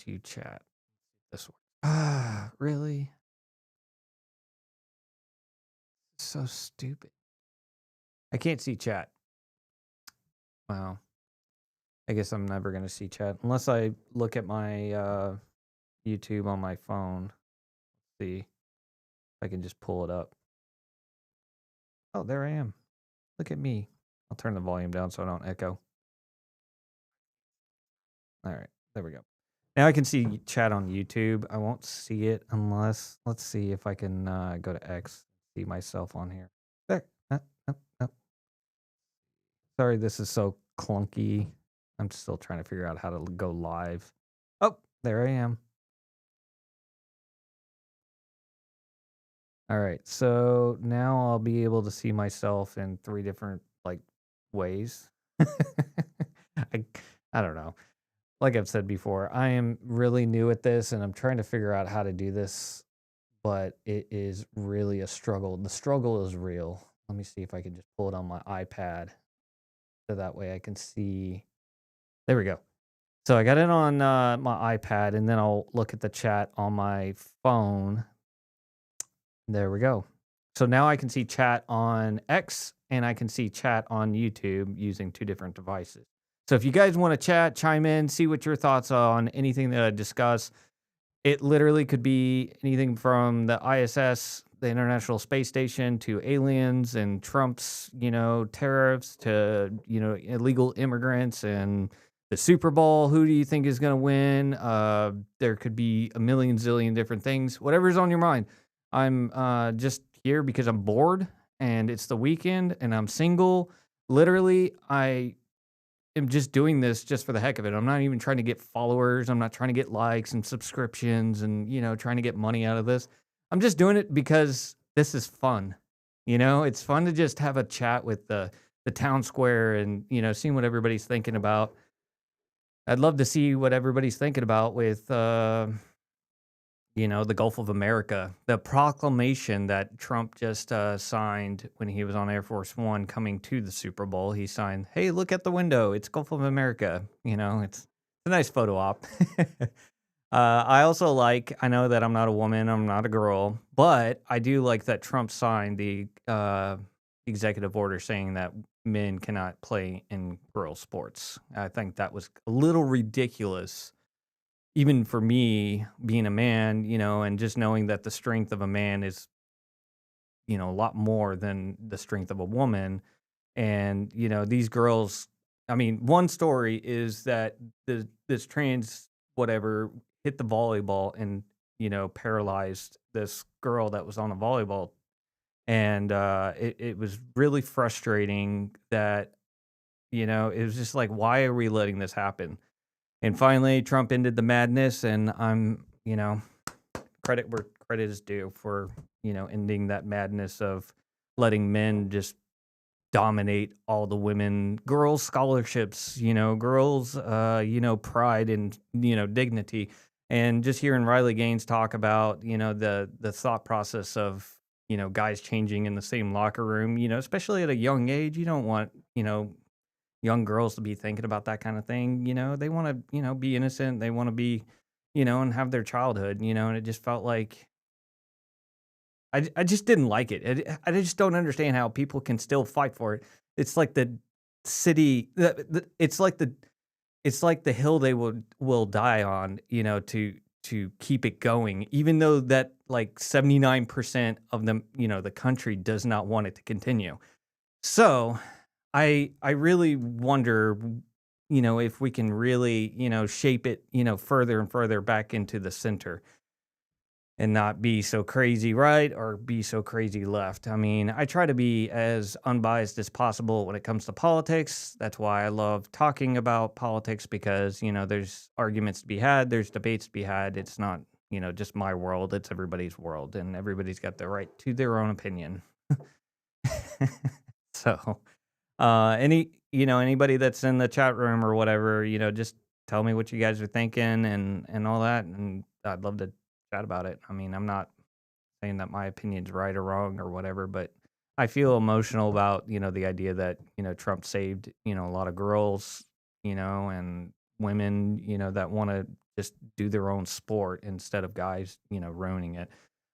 to chat. This one. Ah, really? So stupid. I can't see chat. Wow. I guess I'm never gonna see chat unless I look at my YouTube on my phone. See if I can just pull it up. Oh, there I am. Look at me. I'll turn the volume down so I don't echo. All right, there we go. Now I can see chat on YouTube. I won't see it unless, let's see if I can go to X, see myself on here. There. Oh. Sorry, this is so clunky. I'm still trying to figure out how to go live. Oh, there I am. All right, so now I'll be able to see myself in 3 different, like, ways. I I don't know. Like I've said before, I am really new at this, and I'm trying to figure out how to do this, but it is really a struggle. The struggle is real. Let me see if I can just pull it on my iPad, so that way I can see. There we go. So I got it on, my iPad, and then I'll look at the chat on my phone. There we go. So now I can see chat on X and I can see chat on YouTube using 2 different devices. So if you guys want to chat, chime in, see what your thoughts are on anything that I discuss. It literally could be anything from the ISS, the International Space Station, to aliens and Trump's, tariffs, to, illegal immigrants and the Super Bowl. Who do you think is going to win? There could be a million zillion different things. Whatever's on your mind. I'm just here because I'm bored and it's the weekend and I'm single. Literally, I am just doing this just for the heck of it. I'm not even trying to get followers. I'm not trying to get likes and subscriptions and, trying to get money out of this. I'm just doing it because this is fun. It's fun to just have a chat with the town square and, seeing what everybody's thinking about. I'd love to see what everybody's thinking about with, the Gulf of America, the proclamation that Trump just signed when he was on Air Force One coming to the Super Bowl. He signed, "Hey, look at the window. It's Gulf of America." It's a nice photo op. I also I know that I'm not a woman, I'm not a girl, but I do like that Trump signed the executive order saying that men cannot play in girl sports. I think that was a little ridiculous even for me being a man, and just knowing that the strength of a man is, a lot more than the strength of a woman. And, these girls, I mean, one story is that this trans whatever hit the volleyball and, paralyzed this girl that was on the volleyball. And it was really frustrating that, it was just like, why are we letting this happen? And finally, Trump ended the madness, and I'm, credit where credit is due for, ending that madness of letting men just dominate all the women, girls' scholarships, girls', pride and, dignity. And just hearing Riley Gaines talk about, the thought process of, guys changing in the same locker room, especially at a young age. You don't want, young girls to be thinking about that kind of thing. They want to, be innocent. They want to be, and have their childhood, and it just felt like I just didn't like it. I just don't understand how people can still fight for it. It's like the city, it's like the hill they will die on, to keep it going, even though that like 79% of them, the country does not want it to continue. So I really wonder, if we can really, shape it, further and further back into the center and not be so crazy right or be so crazy left. I mean, I try to be as unbiased as possible when it comes to politics. That's why I love talking about politics because, there's arguments to be had, there's debates to be had. It's not, just my world, it's everybody's world, and everybody's got the right to their own opinion. So, anybody that's in the chat room or whatever, just tell me what you guys are thinking and all that, and I'd love to chat about it. I mean, I'm not saying that my opinion's right or wrong or whatever, but I feel emotional about, the idea that, Trump saved, a lot of girls, and women, that want to just do their own sport instead of guys, ruining it.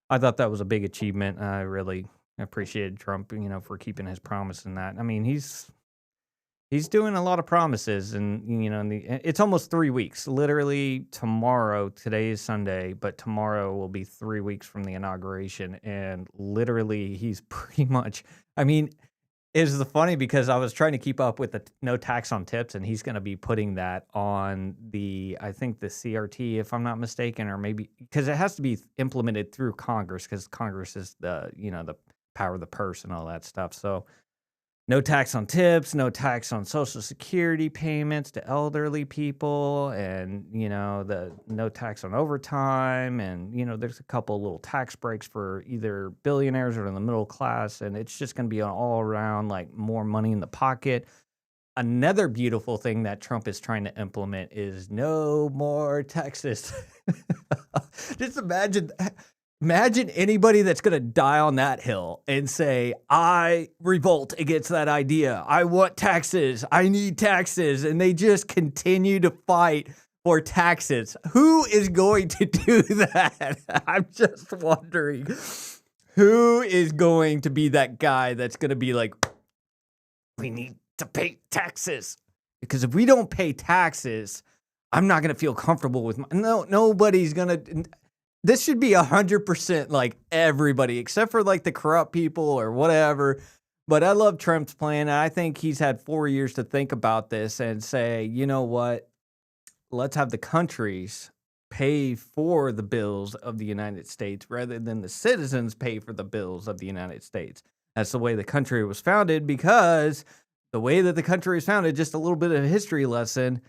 I thought that was a big achievement. I really appreciated Trump, for keeping his promise in that. I mean, he's doing a lot of promises, and it's almost 3 weeks. Literally tomorrow. Today is Sunday, but tomorrow will be 3 weeks from the inauguration, and literally he's pretty much. I mean, it's the funny because I was trying to keep up with the no tax on tips, and he's going to be putting that on I think the CRT, if I'm not mistaken, or maybe because it has to be implemented through Congress, because Congress is the power of the purse and all that stuff. So no tax on tips, no tax on Social Security payments to elderly people, and the no tax on overtime, and there's a couple little tax breaks for either billionaires or in the middle class, and it's just going to be an all around like more money in the pocket. Another beautiful thing that Trump is trying to implement is no more taxes. Just imagine anybody that's going to die on that hill and say, I revolt against that idea. I want taxes. I need taxes. And they just continue to fight for taxes. Who is going to do that? I'm just wondering, who is going to be that guy that's going to be like, we need to pay taxes? Because if we don't pay taxes, I'm not going to feel comfortable with nobody's going to. This should be 100% like everybody, except for like the corrupt people or whatever. But I love Trump's plan. And I think he's had 4 years to think about this and say, you know what? Let's have the countries pay for the bills of the United States rather than the citizens pay for the bills of the United States. That's the way the country was founded, because the way that the country was founded, just a little bit of a history lesson.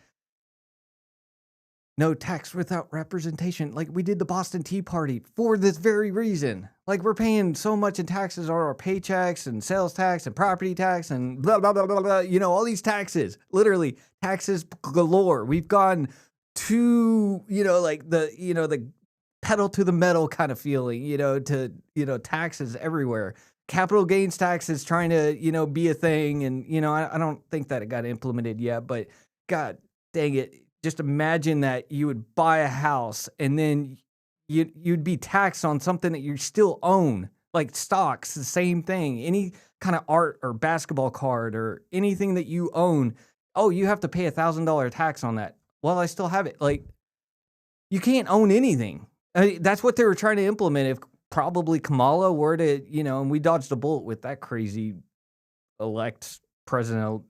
No tax without representation. Like, we did the Boston Tea Party for this very reason. Like, we're paying so much in taxes on our paychecks and sales tax and property tax and blah, blah, blah, blah, blah. All these taxes, literally taxes galore. We've gone to, like the pedal to the metal kind of feeling, to, taxes everywhere. Capital gains tax is trying to, be a thing. And, I don't think that it got implemented yet, but God dang it. Just imagine that you would buy a house and then you'd be taxed on something that you still own, like stocks, the same thing. Any kind of art or basketball card or anything that you own, oh, you have to pay $1,000 tax on that. Well, I still have it. Like, you can't own anything. I mean, that's what they were trying to implement. If probably Kamala were to, and we dodged a bullet with that crazy elect president,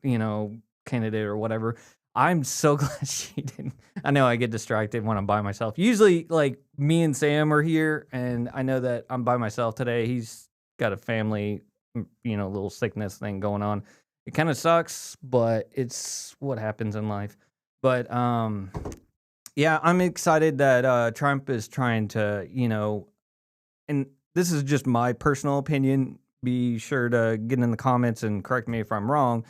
candidate or whatever. I'm so glad she didn't. I know I get distracted when I'm by myself. Usually, like, me and Sam are here, and I know that I'm by myself today. He's got a family, little sickness thing going on. It kind of sucks, but it's what happens in life. But, yeah, I'm excited that Trump is trying to, and this is just my personal opinion. Be sure to get in the comments and correct me if I'm wrong.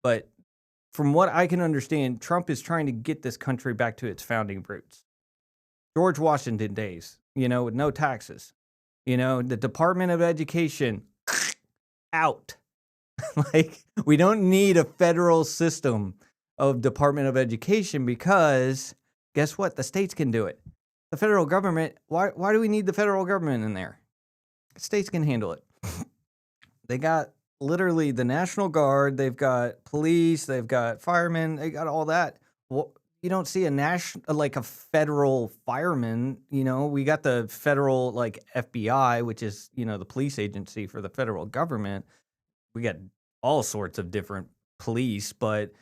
But from what I can understand, Trump is trying to get this country back to its founding roots. George Washington days, with no taxes. The Department of Education, out. Like, we don't need a federal system of Department of Education, because guess what? The states can do it. The federal government, why do we need the federal government in there? States can handle it. They got literally the National Guard, they've got police, they've got firemen, they got all that. Well, you don't see a federal fireman, we got the federal like FBI, which is, the police agency for the federal government. We got all sorts of different police, but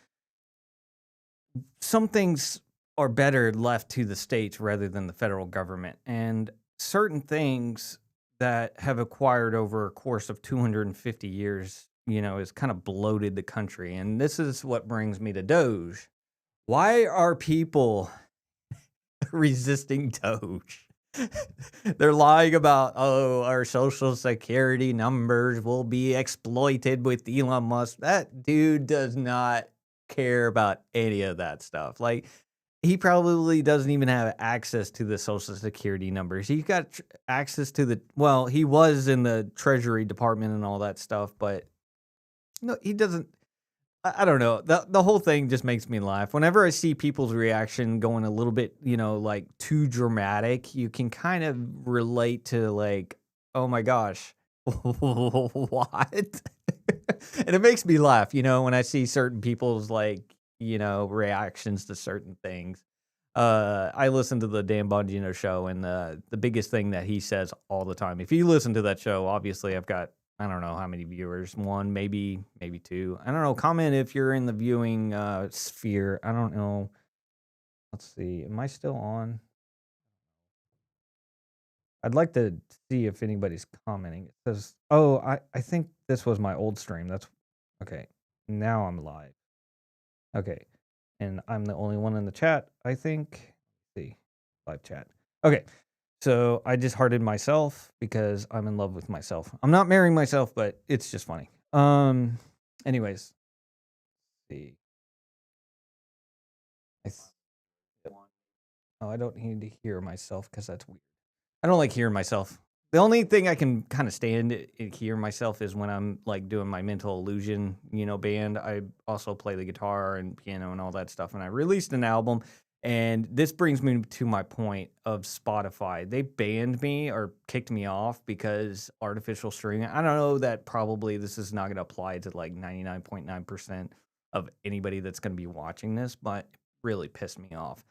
some things are better left to the states rather than the federal government. And certain things that have acquired over a course of 250 years, is kind of bloated the country. And this is what brings me to Doge. Why are people resisting Doge? They're lying about, our Social Security numbers will be exploited with Elon Musk. That dude does not care about any of that stuff. Like, he probably doesn't even have access to the Social Security numbers. He got access to he was in the Treasury Department and all that stuff, but no, he doesn't. I don't know. The whole thing just makes me laugh. Whenever I see people's reaction going a little bit, like too dramatic, you can kind of relate to like, oh my gosh, what? And it makes me laugh, when I see certain people's like, reactions to certain things. I listen to the Dan Bongino show, and the biggest thing that he says all the time. If you listen to that show, obviously I've got I don't know how many viewers, one, maybe two. I don't know. Comment if you're in the viewing sphere. I don't know. Let's see. Am I still on? I'd like to see if anybody's commenting. It says, "Oh, I think this was my old stream." That's okay. Now I'm live. Okay, and I'm the only one in the chat, I think. Let's see, live chat. Okay, so I just hearted myself because I'm in love with myself. I'm not marrying myself, but it's just funny. Anyways, see. I oh, I don't need to hear myself because that's weird. I don't like hearing myself. The only thing I can kind of stand and hear myself is when I'm like doing my mental illusion, band. I also play the guitar and piano and all that stuff. And I released an album. And this brings me to my point of Spotify. They banned me or kicked me off because artificial streaming. I don't know that probably this is not going to apply to like 99.9% of anybody that's going to be watching this, but it really pissed me off.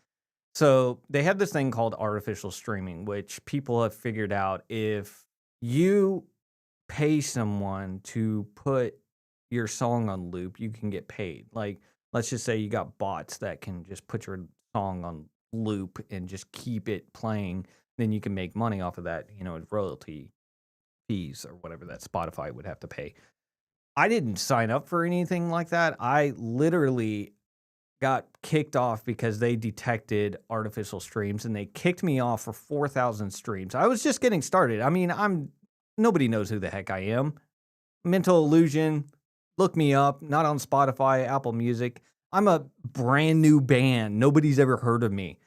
So they have this thing called artificial streaming, which people have figured out if you pay someone to put your song on loop, you can get paid. Like, let's just say you got bots that can just put your song on loop and just keep it playing. Then you can make money off of that, royalty fees or whatever that Spotify would have to pay. I didn't sign up for anything like that. I literally got kicked off because they detected artificial streams and they kicked me off for 4,000 streams. I was just getting started. I mean, nobody knows who the heck I am. Mental illusion, look me up, not on Spotify, Apple Music. I'm a brand new band. Nobody's ever heard of me.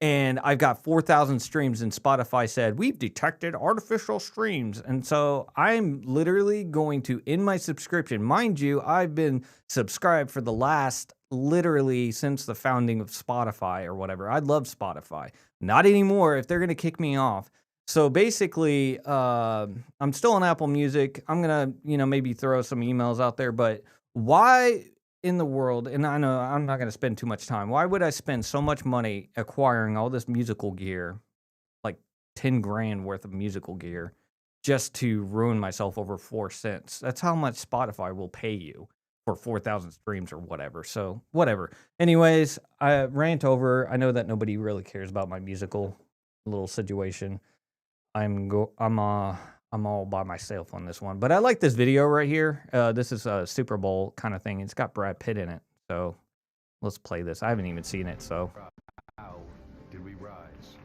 And I've got 4,000 streams, and Spotify said, we've detected artificial streams. And so I'm literally going to end my subscription. Mind you, I've been subscribed for the last literally since the founding of Spotify or whatever. I love Spotify. Not anymore if they're going to kick me off. So basically, I'm still on Apple Music. I'm going to, maybe throw some emails out there. But why in the world, and I know I'm not going to spend too much time. Why would I spend so much money acquiring all this musical gear, like 10 grand worth of musical gear, just to ruin myself over 4 cents? That's how much Spotify will pay you for 4,000 streams or whatever. So whatever. Anyways, I rant over. I know that nobody really cares about my musical little situation. I'm all by myself on this one, but I like this video right here. This is a Super Bowl kind of thing. It's got Brad Pitt in it, so let's play this. I haven't even seen it, so. How did we rise?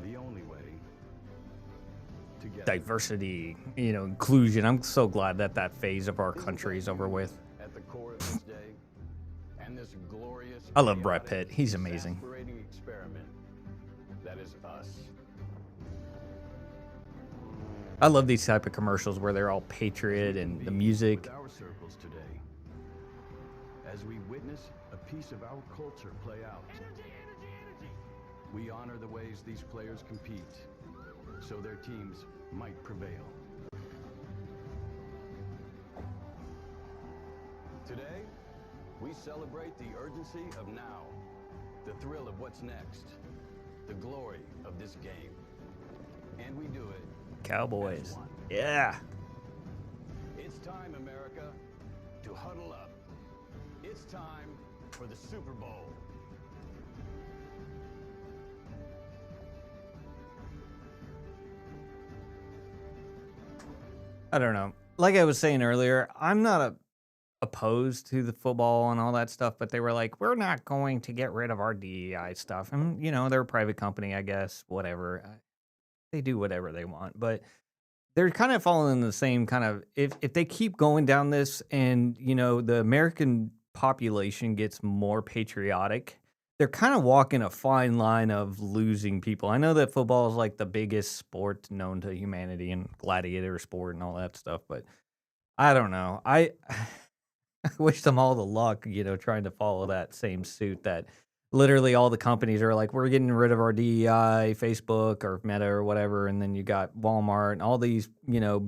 The only way. Together. Diversity, inclusion. I'm so glad that phase of our country is over with. At the core of this day, and this glorious. I love Brad Pitt. He's amazing. Experiment. That is us. I love these type of commercials where they're all patriot and the music. Our circles today, as we witness a piece of our culture play out. Energy. We honor the ways these players compete, so their teams might prevail. Today, we celebrate the urgency of now, the thrill of what's next, the glory of this game, and we do it. Cowboys. Yeah. It's time, America, to huddle up. It's time for the Super Bowl. I don't know. Like I was saying earlier, I'm not opposed to the football and all that stuff, but they were like, we're not going to get rid of our DEI stuff. And, they're a private company, I guess, whatever. They do whatever they want, but they're kind of following the same kind of, if they keep going down this and, the American population gets more patriotic, they're kind of walking a fine line of losing people. I know that football is like the biggest sport known to humanity and gladiator sport and all that stuff, but I don't know. I I wish them all the luck, trying to follow that same suit that literally all the companies are like, we're getting rid of our DEI, Facebook or Meta or whatever. And then you got Walmart and all these,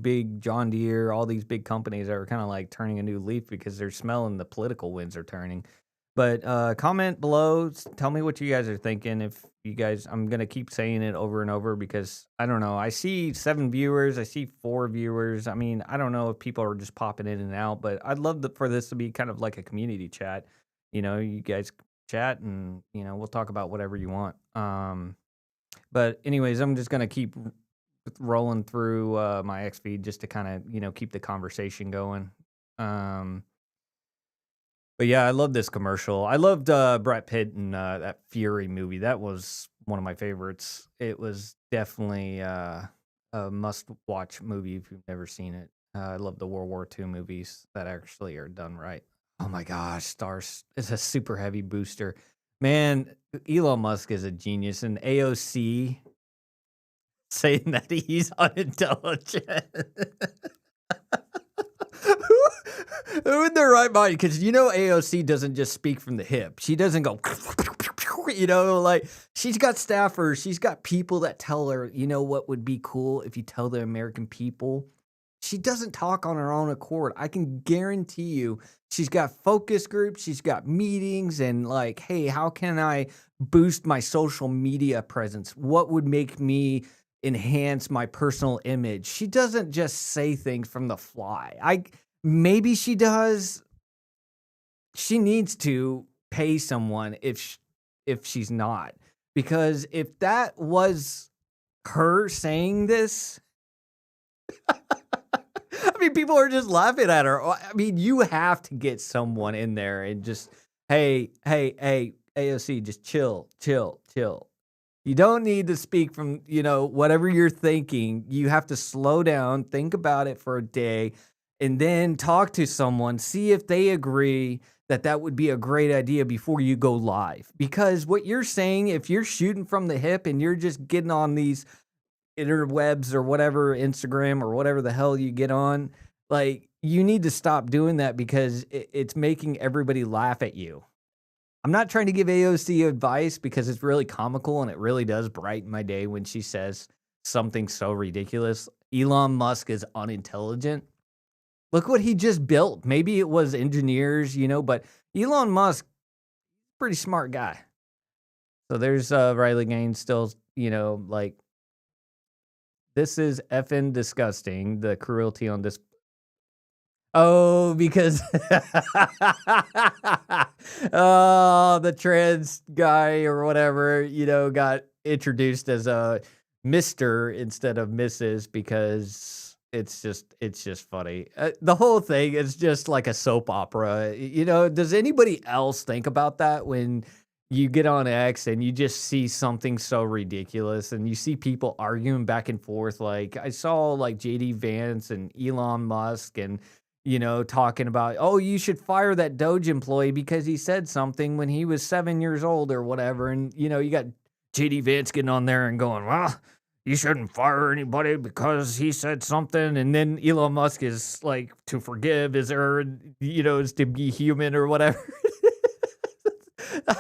big John Deere, all these big companies that are kind of like turning a new leaf because they're smelling the political winds are turning. But comment below, tell me what you guys are thinking. If you guys, I'm gonna keep saying it over and over because I don't know. I see 7 viewers, I see 4 viewers. I mean, I don't know if people are just popping in and out, but I'd love for this to be kind of like a community chat. You guys chat and we'll talk about whatever you want. But anyways, I'm just gonna keep rolling through my X feed just to kind of keep the conversation going. Um, but yeah, I love this commercial. I loved Brad Pitt in that Fury movie. That was one of my favorites. It was definitely a must-watch movie if you've never seen it. I love the World War II movies that actually are done right. Oh my gosh, Stars is a super heavy booster. Man, Elon Musk is a genius, and AOC saying that he's unintelligent. Who in their right mind? Because AOC doesn't just speak from the hip. She doesn't go, like she's got staffers. She's got people that tell her, what would be cool if you tell the American people. She doesn't talk on her own accord. I can guarantee you she's got focus groups. She's got meetings and like, hey, how can I boost my social media presence? What would make me enhance my personal image? She doesn't just say things from the fly. Maybe she does. She needs to pay someone if she's not. Because if that was her saying this, I mean, people are just laughing at her. I mean, you have to get someone in there and just, hey, AOC, just chill. You don't need to speak from, whatever you're thinking. You have to slow down, think about it for a day, and then talk to someone, see if they agree that would be a great idea before you go live. Because what you're saying, if you're shooting from the hip and you're just getting on these interwebs or whatever, Instagram or whatever the hell you get on, like, you need to stop doing that because it's making everybody laugh at you. I'm not trying to give AOC advice because it's really comical and it really does brighten my day when she says something so ridiculous. Elon Musk is unintelligent. Look what he just built. Maybe it was engineers, but Elon Musk, pretty smart guy. So there's Riley Gaines still, like, this is effing disgusting. The cruelty on this. Oh, because oh, the trans guy or whatever, got introduced as a Mister instead of Mrs. because it's just funny. The whole thing is just like a soap opera. Does anybody else think about that when you get on X and you just see something so ridiculous and you see people arguing back and forth? Like I saw like JD Vance and Elon Musk and talking about, oh, you should fire that Doge employee because he said something when he was 7 years old or whatever. And, you got JD Vance getting on there and going, well, you shouldn't fire anybody because he said something. And then Elon Musk is like, to forgive is is to be human or whatever.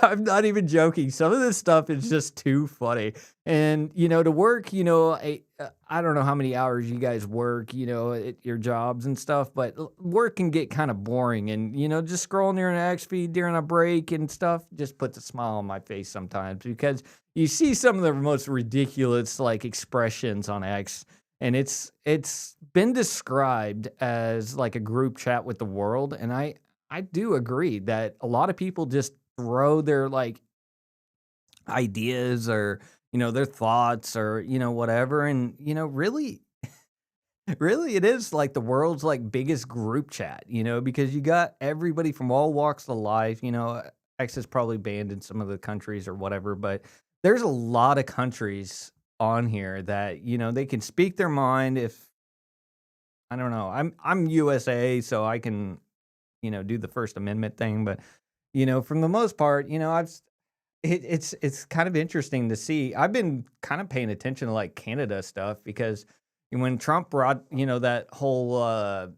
I'm not even joking. Some of this stuff is just too funny. And, to work, I don't know how many hours you guys work, at your jobs and stuff, but work can get kind of boring. And, just scrolling near an X feed during a break and stuff just puts a smile on my face sometimes because you see some of the most ridiculous, like, expressions on X. And it's been described as like a group chat with the world. And I do agree that a lot of people just throw their like ideas or their thoughts or whatever, and really really it is like the world's like biggest group chat, because you got everybody from all walks of life. X is probably banned in some of the countries or whatever, but there's a lot of countries on here that they can speak their mind. If I don't know, I'm USA, so I can do the First Amendment thing, but from the most part, it's kind of interesting to see. I've been kind of paying attention to like Canada stuff because when Trump brought, that whole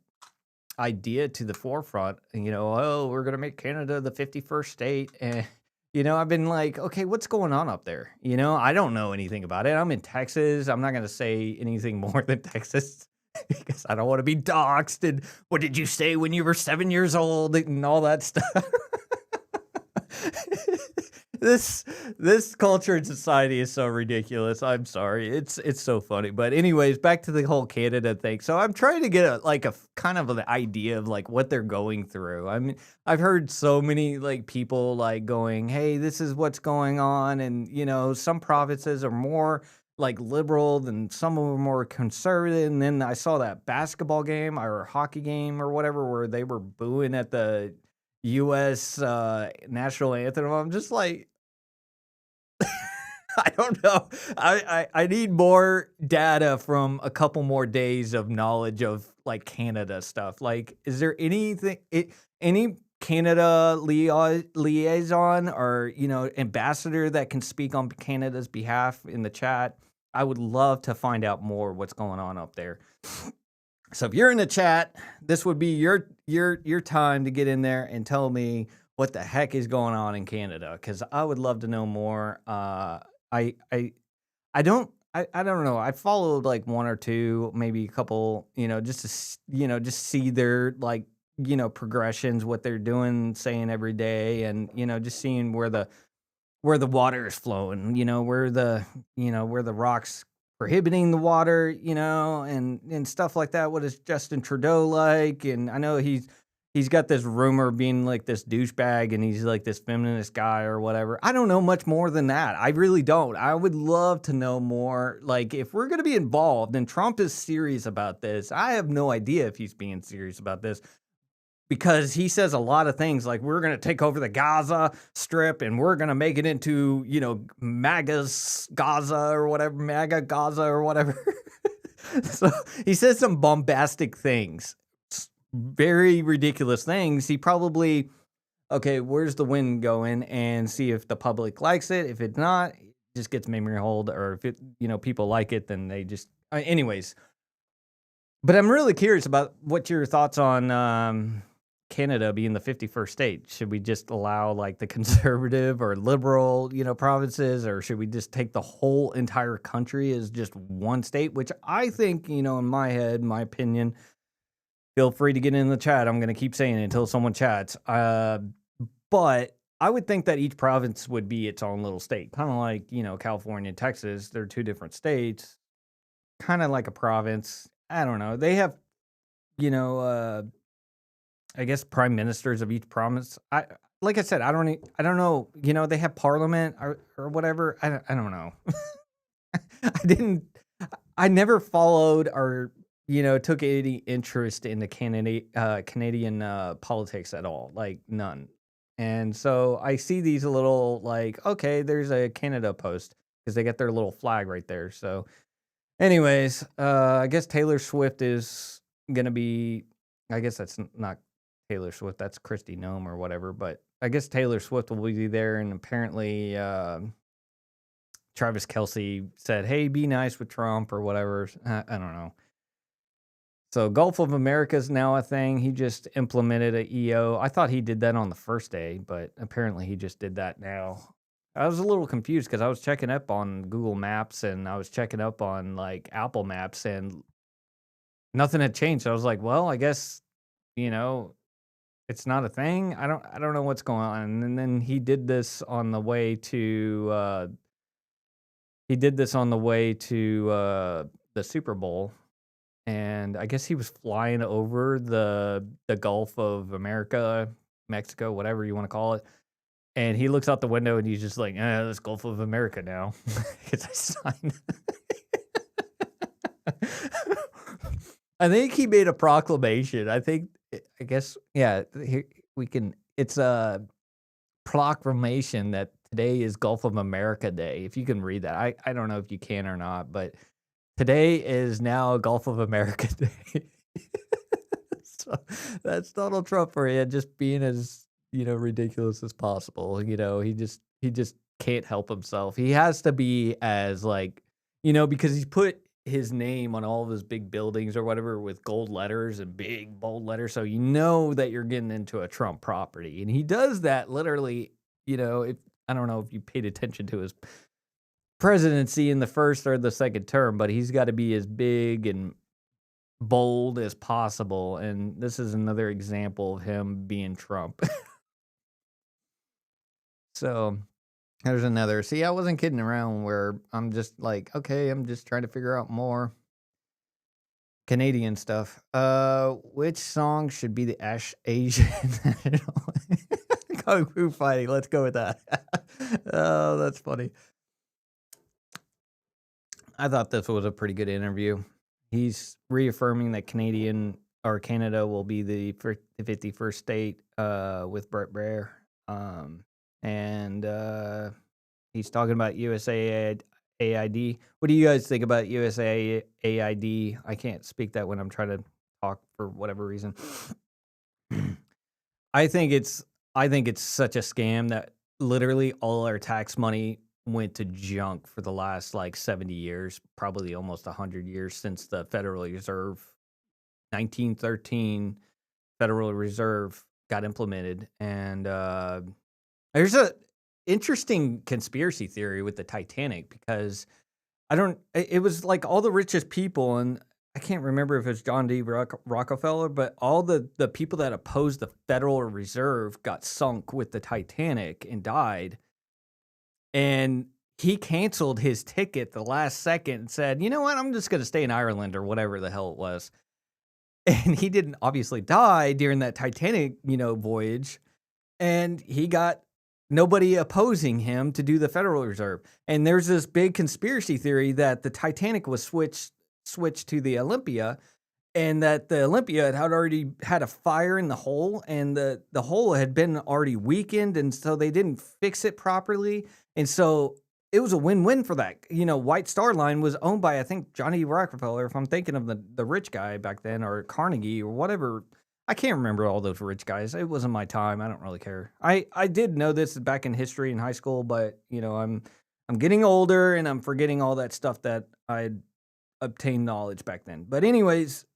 idea to the forefront, oh, we're gonna make Canada the 51st state, and I've been like, okay, what's going on up there? I don't know anything about it. I'm in Texas. I'm not gonna say anything more than Texas because I don't want to be doxxed. And what did you say when you were 7 years old and all that stuff? this this culture and society is so ridiculous. I'm sorry. It's so funny. But anyways, back to the whole Canada thing. So I'm trying to get a kind of an idea of like what they're going through. I mean, I've heard so many like people like going, "Hey, this is what's going on," and some provinces are more like liberal than some of them are more conservative. And then I saw that basketball game or hockey game or whatever where they were booing at the US, national anthem. I'm just like, I don't know. I need more data from a couple more days of knowledge of, like, Canada stuff. Like, is there any Canada liaison or, ambassador that can speak on Canada's behalf in the chat? I would love to find out more what's going on up there. So if you're in the chat, this would be your time to get in there and tell me what the heck is going on in Canada, because I would love to know more. I I I don't know. I followed like one or two, maybe a couple, just to just see their like progressions, what they're doing, saying every day, and just seeing where the water is flowing, where the rocks prohibiting the water, and stuff like that. What is Justin Trudeau like? And I know he's got this rumor of being like this douchebag and he's like this feminist guy or whatever. I don't know much more than that. I really don't. I would love to know more. Like if we're going to be involved and Trump is serious about this, I have no idea if he's being serious about this, because he says a lot of things like we're going to take over the Gaza strip and we're going to make it into, MAGA's Gaza or whatever, MAGA Gaza or whatever. So he says some bombastic things, very ridiculous things. He probably, okay, where's the wind going, and see if the public likes it. If it's not, it just gets memory hold, or if it, people like it, then they just, anyways. But I'm really curious about what your thoughts on Canada being the 51st state. Should we just allow like the conservative or liberal, provinces, or should we just take the whole entire country as just one state? Which I think, in my head, my opinion, feel free to get in the chat. I'm going to keep saying it until someone chats. But I would think that each province would be its own little state, kind of like, California and Texas. They're two different states, kind of like a province. I don't know. They have, I guess prime ministers of each province. Like I said, I don't know. They have parliament or whatever. I don't know. I never followed or took any interest in the Canadian politics at all, like none. And so I see these little like, okay, there's a Canada post because they got their little flag right there. So, anyways, I guess Taylor Swift is gonna be. I guess that's not Taylor Swift. That's Christy Nome or whatever. But I guess Taylor Swift will be there, and apparently Travis Kelce said, "Hey, be nice with Trump" or whatever. I don't know. So Gulf of America is now a thing. He just implemented a EO. I thought he did that on the first day, but apparently he just did that now. I was a little confused because I was checking up on Google Maps and I was checking up on like Apple Maps and nothing had changed. I was like, well, I guess, it's not a thing. I don't know what's going on. And then he did this on the way to the Super Bowl. And I guess he was flying over the Gulf of America, Mexico, whatever you want to call it. And he looks out the window and he's just like, this Gulf of America now. Because I signed. I think he made a proclamation. I guess, yeah, it's a proclamation that today is Gulf of America Day. If you can read that. I don't know if you can or not, but today is now Gulf of America Day. So that's Donald Trump for you, just being as, ridiculous as possible. He just can't help himself. He has to be as like, because his name on all of his big buildings or whatever with gold letters and big bold letters, so you know that you're getting into a Trump property, and he does that literally, if I don't know if you paid attention to his presidency in the first or the second term, but he's gotta be as big and bold as possible, and this is another example of him being Trump. So, there's another see, I wasn't kidding around where I'm just like, "Okay, I'm just trying to figure out more Canadian stuff." Which song should be the Asian national Kung Fu Fighting, let's go with that. Oh, that's funny. I thought this was a pretty good interview. He's reaffirming that Canada will be the 51st state with Brett Blair. And he's talking about USAID. What do you guys think about USAID? I can't speak that when I'm trying to talk for whatever reason. I think it's such a scam that literally all our tax money went to junk for the last like 70 years, probably almost 100 years since the Federal Reserve 1913 Federal Reserve got implemented. And there's a interesting conspiracy theory with the Titanic because it was like all the richest people, and I can't remember if it's John D. Rockefeller, but all the people that opposed the Federal Reserve got sunk with the Titanic and died. And he canceled his ticket the last second and said, you know what, I'm just going to stay in Ireland or whatever the hell it was. And he didn't obviously die during that Titanic, voyage. And he got nobody opposing him to do the Federal Reserve. And there's this big conspiracy theory that the Titanic was switched to the Olympia, and that the Olympia had already had a fire in the hull, and the hull had been already weakened, and so they didn't fix it properly. And so it was a win-win for that. White Star Line was owned by, I think, Johnny Rockefeller, if I'm thinking of the rich guy back then, or Carnegie or whatever. I can't remember all those rich guys. It wasn't my time. I don't really care. I did know this back in history in high school, but I'm getting older and I'm forgetting all that stuff that I'd obtained knowledge back then. But anyways,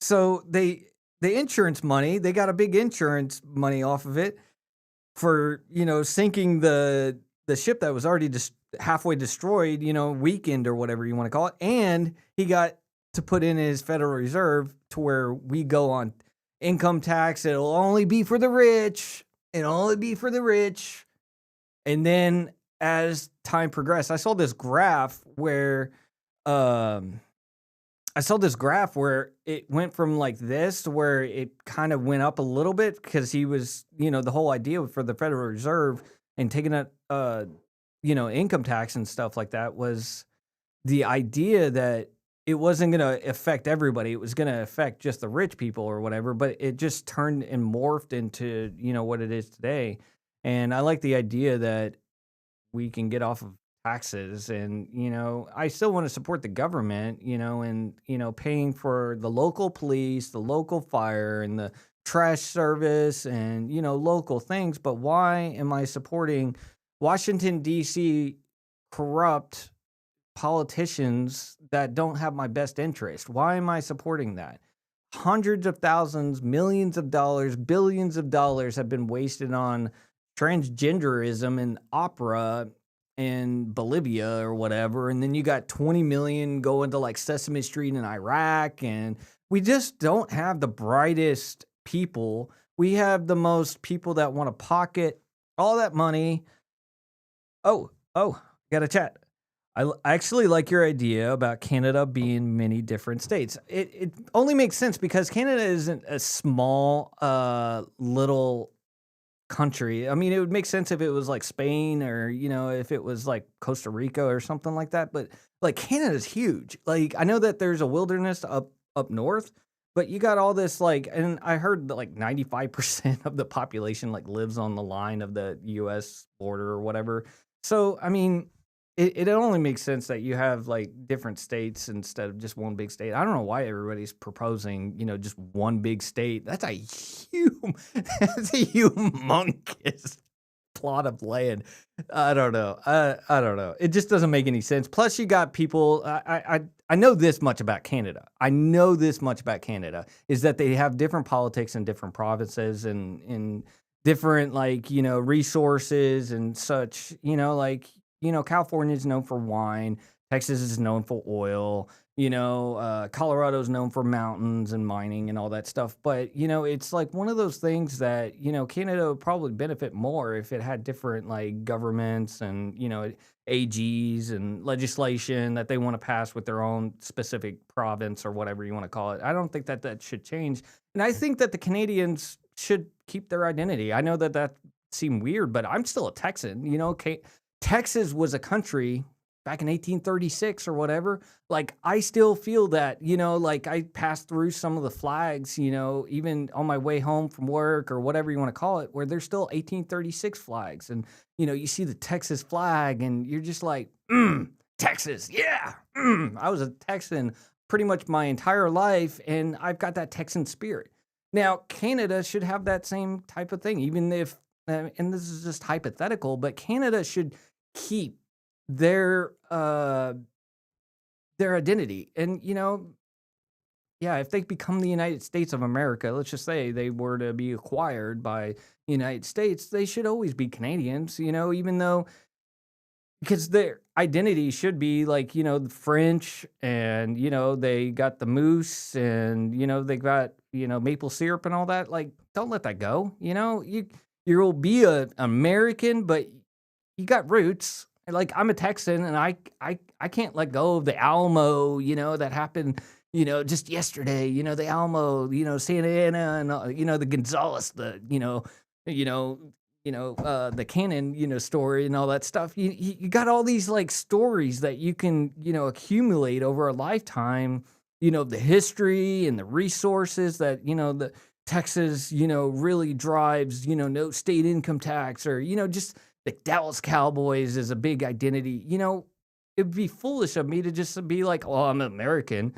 so the insurance money, they got a big insurance money off of it for, sinking the ship that was already just halfway destroyed, weakened or whatever you want to call it. And he got to put in his Federal Reserve to where we go on income tax. It'll only be for the rich. It'll only be for the rich. And then as time progressed, I saw this graph where it went from like this to where it kind of went up a little bit because he was, the whole idea for the Federal Reserve and taking it, income tax and stuff like that was the idea that it wasn't going to affect everybody. It was going to affect just the rich people or whatever, but it just turned and morphed into, what it is today. And I like the idea that we can get off of taxes, and I still want to support the government, and paying for the local police, the local fire, and the trash service, and local things. But why am I supporting Washington D.C. corrupt politicians that don't have my best interest? Why am I supporting that? Hundreds of thousands, millions of dollars, billions of dollars have been wasted on transgenderism and opera in Bolivia or whatever, and then you got 20 million going to like Sesame Street in Iraq, and we just don't have the brightest people. We have the most people that want to pocket all that money. Oh, got a chat. I actually like your idea about Canada being many different states. It only makes sense because Canada isn't a small little country. I mean, it would make sense if it was like Spain or, if it was like Costa Rica or something like that. But like Canada's huge. Like I know that there's a wilderness up north, but you got all this like, and I heard that like 95% of the population like lives on the line of the US border or whatever. So, I mean, it only makes sense that you have like different states instead of just one big state. I don't know why everybody's proposing, just one big state. That's a humongous plot of land. I don't know. I don't know. It just doesn't make any sense. Plus, you got people. I know this much about Canada. I know this much about Canada is that they have different politics in different provinces and different resources and such. California is known for wine. Texas is known for oil. Colorado's known for mountains and mining and all that stuff. But, it's like one of those things that, Canada would probably benefit more if it had different like governments and, AGs and legislation that they want to pass with their own specific province or whatever you want to call it. I don't think that that should change. And I think that the Canadians should keep their identity. I know that that seemed weird, but I'm still a Texan. Texas was a country back in 1836 or whatever. Like, I still feel that, like I passed through some of the flags, even on my way home from work or whatever you want to call it, where there's still 1836 flags. And, you see the Texas flag and you're just like, Texas. Yeah. I was a Texan pretty much my entire life. And I've got that Texan spirit. Now, Canada should have that same type of thing, even if, and this is just hypothetical, but Canada should keep their identity. And yeah, if they become the United States of America, let's just say they were to be acquired by the United States, they should always be Canadians, even though, because their identity should be like, the French and, they got the moose and, they got, maple syrup and all that. Like, don't let that go. You'll be an American, but you got roots. Like, I'm a Texan and I can't let go of the Alamo, that happened, just yesterday, the Alamo, Santa Ana and, the Gonzales, the Cannon, story and all that stuff. You got all these like stories that you can, accumulate over a lifetime, the history and the resources that, the Texas, really drives, no state income tax or, just the Dallas Cowboys is a big identity. It'd be foolish of me to just be like, "Oh, I'm an American.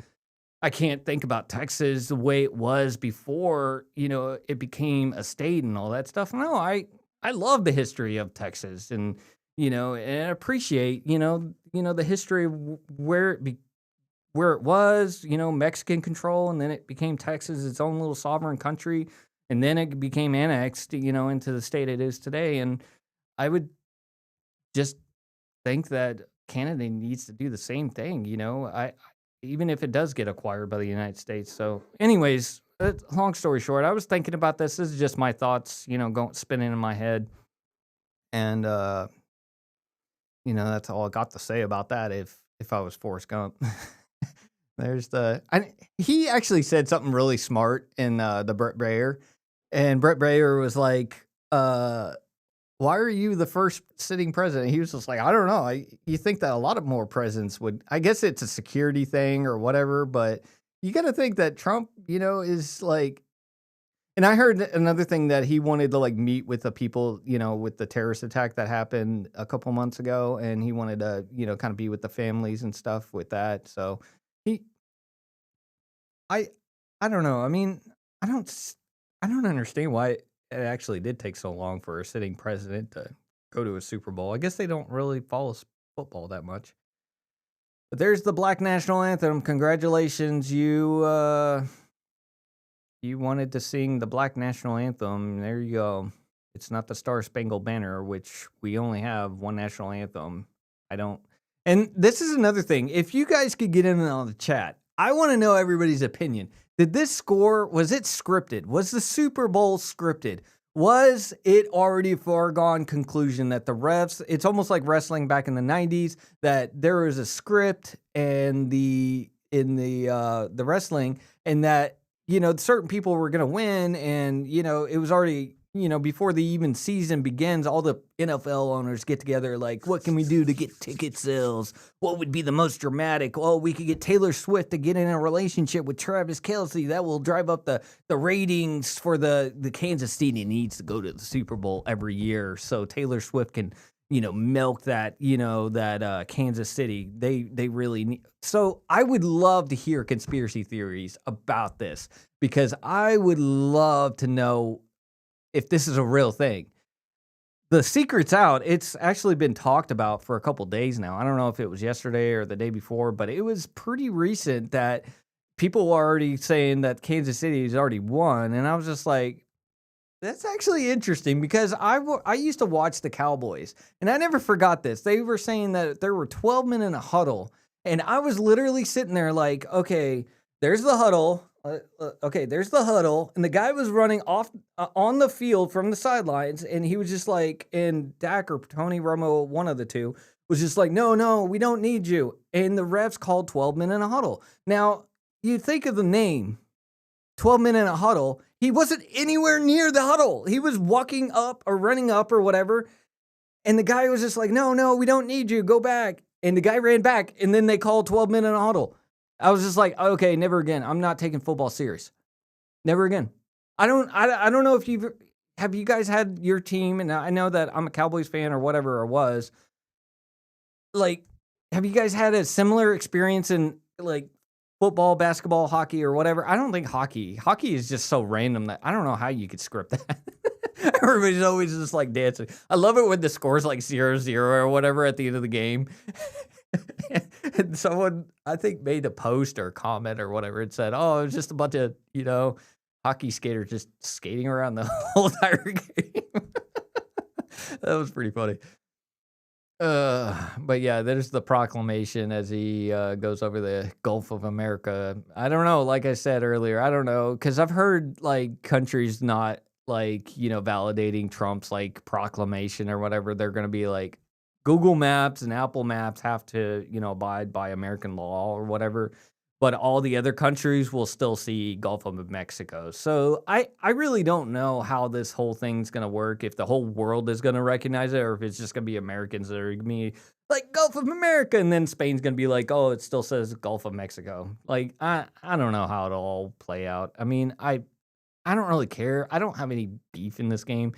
I can't think about Texas the way it was before, it became a state and all that stuff." No, I love the history of Texas and, and appreciate, the history of where it was, Mexican control, and then it became Texas, its own little sovereign country, and then it became annexed, into the state it is today. And I would just think that Canada needs to do the same thing, I even if it does get acquired by the United States. So, anyways, long story short, I was thinking about this. This is just my thoughts, going spinning in my head, and that's all I got to say about that. If I was Forrest Gump, he actually said something really smart in the Brett Breyer, and Brett Breyer was like, why are you the first sitting president? He was just like, I don't know. You think that a lot of more presidents would, I guess it's a security thing or whatever, but you got to think that Trump, is like, and I heard another thing that he wanted to like meet with the people, with the terrorist attack that happened a couple months ago. And he wanted to, kind of be with the families and stuff with that. So I, I don't know. I mean, I don't understand why it actually did take so long for a sitting president to go to a Super Bowl. I guess they don't really follow football that much. But there's the Black National Anthem. Congratulations, you wanted to sing the Black National Anthem. There you go. It's not the Star Spangled Banner, which we only have one national anthem. And this is another thing. If you guys could get in on the chat, I want to know everybody's opinion. Did this score, was it scripted? Was the Super Bowl scripted? Was it already a foregone conclusion that the refs, it's almost like wrestling back in the 90s, that there was a script and in the wrestling, and that, certain people were going to win, and, it was already, before the even season begins, all the NFL owners get together like, what can we do to get ticket sales? What would be the most dramatic? Oh, we could get Taylor Swift to get in a relationship with Travis Kelce. That will drive up the ratings for the Kansas City needs to go to the Super Bowl every year. So Taylor Swift can, milk that, that Kansas City. They really need. So I would love to hear conspiracy theories about this, because I would love to know if this is a real thing. the secret's out. It's actually been talked about for a couple days now. I don't know if it was yesterday or the day before, but it was pretty recent that people were already saying that Kansas City has already won, and I was just like, that's actually interesting because I used to watch the Cowboys, and I never forgot this. They were saying that there were 12 men in a huddle, and I was literally sitting there like, okay, there's the huddle. Okay, there's the huddle, and the guy was running off on the field from the sidelines, and he was just like, and Dak or Tony Romo, one of the two, was just like, no, no, we don't need you. And the refs called 12 men in a huddle. Now, you think of the name 12 men in a huddle. He wasn't anywhere near the huddle. He was walking up or running up or whatever. And the guy was just like, no, no, we don't need you. Go back. And the guy ran back. And then they called 12 men in a huddle. I was just like, okay, never again. I'm not taking football serious. Never again. I don't know if have you guys had your team, and I know that I'm a Cowboys fan or whatever or was. Like, have you guys had a similar experience in like football, basketball, hockey, or whatever? I don't think hockey. Hockey is just so random that I don't know how you could script that. Everybody's always just like dancing. I love it when the score's like 0-0 or whatever at the end of the game. And someone, I think, made a post or a comment or whatever. It said, oh, it was just a bunch of, hockey skaters just skating around the whole entire game. That was pretty funny. But yeah, there's the proclamation as he goes over the Gulf of America. I don't know, like I said earlier, I don't know, because I've heard like countries not like, validating Trump's like proclamation or whatever. They're going to be like Google Maps and Apple Maps have to, abide by American law or whatever. But all the other countries will still see Gulf of Mexico. So I really don't know how this whole thing's going to work, if the whole world is going to recognize it, or if it's just going to be Americans that are going to be like Gulf of America, and then Spain's going to be like, oh, it still says Gulf of Mexico. Like, I don't know how it'll all play out. I mean, I don't really care. I don't have any beef in this game.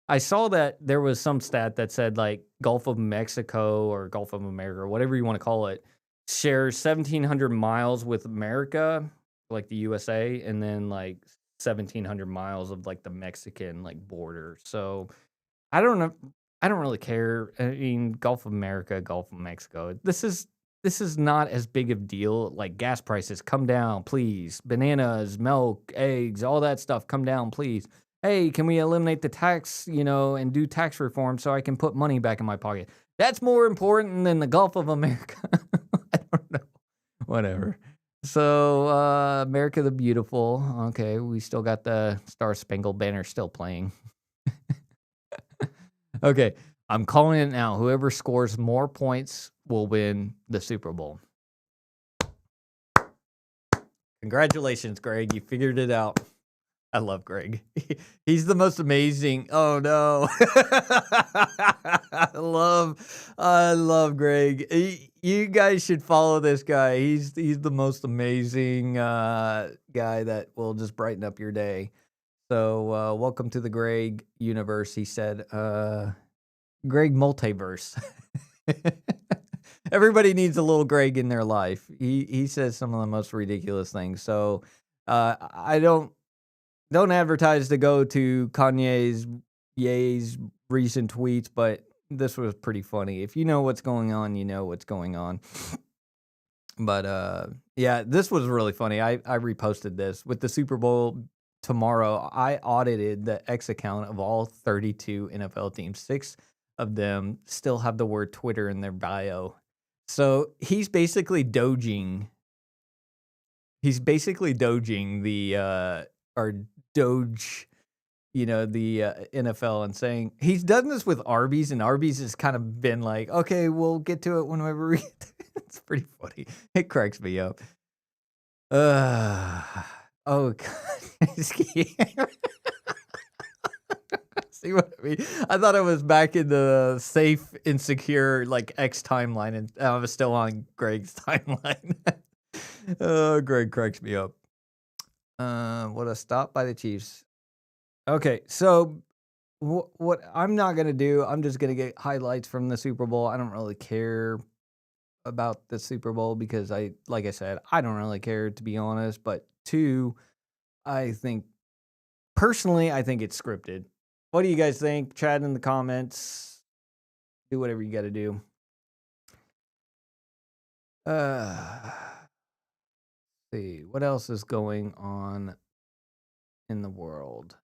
I saw that there was some stat that said like Gulf of Mexico or Gulf of America or whatever you want to call it shares 1,700 miles with America, like the USA, and then like 1,700 miles of like the Mexican like border. So I don't know. I don't really care. I mean, Gulf of America, Gulf of Mexico. This is not as big of a deal. Like gas prices, come down, please. Bananas, milk, eggs, all that stuff, come down, please. Hey, can we eliminate the tax, and do tax reform so I can put money back in my pocket? That's more important than the Gulf of America. I don't know. Whatever. So, America the Beautiful. Okay, we still got the Star Spangled Banner still playing. Okay, I'm calling it now. Whoever scores more points will win the Super Bowl. Congratulations, Greg. You figured it out. I love Greg. He's the most amazing. Oh no. I love Greg. You guys should follow this guy. He's the most amazing guy that will just brighten up your day. So welcome to the Greg universe, he said. Greg multiverse. Everybody needs a little Greg in their life. He says some of the most ridiculous things. So I don't advertise to go to Kanye's Ye's recent tweets, but this was pretty funny. If you know what's going on, you know what's going on. But yeah, this was really funny. I reposted this with the Super Bowl tomorrow. I audited the X account of all 32 NFL teams. 6 of them still have the word Twitter in their bio. So he's basically doging. He's basically doging the or Doge, the NFL, and saying he's done this with Arby's, and Arby's has kind of been like, okay, we'll get to it whenever we get to it. It's pretty funny. It cracks me up. Oh, God. See what I mean? I thought I was back in the safe, insecure, like X timeline, and I was still on Greg's timeline. Oh, Greg cracks me up. What a stop by the Chiefs. Okay, so what I'm not gonna do, I'm just gonna get highlights from the Super Bowl. I don't really care about the Super Bowl because like I said, I don't really care, to be honest. But 2, I think personally, I think it's scripted. What do you guys think? Chat in the comments. Do whatever you got to do. Uh, see what else is going on in the world.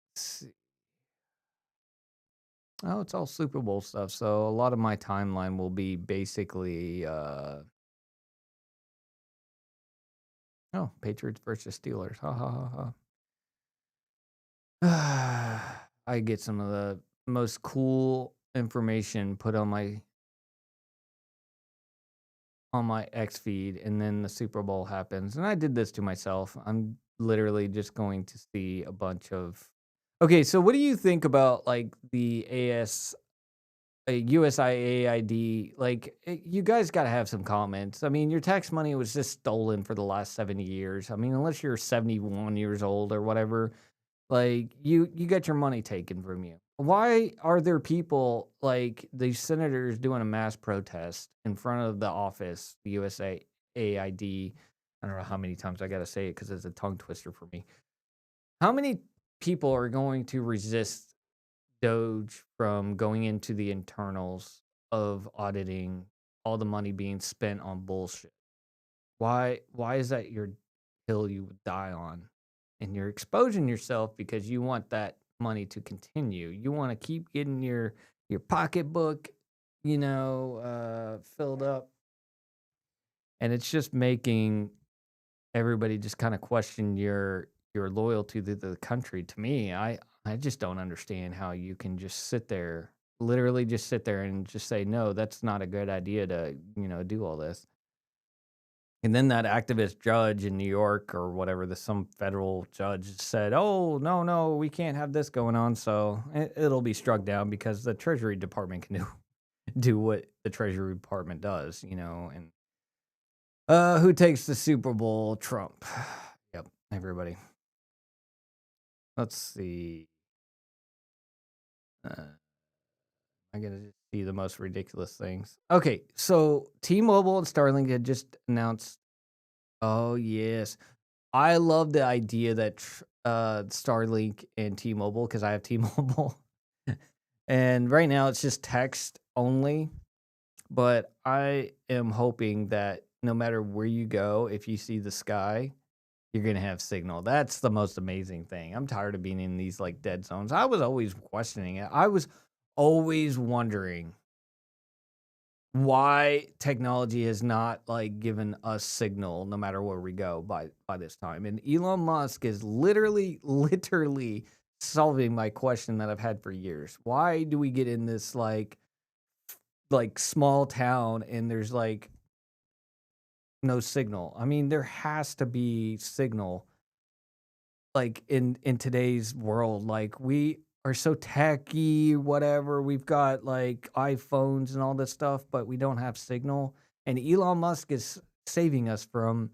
Let's see. Oh, it's all Super Bowl stuff. So a lot of my timeline will be basically oh, Patriots versus Steelers. Ha ha ha ha. I get some of the most cool information put on my X feed, and then the Super Bowl happens. And I did this to myself. I'm literally just going to see a bunch of. Okay, so what do you think about like the USAID? Like, you guys got to have some comments. I mean, your tax money was just stolen for the last 70 years. I mean, unless you're 71 years old or whatever, like you got your money taken from you. Why are there people like these senators doing a mass protest in front of the office, the USAID? I don't know how many times I got to say it because it's a tongue twister for me. How many people are going to resist Doge from going into the internals of auditing all the money being spent on bullshit? Why is that your hill you would die on? And you're exposing yourself because you want that money to continue. You want to keep getting your pocketbook, filled up. And it's just making everybody just kind of question your loyalty to the country. To me, I just don't understand how you can just sit there, literally just sit there and just say no, that's not a good idea to, do all this. And then that activist judge in New York or whatever, some federal judge said, "Oh, no, no, we can't have this going on." So it'll be struck down because the Treasury Department can do what the Treasury Department does, And who takes the Super Bowl? Trump. Yep, everybody. Let's see. I gotta just see the most ridiculous things. Okay, so T-Mobile and Starlink had just announced. Oh yes, I love the idea that Starlink and T-Mobile, because I have T-Mobile, and right now it's just text only. But I am hoping that no matter where you go, if you see the sky, you're gonna have signal. That's the most amazing thing. I'm tired of being in these like dead zones. I was always questioning it. I was always wondering why technology has not like given us signal no matter where we go by this time. And Elon Musk is literally solving my question that I've had for years. Why do we get in this like small town and there's like no signal? I mean, there has to be signal like in today's world. Like, we are so techy, whatever. We've got like iPhones and all this stuff, but we don't have signal. And Elon Musk is saving us from,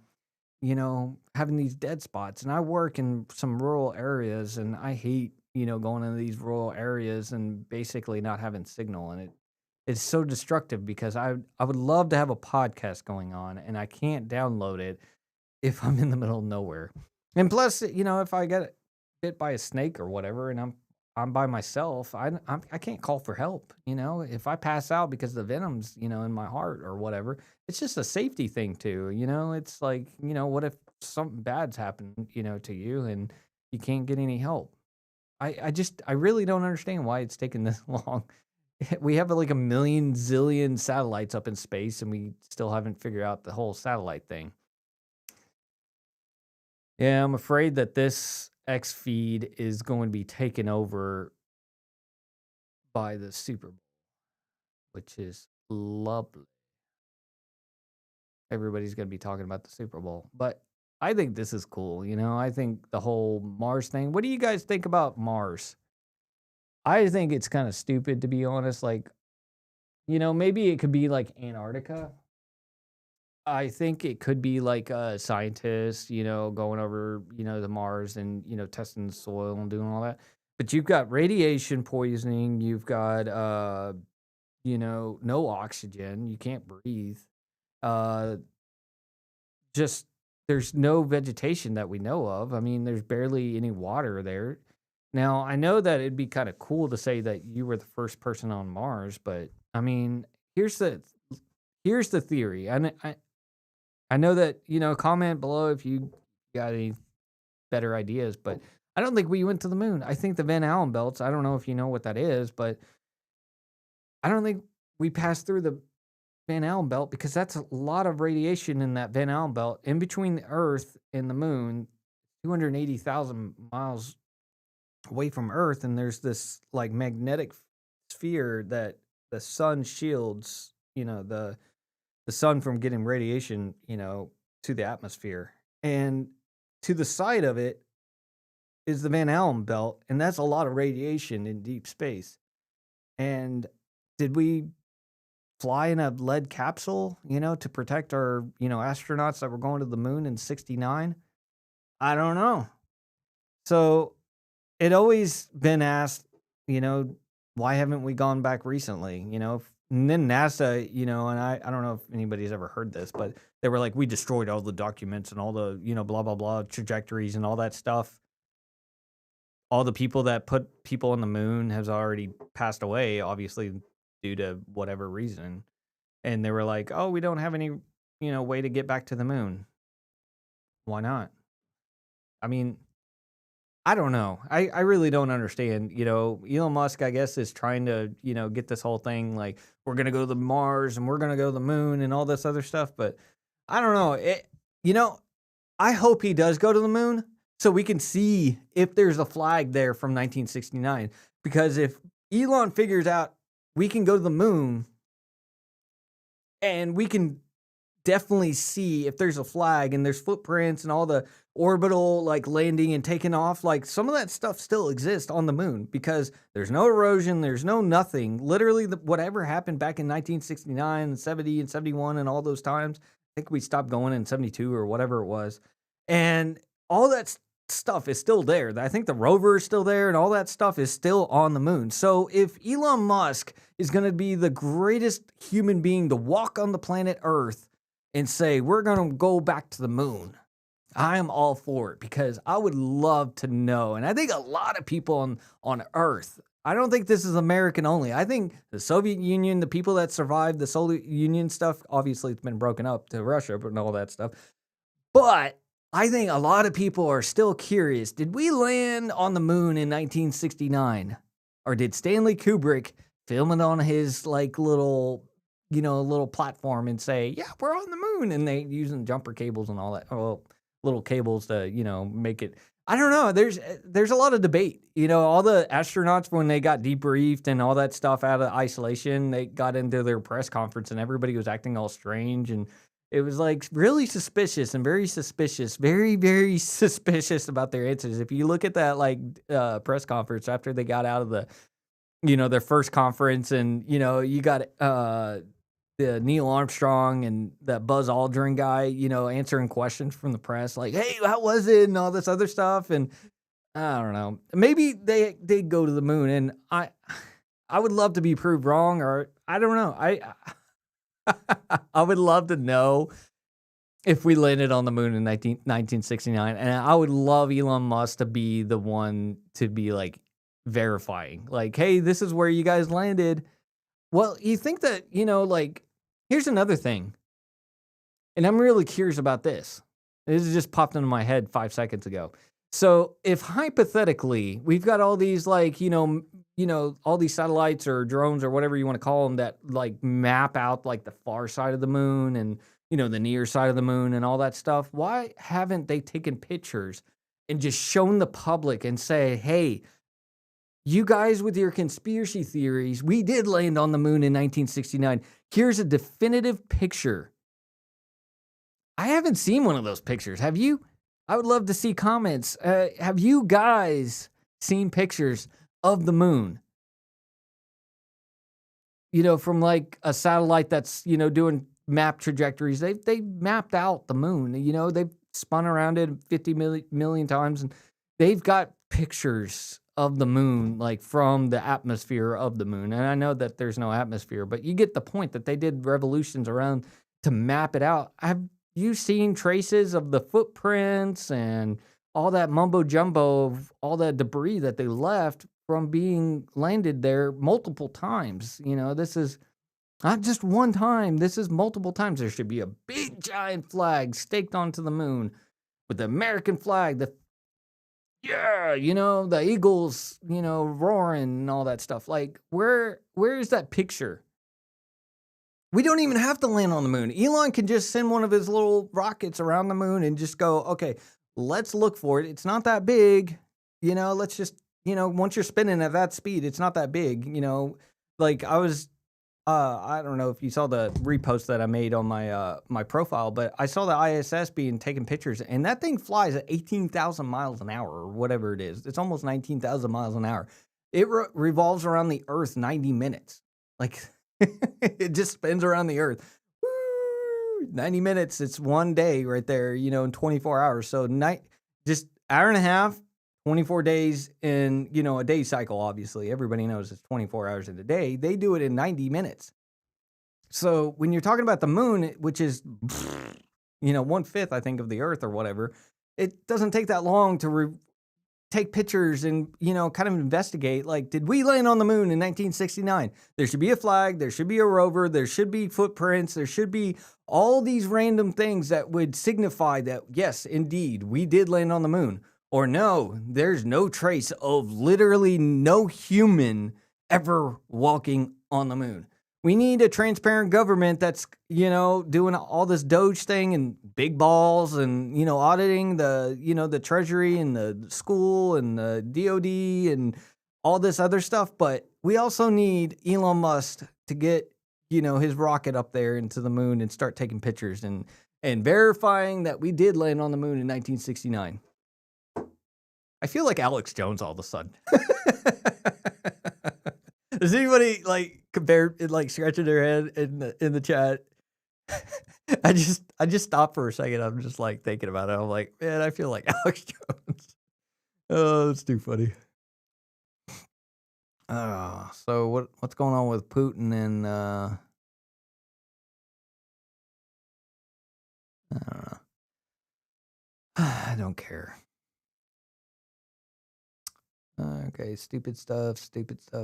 having these dead spots. And I work in some rural areas, and I hate, going into these rural areas and basically not having signal. And it's so destructive because I would love to have a podcast going on and I can't download it if I'm in the middle of nowhere. And plus, if I get bit by a snake or whatever, and I'm by myself, I can't call for help. If I pass out because the venom's in my heart or whatever, it's just a safety thing too. It's like, what if something bad's happened to you and you can't get any help? I really don't understand why it's taken this long. We have like a million zillion satellites up in space, and we still haven't figured out the whole satellite thing. Yeah, I'm afraid that this X feed is going to be taken over by the Super Bowl, which is lovely. Everybody's going to be talking about the Super Bowl, but I think this is cool. I think the whole Mars thing. What do you guys think about Mars? I think it's kind of stupid, to be honest. Like, maybe it could be like Antarctica. I think it could be like a scientist, going over, the Mars and, testing the soil and doing all that. But you've got radiation poisoning, you've got no oxygen, you can't breathe. Uh just there's no vegetation that we know of. I mean, there's barely any water there. Now, I know that it'd be kind of cool to say that you were the first person on Mars, but I mean, here's the here's the theory. I know that, comment below if you got any better ideas, but I don't think we went to the moon. I think the Van Allen belts, I don't know if you know what that is, but I don't think we passed through the Van Allen belt because that's a lot of radiation in that Van Allen belt in between the Earth and the moon, 280,000 miles away from Earth. And there's this like magnetic sphere that the sun shields, the sun from getting radiation, to the atmosphere. And to the side of it is the Van Allen belt, and that's a lot of radiation in deep space. And did we fly in a lead capsule, to protect our, astronauts that were going to the moon in 69? I don't know. So it always been asked, why haven't we gone back recently? And then NASA, and I don't know if anybody's ever heard this, but they were like, we destroyed all the documents and all the, blah, blah, blah, trajectories and all that stuff. All the people that put people on the moon has already passed away, obviously, due to whatever reason. And they were like, oh, we don't have any, way to get back to the moon. Why not? I mean, I don't know. I really don't understand. Elon Musk, I guess, is trying to, get this whole thing like we're going to go to the Mars and we're going to go to the moon and all this other stuff. But I don't know. I hope he does go to the moon so we can see if there's a flag there from 1969. Because if Elon figures out we can go to the moon and we can definitely see if there's a flag and there's footprints and all the orbital like landing and taking off, like some of that stuff still exists on the moon because there's no erosion, there's no nothing. Literally, whatever happened back in 1969 and 70 and 71 and all those times, I think we stopped going in 72 or whatever it was. And all that stuff is still there. I think the rover is still there and all that stuff is still on the moon. So if Elon Musk is going to be the greatest human being to walk on the planet Earth and say, we're going to go back to the moon, I am all for it because I would love to know. And I think a lot of people on Earth, I don't think this is American only. I think the Soviet Union, the people that survived the Soviet Union stuff, obviously it's been broken up to Russia and all that stuff. But I think a lot of people are still curious. Did we land on the moon in 1969? Or did Stanley Kubrick film it on his like little platform and say, yeah, we're on the moon, and they using jumper cables and all that, little cables to, make it. I don't know. There's a lot of debate. All the astronauts, when they got debriefed and all that stuff out of isolation, they got into their press conference and everybody was acting all strange. And it was like really suspicious and very suspicious, very, very suspicious about their answers. If you look at that like press conference after they got out of the, their first conference and, you got the Neil Armstrong and that Buzz Aldrin guy, answering questions from the press, like, hey, how was it? And all this other stuff. And I don't know, maybe they go to the moon, and I would love to be proved wrong, or I don't know. I would love to know if we landed on the moon in 1969. And I would love Elon Musk to be the one to be like verifying, like, hey, this is where you guys landed. Well, you think that, like, here's another thing. And I'm really curious about this. This just popped into my head 5 seconds ago. So if hypothetically we've got all these like, all these satellites or drones or whatever you want to call them that like map out like the far side of the moon and, the near side of the moon and all that stuff, why haven't they taken pictures and just shown the public and say, hey, you guys with your conspiracy theories, we did land on the moon in 1969. Here's a definitive picture. I haven't seen one of those pictures. Have you? I would love to see comments. Have you guys seen pictures of the moon? From like a satellite that's, doing map trajectories. They mapped out the moon. They've spun around it 50 million times, and they've got pictures of the moon, like from the atmosphere of the moon. And I know that there's no atmosphere, but you get the point that they did revolutions around to map it out. you seen traces of the footprints and all that mumbo jumbo of all that debris that they left from being landed there multiple times? This is not just one time. This is multiple times. There should be a big giant flag staked onto the moon with the American flag, the eagles, roaring and all that stuff. Like, where is that picture? We don't even have to land on the moon. Elon can just send one of his little rockets around the moon and just go, okay, let's look for it. It's not that big. Let's just, once you're spinning at that speed, it's not that big. Like I don't know if you saw the repost that I made on my profile, but I saw the ISS being taken pictures, and that thing flies at 18,000 miles an hour or whatever it is. It's almost 19,000 miles an hour. It revolves around the Earth 90 minutes. Like, it just spins around the Earth. Woo! 90 minutes. It's one day right there, in 24 hours. So just hour and a half, 24 days in, a day cycle, obviously. Everybody knows it's 24 hours in a day. They do it in 90 minutes. So when you're talking about the moon, which is, 1/5, I think, of the Earth or whatever, it doesn't take that long to take pictures and, kind of investigate, like, did we land on the moon in 1969? There should be a flag. There should be a rover. There should be footprints. There should be all these random things that would signify that, yes, indeed, we did land on the moon. Or no, there's no trace of literally no human ever walking on the moon. We need a transparent government that's, doing all this Doge thing and big balls and, auditing the Treasury and the school and the DOD and all this other stuff. But we also need Elon Musk to get, his rocket up there into the moon and start taking pictures and verifying that we did land on the moon in 1969. I feel like Alex Jones all of a sudden. Does anybody scratching their head in the chat? I just stopped for a second. I'm just thinking about it. I'm like, man, I feel like Alex Jones. Oh, it's too funny. So what's going on with Putin and I don't know. I don't care. Okay, stupid stuff.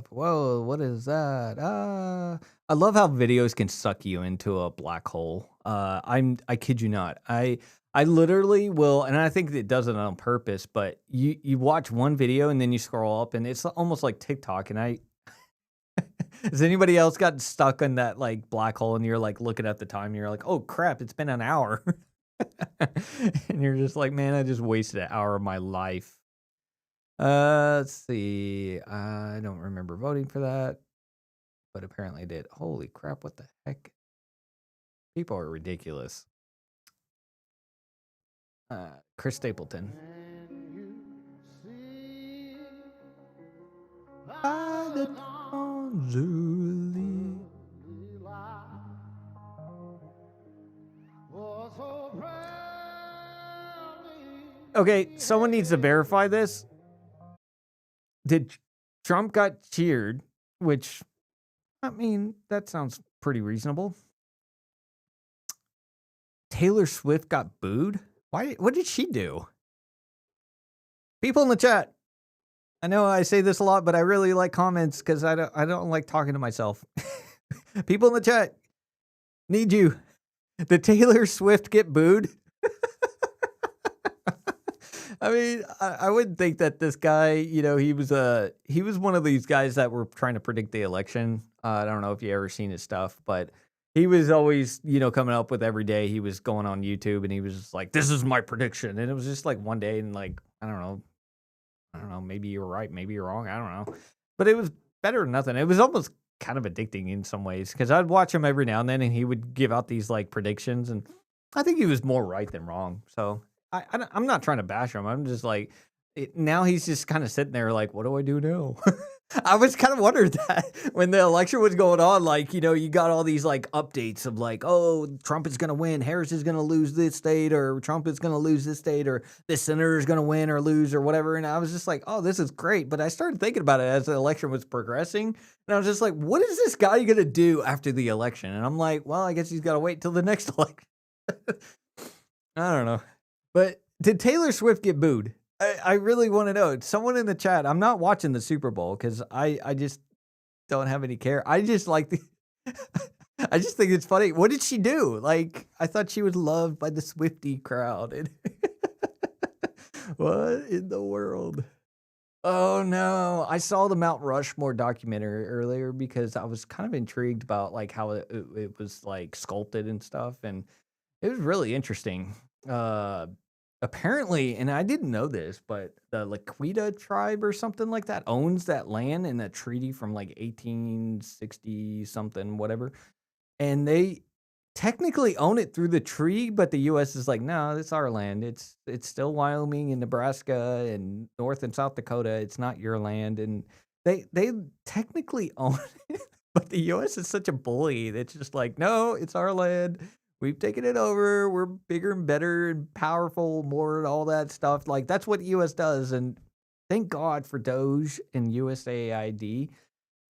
Whoa, what is that? I love how videos can suck you into a black hole. I kid you not. I literally will, and I think it does it on purpose, but you watch one video and then you scroll up and it's almost like TikTok. And has anybody else gotten stuck in that black hole and you're looking at the time and you're like, oh crap, it's been an hour. And you're just like, man, I just wasted an hour of my life. Let's see. I don't remember voting for that, but apparently I did. Holy crap, what the heck? People are ridiculous. Chris Stapleton. Okay, someone needs to verify this. Did Trump got cheered, which, I mean, that sounds pretty reasonable. Taylor Swift got booed? Why? What did she do? People in the chat. I know I say this a lot, but I really like comments because I don't like talking to myself. People in the chat, need you. Did Taylor Swift get booed? I mean, I wouldn't think that this guy, he was one of these guys that were trying to predict the election. I don't know if you ever seen his stuff, but he was always, coming up with every day. He was going on YouTube and he was just like, this is my prediction. And it was just one day and I don't know, maybe you're right, maybe you're wrong. I don't know. But it was better than nothing. It was almost kind of addicting in some ways because I'd watch him every now and then and he would give out these predictions. And I think he was more right than wrong. So I'm not trying to bash him. I'm just now he's just kind of sitting there what do I do now? I was kind of wondering that when the election was going on, you got all these updates of oh, Trump is going to win, Harris is going to lose this state, or Trump is going to lose this state, or this senator is going to win or lose or whatever. And I was just oh, this is great. But I started thinking about it as the election was progressing. And I was just what is this guy going to do after the election? And I'm well, I guess he's got to wait till the next election. I don't know. But did Taylor Swift get booed? I really want to know. Someone in the chat. I'm not watching the Super Bowl because I just don't have any care. I just like the. I just think it's funny. What did she do? Like, I thought she was loved by the Swiftie crowd. And what in the world? Oh no! I saw the Mount Rushmore documentary earlier because I was kind of intrigued about like how it was like sculpted and stuff, and it was really interesting. Uh, Apparently, and I didn't know this, but the Laquita tribe or something like that owns that land in a treaty from like 1860 something, whatever. And they technically own it through the tree, but the US is like, "No, it's our land. It's still Wyoming and Nebraska and North and South Dakota. It's not your land." And they technically own it, but the US is such a bully. It's just like, "No, it's our land. We've taken it over. We're bigger and better and powerful, more and all that stuff." Like that's what the US does. And thank God for Doge and USAID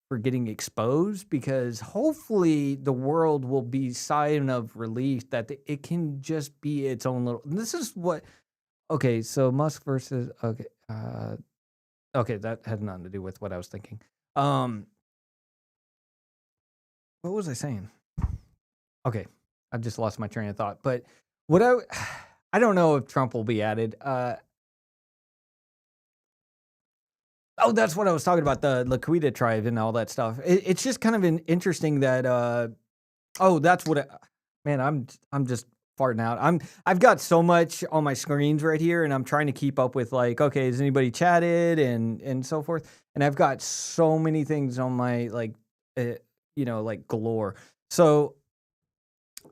for getting exposed because hopefully the world will be sign of relief that it can just be its own little. This is what. Okay, so Musk versus okay, that had nothing to do with what I was thinking. Um, what was I saying? Okay, I just lost my train of thought. But what I don't know if Trump will be added. Oh, that's what I was talking about, the Laquita tribe and all that stuff. It's just kind of interesting that oh, that's what man, I'm just farting out. I've got so much on my screens right here, and I'm trying to keep up with like, okay, has anybody chatted and so forth. And I've got so many things on my like, uh, like galore. So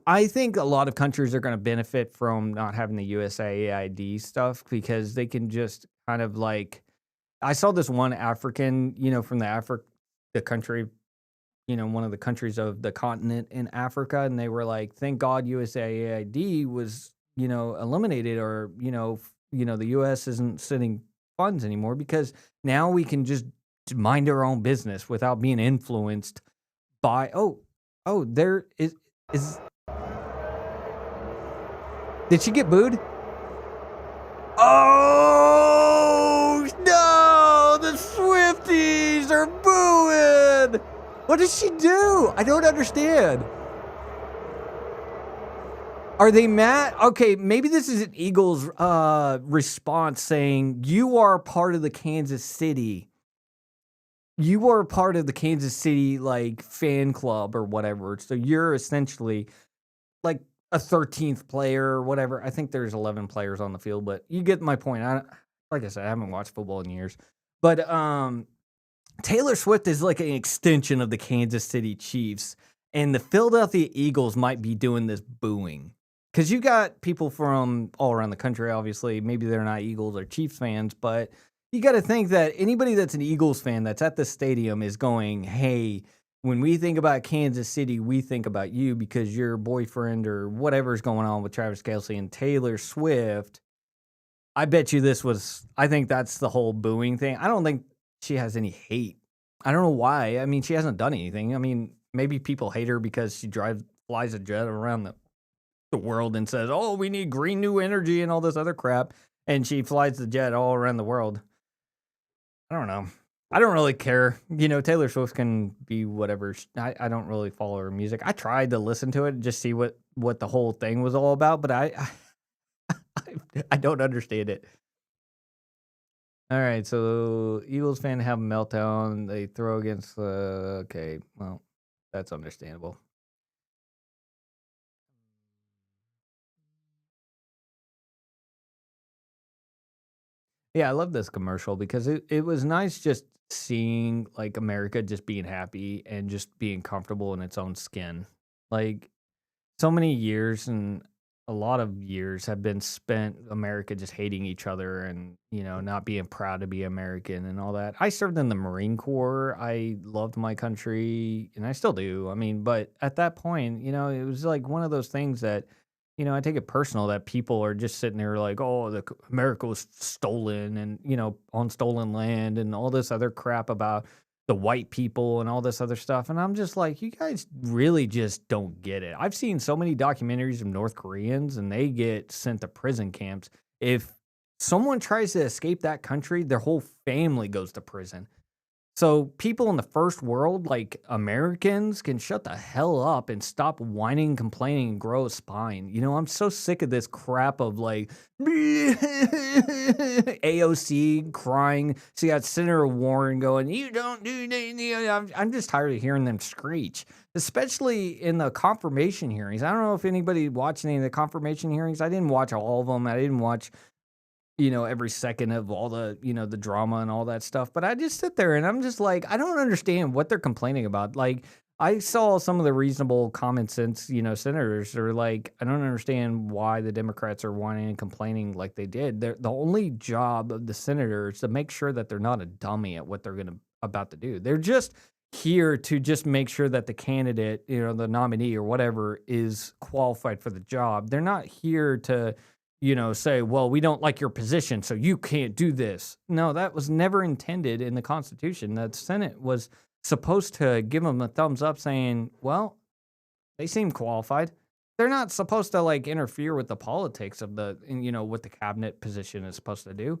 I think a lot of countries are going to benefit from not having the USAID stuff because they can just kind of like. I saw this one African, from the country, one of the countries of the continent in Africa, and they were like, "Thank God USAID was, eliminated, or the U.S. isn't sending funds anymore because now we can just mind our own business without being influenced by there is did she get booed? Oh no! The Swifties are booing. What did she do? I don't understand. Are they mad? Okay, maybe this is an Eagles response saying you are part of the Kansas City. You are part of the Kansas City like fan club or whatever. So you're essentially like a 13th player or whatever. I think there's 11 players on the field, but you get my point. Like I said, I haven't watched football in years. But Taylor Swift is like an extension of the Kansas City Chiefs, and the Philadelphia Eagles might be doing this booing. Because you got people from all around the country, obviously. Maybe they're not Eagles or Chiefs fans, but you got to think that anybody that's an Eagles fan that's at the stadium is going, hey, when we think about Kansas City, we think about you because your boyfriend or whatever's going on with Travis Kelce and Taylor Swift. I bet you I think that's the whole booing thing. I don't think she has any hate. I don't know why. I mean, she hasn't done anything. I mean, maybe people hate her because she flies a jet around the world and says, "Oh, we need green new energy and all this other crap," and she flies the jet all around the world. I don't know. I don't really care. Taylor Swift can be whatever. I don't really follow her music. I tried to listen to it and just see what the whole thing was all about, but I don't understand it. All right, so Eagles fan have a meltdown. They throw against the. Okay, well, that's understandable. Yeah, I love this commercial because it was nice just seeing like America just being happy and just being comfortable in its own skin. Like so many years and a lot of years have been spent America just hating each other and, not being proud to be American and all that. I served in the Marine Corps. I loved my country and I still do. I mean, but at that point, it was like one of those things that, I take it personal that people are just sitting there like, oh, America was stolen and, on stolen land and all this other crap about the white people and all this other stuff. And I'm just like, you guys really just don't get it. I've seen so many documentaries of North Koreans and they get sent to prison camps. If someone tries to escape that country, their whole family goes to prison. So people in the first world, like Americans, can shut the hell up and stop whining, complaining, and grow a spine. You know, I'm so sick of this crap of like AOC crying. So you got Senator Warren going, "You don't do anything." I'm just tired of hearing them screech, especially in the confirmation hearings. I don't know if anybody watched any of the confirmation hearings. I didn't watch all of them. I didn't watch every second of all the, the drama and all that stuff. But I just sit there and I'm just like, I don't understand what they're complaining about. Like, I saw some of the reasonable common sense, senators are like, I don't understand why the Democrats are whining and complaining like they did. The only job of the senator is to make sure that they're not a dummy at what they're about to do. They're just here to just make sure that the candidate, the nominee or whatever is qualified for the job. They're not here to say, well, we don't like your position, so you can't do this. No, that was never intended in the Constitution. The Senate was supposed to give them a thumbs up saying, well, they seem qualified. They're not supposed to like interfere with the politics of what the cabinet position is supposed to do.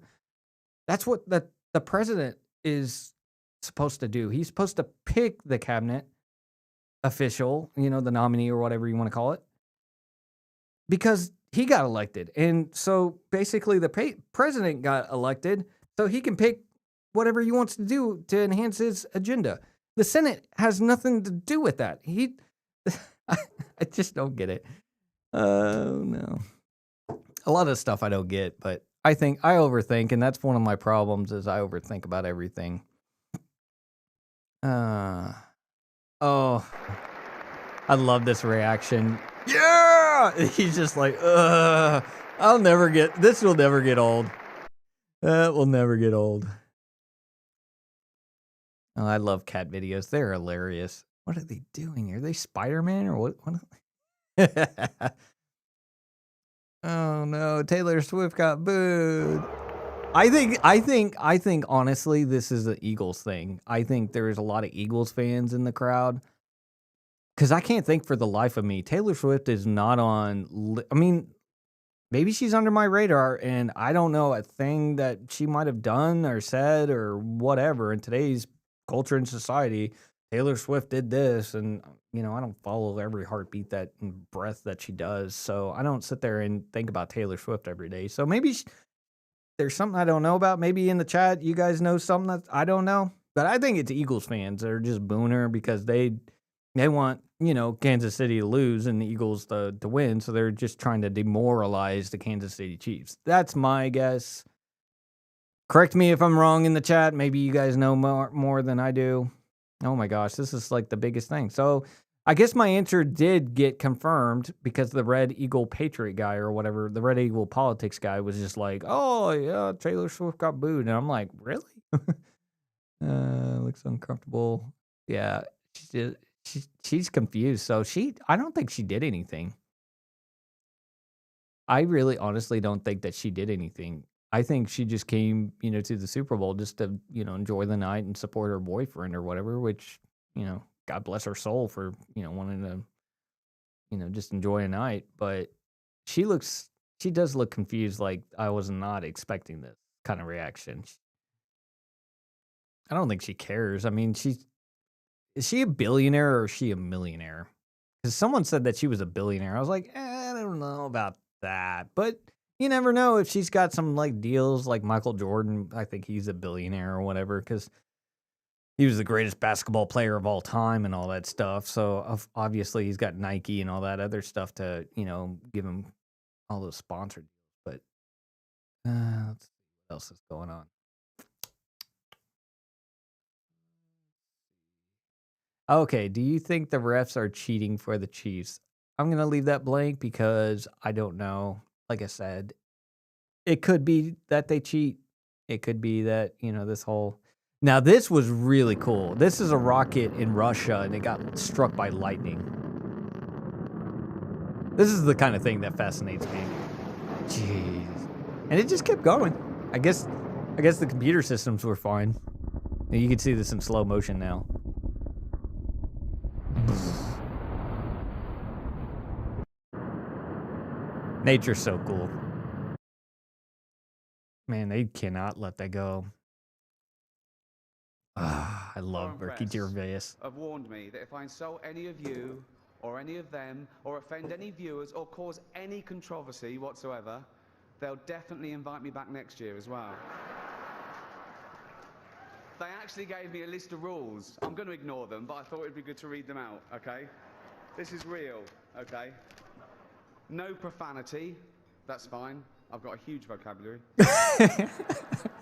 That's what the president is supposed to do. He's supposed to pick the cabinet official, the nominee or whatever you want to call it, because he got elected. And so basically the president got elected so he can pick whatever he wants to do to enhance his agenda. The Senate has nothing to do with that. I just don't get it. Oh, no. A lot of stuff I don't get, but I think I overthink, and that's one of my problems is I overthink about everything. Oh, I love this reaction. Yeah! He's just like, this will never get old. That will never get old. Oh, I love cat videos. They're hilarious. What are they doing? Are they Spider-Man or what? Oh no, Taylor Swift got booed. I think honestly, this is an Eagles thing. I think there's a lot of Eagles fans in the crowd. Because I can't think for the life of me. Taylor Swift is not on. I mean, maybe she's under my radar, and I don't know a thing that she might have done or said or whatever. In today's culture and society, Taylor Swift did this, and I don't follow every heartbeat and breath that she does. So I don't sit there and think about Taylor Swift every day. So maybe there's something I don't know about. Maybe in the chat, you guys know something that I don't know. But I think it's Eagles fans that are just booing her because they want, Kansas City to lose and the Eagles to win. So they're just trying to demoralize the Kansas City Chiefs. That's my guess. Correct me if I'm wrong in the chat. Maybe you guys know more than I do. Oh my gosh, this is like the biggest thing. So I guess my answer did get confirmed because the Red Eagle Patriot guy or whatever, the Red Eagle Politics guy was just like, oh yeah, Taylor Swift got booed. And I'm like, really? Looks uncomfortable. Yeah, she's confused. So I don't think she did anything. I really honestly don't think that she did anything. I think she just came, to the Super Bowl just to, enjoy the night and support her boyfriend or whatever, which, God bless her soul for, wanting to, just enjoy a night. But she does look confused. Like I was not expecting this kind of reaction. I don't think she cares. I mean, is she a billionaire or is she a millionaire? Because someone said that she was a billionaire. I was like, I don't know about that. But you never know if she's got some like deals like Michael Jordan. I think he's a billionaire or whatever because he was the greatest basketball player of all time and all that stuff. So obviously he's got Nike and all that other stuff to, give him all those sponsored deals. But let's see what else is going on. Okay, do you think the refs are cheating for the Chiefs? I'm going to leave that blank because I don't know. Like I said, it could be that they cheat. It could be that, this whole... Now, this was really cool. This is a rocket in Russia, and it got struck by lightning. This is the kind of thing that fascinates me. Jeez. And it just kept going. I guess the computer systems were fine. You can see this in slow motion now. Nature's so cool. Man, they cannot let that go. Ah, I love Foreign Ricky press Gervais. have warned me that if I insult any of you or any of them or offend any viewers or cause any controversy whatsoever, they'll definitely invite me back next year as well. They actually gave me a list of rules. I'm going to ignore them, but I thought it'd be good to read them out, okay? This is real, okay? No profanity. That's fine. I've got a huge vocabulary.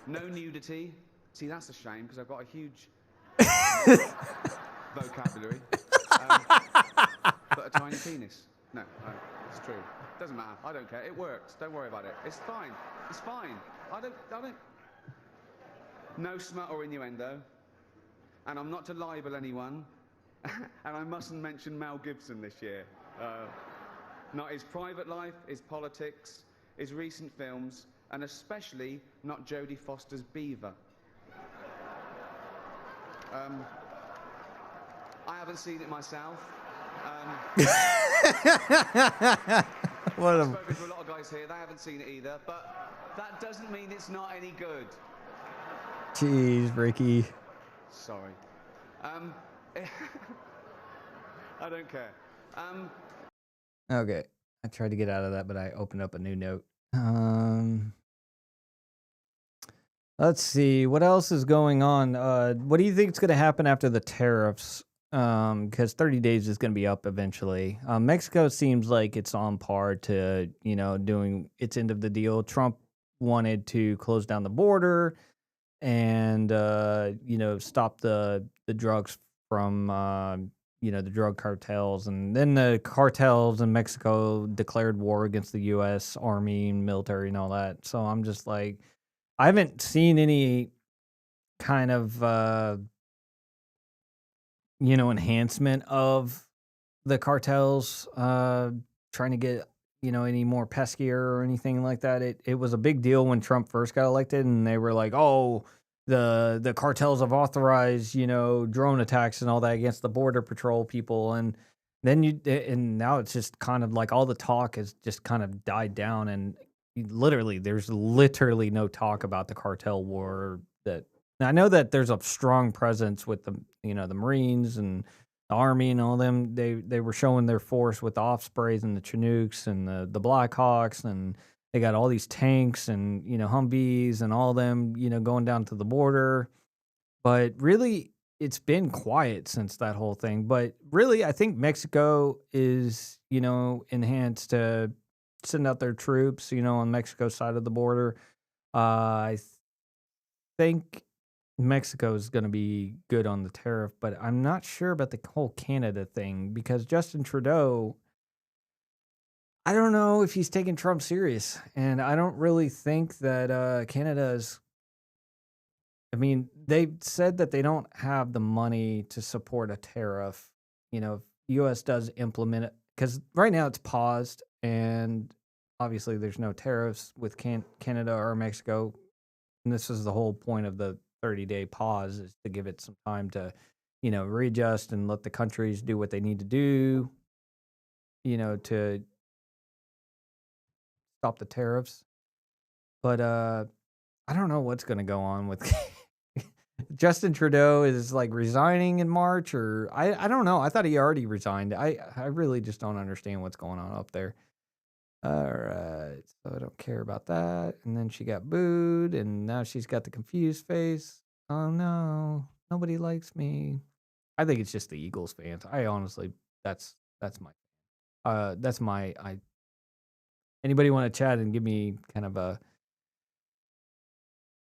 No nudity. See, that's a shame because I've got a huge vocabulary. But a tiny penis. No, it's true. Doesn't matter. I don't care. It works. Don't worry about it. It's fine. It's fine. I don't. No smut or innuendo. And I'm not to libel anyone. And I mustn't mention Mel Gibson this year. Not his private life, his politics, his recent films, and especially not Jodie Foster's Beaver. I haven't seen it myself. What I've a spoken to a lot of guys here, they haven't seen it either, but that doesn't mean it's not any good. jeez, Ricky. Sorry. I don't care. Okay, I tried to get out of that, but I opened up a new note. Let's see what else is going on. What do you think is going to happen after the tariffs? Because 30 days is going to be up eventually. Mexico seems like it's on par to doing its end of the deal. Trump wanted to close down the border and stop the drugs from the drug cartels, and then the cartels in Mexico declared war against the U.S. Army and military and all that. So I'm just like, I haven't seen any kind of enhancement of the cartels trying to get any more peskier or anything like that. It was a big deal when Trump first got elected, and they were like, oh, the cartels have authorized drone attacks and all that against the border patrol people, and then and now it's just kind of like all the talk has just kind of died down, and there's literally no talk about the cartel war. That I know that there's a strong presence with the Marines and the Army and all them. They were showing their force with the Ospreys and the Chinooks and the Blackhawks, and they got all these tanks and Humvees and all them going down to the border. But really, it's been quiet since that whole thing. But really, I think Mexico is enhanced to send out their troops on Mexico's side of the border. I think Mexico is going to be good on the tariff, but I'm not sure about the whole Canada thing because Justin Trudeau, I don't know if he's taking Trump serious, and I don't really think that Canada is. I mean, they said that they don't have the money to support a tariff. If U.S. does implement it, because right now it's paused, and obviously there's no tariffs with Canada or Mexico. And this is the whole point of the 30-day pause, is to give it some time to, readjust and let the countries do what they need to do, to stop the tariffs. But I don't know what's going to go on with Justin Trudeau is like resigning in March, or I don't know. I thought he already resigned. I really just don't understand what's going on up there. All right, so I don't care about that. And then she got booed, and now she's got the confused face. Oh no, nobody likes me. I think it's just the Eagles fans. I honestly, that's my I. Anybody want to chat and give me kind of a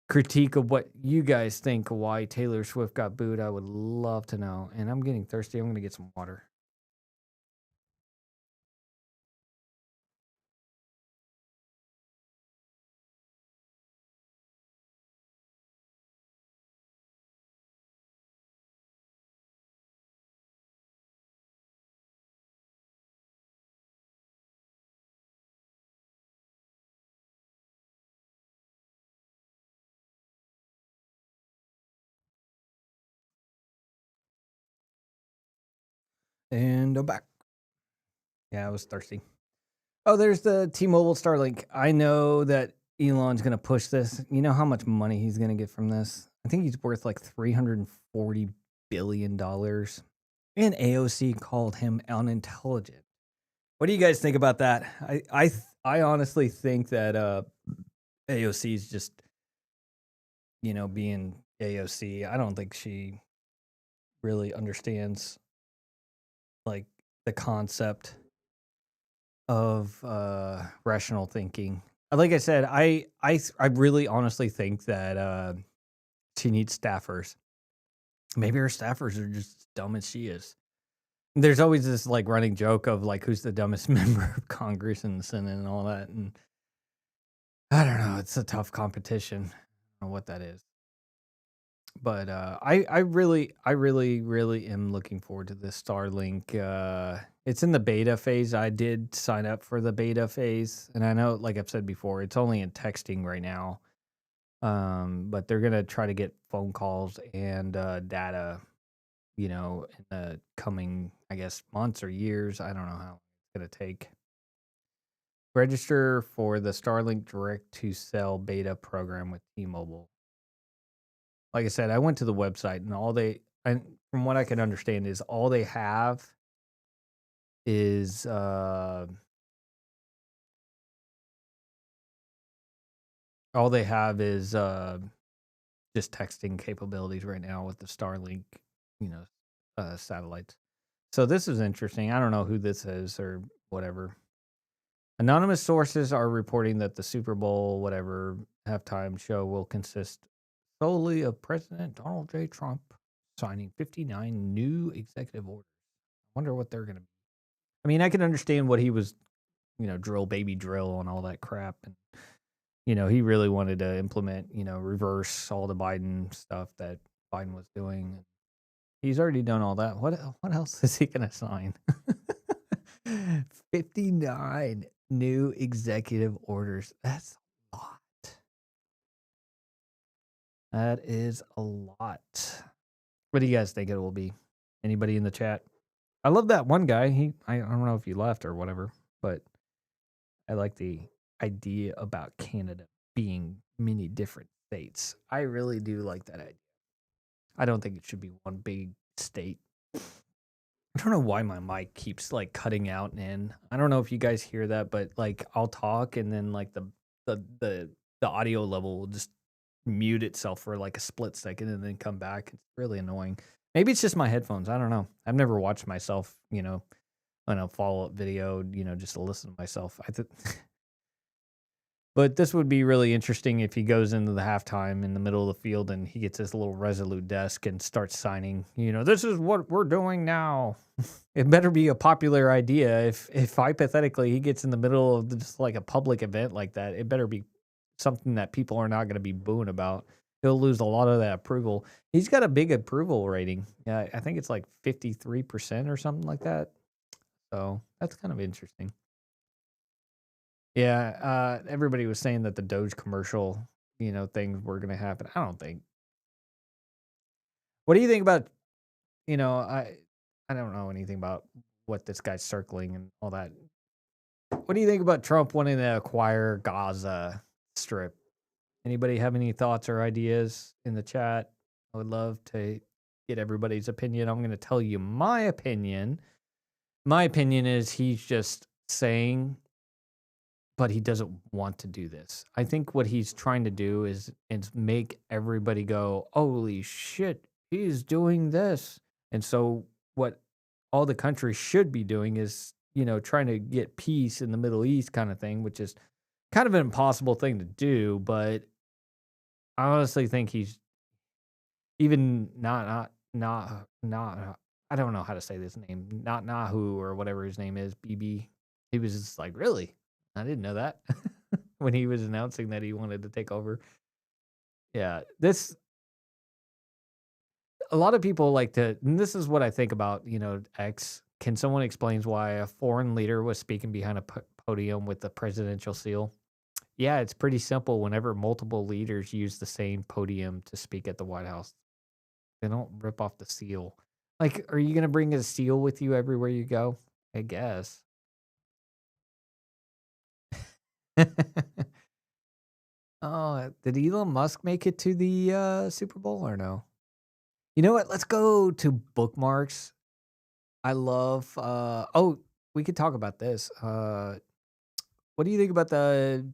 critique of what you guys think why Taylor Swift got booed? I would love to know. And I'm getting thirsty. I'm gonna get some water. And I'm back. Yeah, I was thirsty. Oh, there's the T-Mobile Starlink. I know that Elon's going to push this. You know how much money he's going to get from this? I think he's worth like $340 billion. And AOC called him unintelligent. What do you guys think about that? I honestly think that AOC is just, being AOC. I don't think she really understands like the concept of rational thinking. Like I said, I really honestly think that she needs staffers. Maybe her staffers are just as dumb as she is. There's always this like running joke of like who's the dumbest member of Congress and the Senate and all that. And I don't know, it's a tough competition. I don't know what that is. But I really am looking forward to this Starlink. It's in the beta phase. I did sign up for the beta phase, and I know, like I've said before, it's only in texting right now. But they're gonna try to get phone calls and data, in the coming, I guess, months or years. I don't know how it's gonna take. Register for the Starlink Direct to Cell beta program with T-Mobile. Like I said, I went to the website and and from what I can understand is all they have is all they have is just texting capabilities right now with the Starlink, satellites. So this is interesting. I don't know who this is or whatever. Anonymous sources are reporting that the Super Bowl, whatever, halftime show will consist solely of President Donald J. Trump signing 59 new executive orders. I wonder what they're going to be. I mean, I can understand what he was, drill, baby drill, and all that crap. And, he really wanted to implement, reverse all the Biden stuff that Biden was doing. He's already done all that. What else is he going to sign? 59 new executive orders. That's a lot. That is a lot. What do you guys think it will be? Anybody in the chat? I love that one guy. I don't know if he left or whatever, but I like the idea about Canada being many different states. I really do like that idea. I don't think it should be one big state. I don't know why my mic keeps like cutting out and in. I don't know if you guys hear that, but like I'll talk and then like the audio level will just mute itself for like a split second and then come back. It's really annoying. Maybe it's just my headphones. I don't know. I've never watched myself, on a follow-up video, just to listen to myself. But this would be really interesting if he goes into the halftime in the middle of the field and he gets his little Resolute desk and starts signing, this is what we're doing now. It better be a popular idea. If hypothetically he gets in the middle of just like a public event like that, it better be something that people are not going to be booing about. He'll lose a lot of that approval. He's got a big approval rating. Yeah, I think it's like 53% or something like that. So that's kind of interesting. Yeah, everybody was saying that the Doge commercial, things were going to happen. I don't think. What do you think about, I don't know anything about what this guy's circling and all that. What do you think about Trump wanting to acquire Gaza Strip? Anybody have any thoughts or ideas in the chat? I would love to get everybody's opinion. I'm going to tell you my opinion. My opinion is he's just saying, but he doesn't want to do this. I think what he's trying to do is make everybody go, holy shit, he's doing this. And so what all the country should be doing is, trying to get peace in the Middle East kind of thing, which is kind of an impossible thing to do. But I honestly think he's even not, I don't know how to say this name, not Nahu or whatever his name is, BB. He was just like, really? I didn't know that when he was announcing that he wanted to take over. Yeah, a lot of people like to, and this is what I think about, X. Can someone explain why a foreign leader was speaking behind a podium with the presidential seal? Yeah, it's pretty simple. Whenever multiple leaders use the same podium to speak at the White House, they don't rip off the seal. Like, are you gonna bring a seal with you everywhere you go? I guess. Oh, did Elon Musk make it to the Super Bowl or no? You know what? Let's go to bookmarks. I love oh, we could talk about this. What do you think about the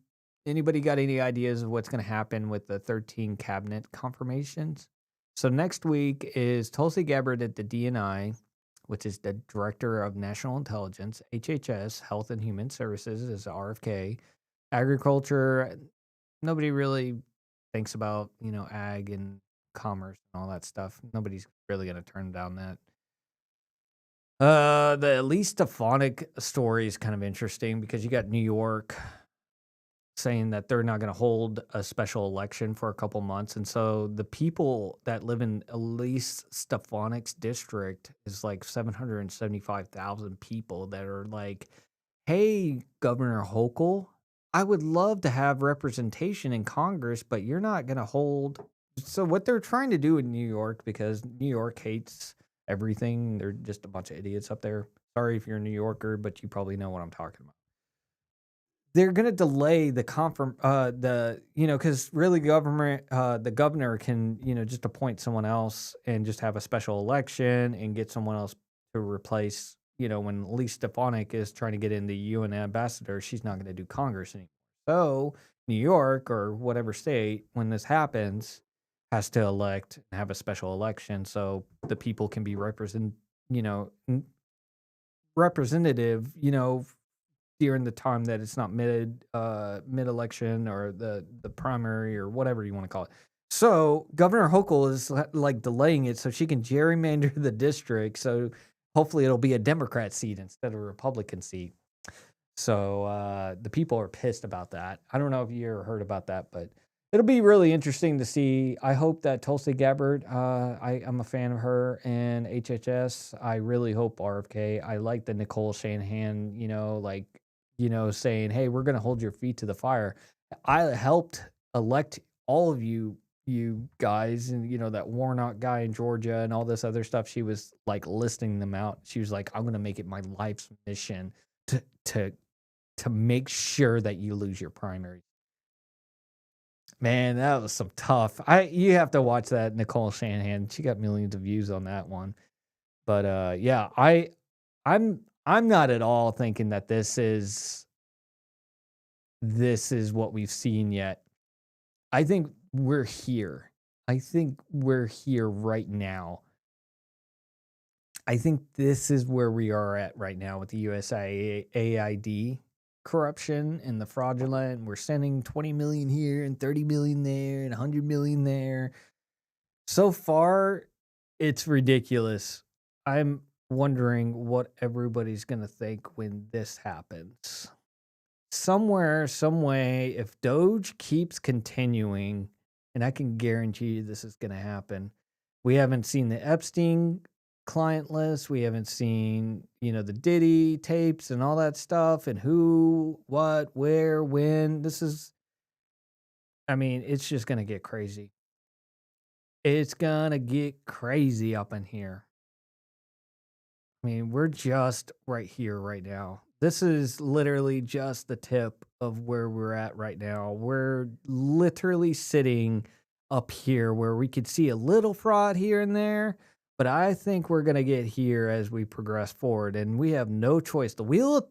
anybody got any ideas of what's going to happen with the 13 cabinet confirmations? So next week is Tulsi Gabbard at the DNI, which is the Director of National Intelligence, HHS, Health and Human Services is RFK, Agriculture, nobody really thinks about, ag and commerce and all that stuff. Nobody's really going to turn down that. The Elise Stefanik story is kind of interesting because you got New York saying that they're not going to hold a special election for a couple months, and so the people that live in Elise Stefanik's district is like 775,000 people that are like, "Hey, Governor Hochul, I would love to have representation in Congress, but you're not going to hold." So what they're trying to do in New York, because New York hates everything, they're just a bunch of idiots up there. Sorry if you're a New Yorker, but you probably know what I'm talking about. They're gonna delay because really the governor can, just appoint someone else and just have a special election and get someone else to replace, when Lee Stefanik is trying to get in the UN ambassador, she's not gonna do Congress anymore. So New York or whatever state, when this happens, has to elect and have a special election so the people can be you know, representative, during the time that it's not mid election or the primary or whatever you want to call it. So Governor Hochul is like delaying it so she can gerrymander the district. So hopefully it'll be a Democrat seat instead of a Republican seat. So the people are pissed about that. I don't know if you ever heard about that, but it'll be really interesting to see. I hope that Tulsi Gabbard, I'm a fan of her, and HHS. I really hope RFK. I like the Nicole Shanahan, saying, "Hey, we're going to hold your feet to the fire." I helped elect all of you guys, and that Warnock guy in Georgia and all this other stuff. She was like listing them out. She was like, "I'm going to make it my life's mission to to to make sure that you lose your primary." Man, that was some tough. You have to watch that Nicole Shanahan. She got millions of views on that one. But yeah, I'm not at all thinking that this is what we've seen yet. I think we're here. I think we're here right now. I think this is where we are at right now with the USAID corruption and the fraudulent. We're sending 20 million here and 30 million there and 100 million there. So far, it's ridiculous. I'm wondering what everybody's going to think when this happens. Somewhere, some way, if Doge keeps continuing, and I can guarantee you this is going to happen. We haven't seen the Epstein client list. We haven't seen, the Diddy tapes and all that stuff and who, what, where, when. It's just going to get crazy. It's going to get crazy up in here. We're just right here right now. This is literally just the tip of where we're at right now. We're literally sitting up here where we could see a little fraud here and there, but I think we're going to get here as we progress forward, and we have no choice. The wheel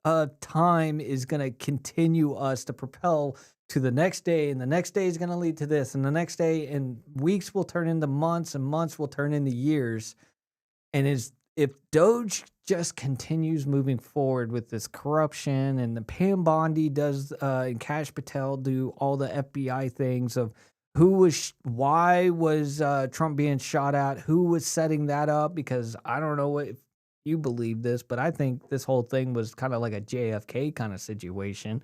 of time is going to continue us to propel to the next day, and the next day is going to lead to this, and the next day, and weeks will turn into months, and months will turn into years. And if Doge just continues moving forward with this corruption, and the Pam Bondi does and Kash Patel do all the FBI things of why was Trump being shot at, who was setting that up, because I don't know if you believe this, but I think this whole thing was kind of like a JFK kind of situation.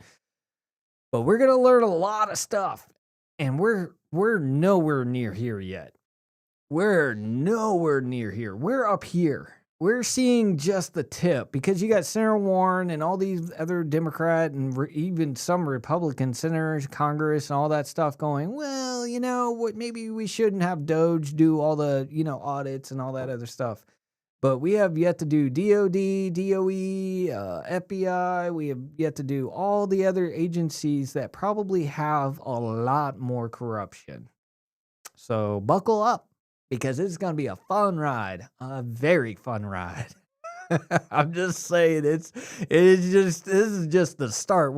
But we're going to learn a lot of stuff, and we're nowhere near here yet. We're nowhere near here. We're up here. we're seeing just the tip because you got Senator Warren and all these other Democrat and even some Republican senators, Congress, and all that stuff going, well, you know what, maybe we shouldn't have Doge do all the, audits and all that other stuff. But we have yet to do DOD, DOE, FBI. We have yet to do all the other agencies that probably have a lot more corruption. So buckle up because it's going to be a fun ride, a very fun ride. I'm just saying this is just the start.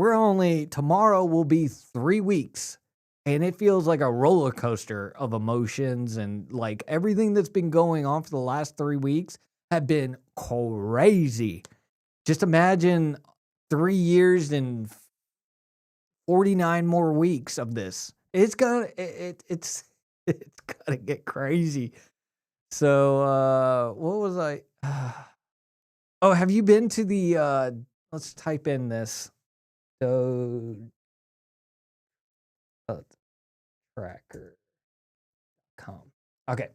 Tomorrow will be 3 weeks and it feels like a roller coaster of emotions and like everything that's been going on for the last 3 weeks have been crazy. Just imagine 3 years and 49 more weeks of this. It's gonna it's gonna get crazy. So what was I? Oh, have you been to the let's type in this Doge tracker.com. Okay.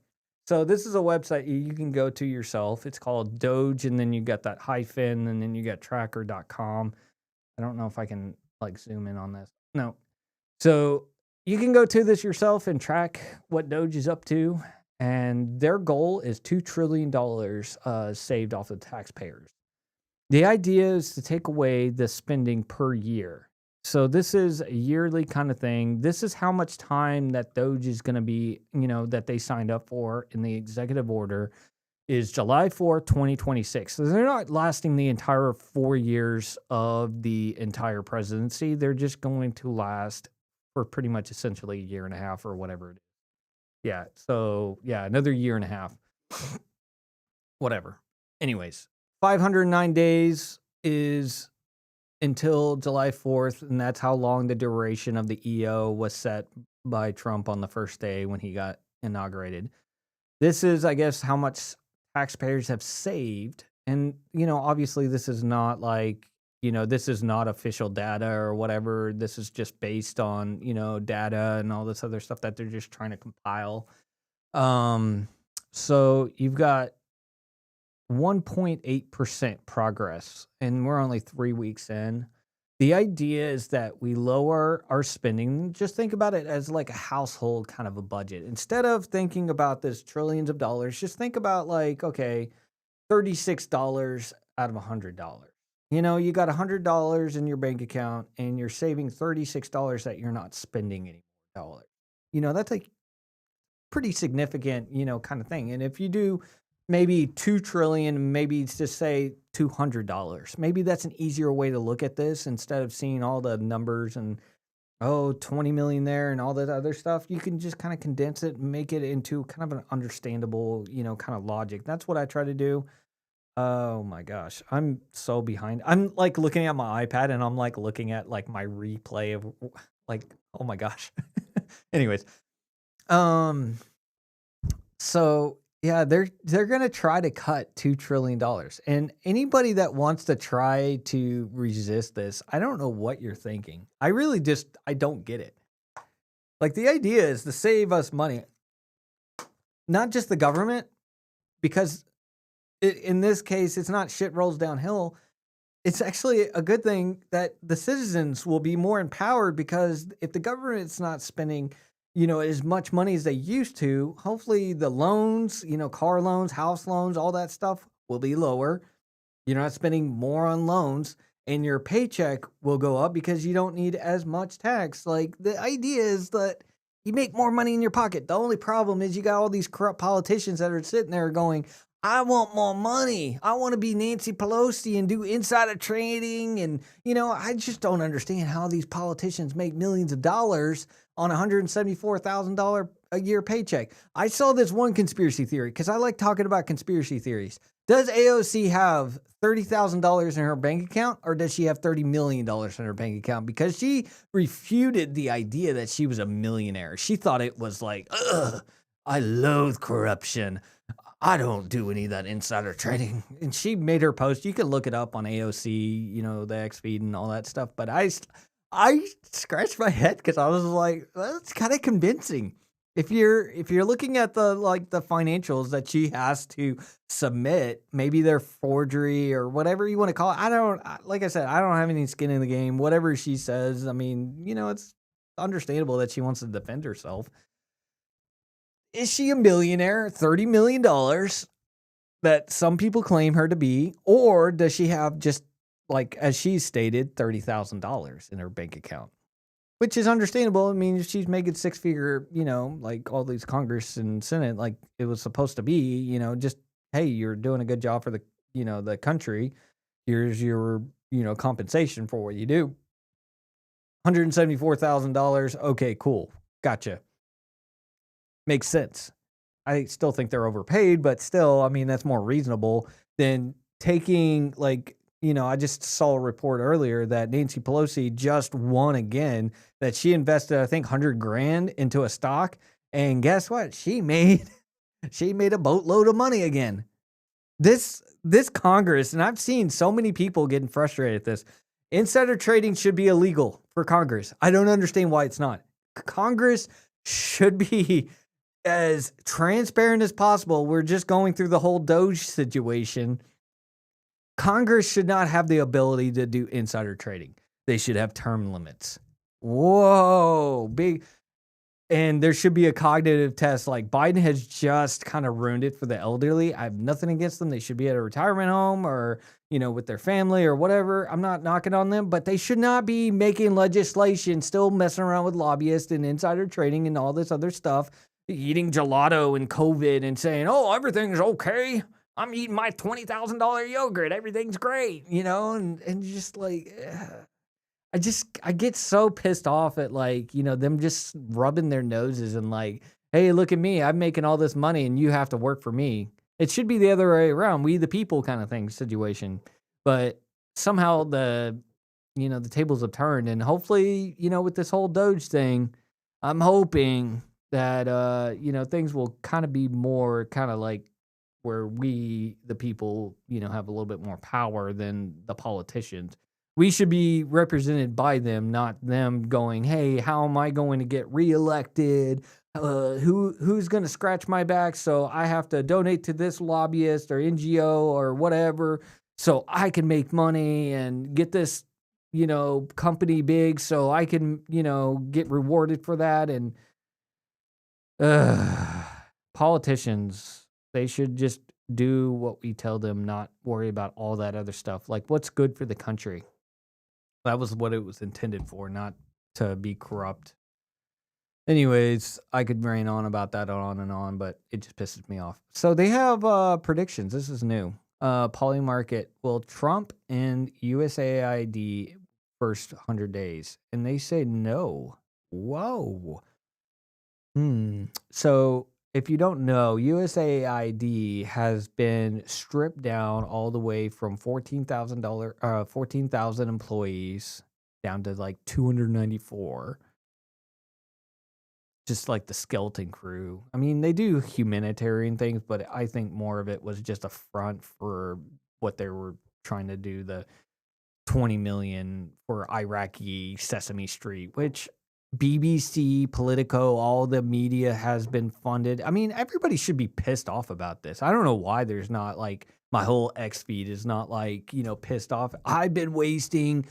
So this is a website you can go to yourself. It's called Doge, and then you got that hyphen, and then you got tracker.com. I don't know if I can like zoom in on this. No. So you can go to this yourself and track what Doge is up to. And their goal is $2 trillion saved off of taxpayers. The idea is to take away the spending per year. So this is a yearly kind of thing. This is how much time that Doge is going to be, that they signed up for in the executive order is July 4th, 2026. So they're not lasting the entire 4 years of the entire presidency. They're just going to last for pretty much essentially a year and a half or whatever it is. Yeah. So yeah, another year and a half. Whatever. Anyways, 509 days is until July 4th, and that's how long the duration of the EO was set by Trump on the first day when he got inaugurated. This is, I guess, how much taxpayers have saved. And, obviously this is not like, this is not official data or whatever. This is just based on, data and all this other stuff that they're just trying to compile. So you've got 1.8% progress, and we're only 3 weeks in. The idea is that we lower our spending. Just think about it as like a household kind of a budget. Instead of thinking about this trillions of dollars, just think about like, okay, $36 out of $100. You got $100 in your bank account and you're saving $36 that you're not spending any dollars. That's like pretty significant, kind of thing. And if you do maybe 2 trillion, maybe it's just say $200. Maybe that's an easier way to look at this instead of seeing all the numbers and 20 million there and all that other stuff. You can just kind of condense it and make it into kind of an understandable, kind of logic. That's what I try to do. Oh my gosh, I'm so behind. I'm like looking at my iPad and I'm like looking at like my replay of like, oh my gosh. Anyways, so yeah, they're gonna try to cut $2 trillion, and anybody that wants to try to resist this, I don't know what you're thinking. I don't get it. Like the idea is to save us money, not just the government, because in this case, it's not shit rolls downhill. It's actually a good thing that the citizens will be more empowered because if the government's not spending, as much money as they used to, hopefully the loans, car loans, house loans, all that stuff will be lower. You're not spending more on loans and your paycheck will go up because you don't need as much tax. Like the idea is that you make more money in your pocket. The only problem is you got all these corrupt politicians that are sitting there going, I want more money. I want to be Nancy Pelosi and do insider trading. And, I just don't understand how these politicians make millions of dollars on $174,000 a year paycheck. I saw this one conspiracy theory because I like talking about conspiracy theories. Does AOC have $30,000 in her bank account or does she have $30 million in her bank account? Because she refuted the idea that she was a millionaire. She thought it was like, ugh, I loathe corruption. I don't do any of that insider trading. And she made her post. You can look it up on AOC, the X feed and all that stuff. But I scratched my head because I was like, well, that's kind of convincing. If you're looking at the financials that she has to submit, maybe they're forgery or whatever you want to call it. Like I said, I don't have any skin in the game. Whatever she says, I mean, it's understandable that she wants to defend herself. Is she a millionaire, $30 million that some people claim her to be, or does she have just, like as she stated, $30,000 in her bank account? Which is understandable. I mean, if she's making six figure, like all these Congress and Senate, like it was supposed to be, just, hey, you're doing a good job for the country. Here's your, compensation for what you do. $174,000. Okay, cool. Gotcha. Makes sense. I still think they're overpaid, but still, I mean, that's more reasonable than taking I just saw a report earlier that Nancy Pelosi just won again, that she invested, I think, 100 grand into a stock. And guess what? She made a boatload of money again. This Congress, and I've seen so many people getting frustrated at this. Insider trading should be illegal for Congress. I don't understand why it's not. Congress should be as transparent as possible. We're just going through the whole Doge situation. Congress should not have the ability to do insider trading. They should have term limits. Whoa, big. And there should be a cognitive test. Like Biden has just kind of ruined it for the elderly. I have nothing against them. They should be at a retirement home or, with their family or whatever. I'm not knocking on them, but they should not be making legislation, still messing around with lobbyists and insider trading and all this other stuff, eating gelato and COVID and saying, oh, everything's okay. I'm eating my $20,000 yogurt. Everything's great, and just like, I get so pissed off at them just rubbing their noses and like, hey, look at me. I'm making all this money and you have to work for me. It should be the other way around. We the people kind of thing situation. But somehow the tables have turned, and hopefully, with this whole Doge thing, I'm hoping that, things will kind of be more kind of like where we, the people, have a little bit more power than the politicians. We should be represented by them, not them going, hey, how am I going to get reelected? Who's going to scratch my back? So I have to donate to this lobbyist or NGO or whatever so I can make money and get this, company big so I can, get rewarded for that. And politicians, they should just do what we tell them, not worry about all that other stuff. Like what's good for the country. That was what it was intended for, not to be corrupt. Anyways, I could rain on about that on and on, but it just pisses me off. So they have predictions. This is new. Polymarket, will Trump and USAID first 100 days? And they say no. Whoa. So if you don't know, USAID has been stripped down all the way from $14,000 employees down to like 294. Just like the skeleton crew. I mean, they do humanitarian things, but I think more of it was just a front for what they were trying to do. The 20 million for Iraqi Sesame Street, which BBC, Politico, all the media has been funded. I mean, everybody should be pissed off about this. I don't know why there's not like my whole X feed is not like, pissed off. I've been wasting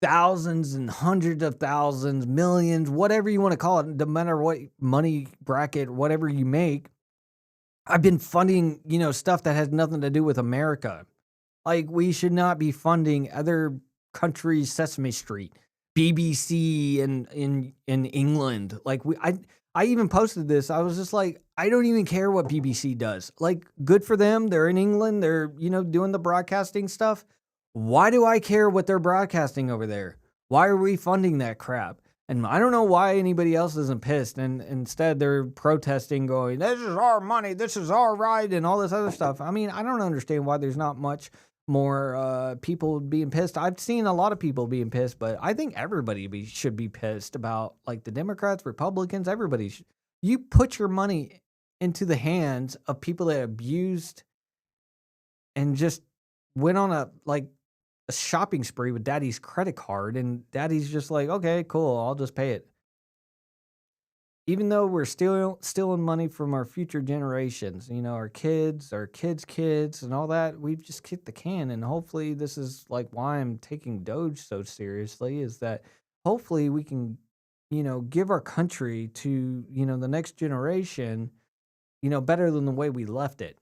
thousands and hundreds of thousands, millions, whatever you want to call it, no matter what money bracket, whatever you make. I've been funding, stuff that has nothing to do with America. Like we should not be funding other countries' Sesame Street. BBC in England. Like I even posted this. I was just like, I don't even care what BBC does. Like, good for them. They're in England. They're, doing the broadcasting stuff. Why do I care what they're broadcasting over there? Why are we funding that crap? And I don't know why anybody else isn't pissed. And instead they're protesting going, this is our money. This is our right. And all this other stuff. I mean, I don't understand why there's not much more people being pissed. I've seen a lot of people being pissed, but I think everybody should be pissed about like the Democrats, Republicans, everybody. You put your money into the hands of people that abused and just went on a shopping spree with daddy's credit card, and daddy's just like, okay, cool, I'll just pay it. even though we're still stealing money from our future generations, our kids' kids, and all that, we've just kicked the can. And hopefully, this is like why I'm taking Doge so seriously is that hopefully we can, give our country to, the next generation, better than the way we left it.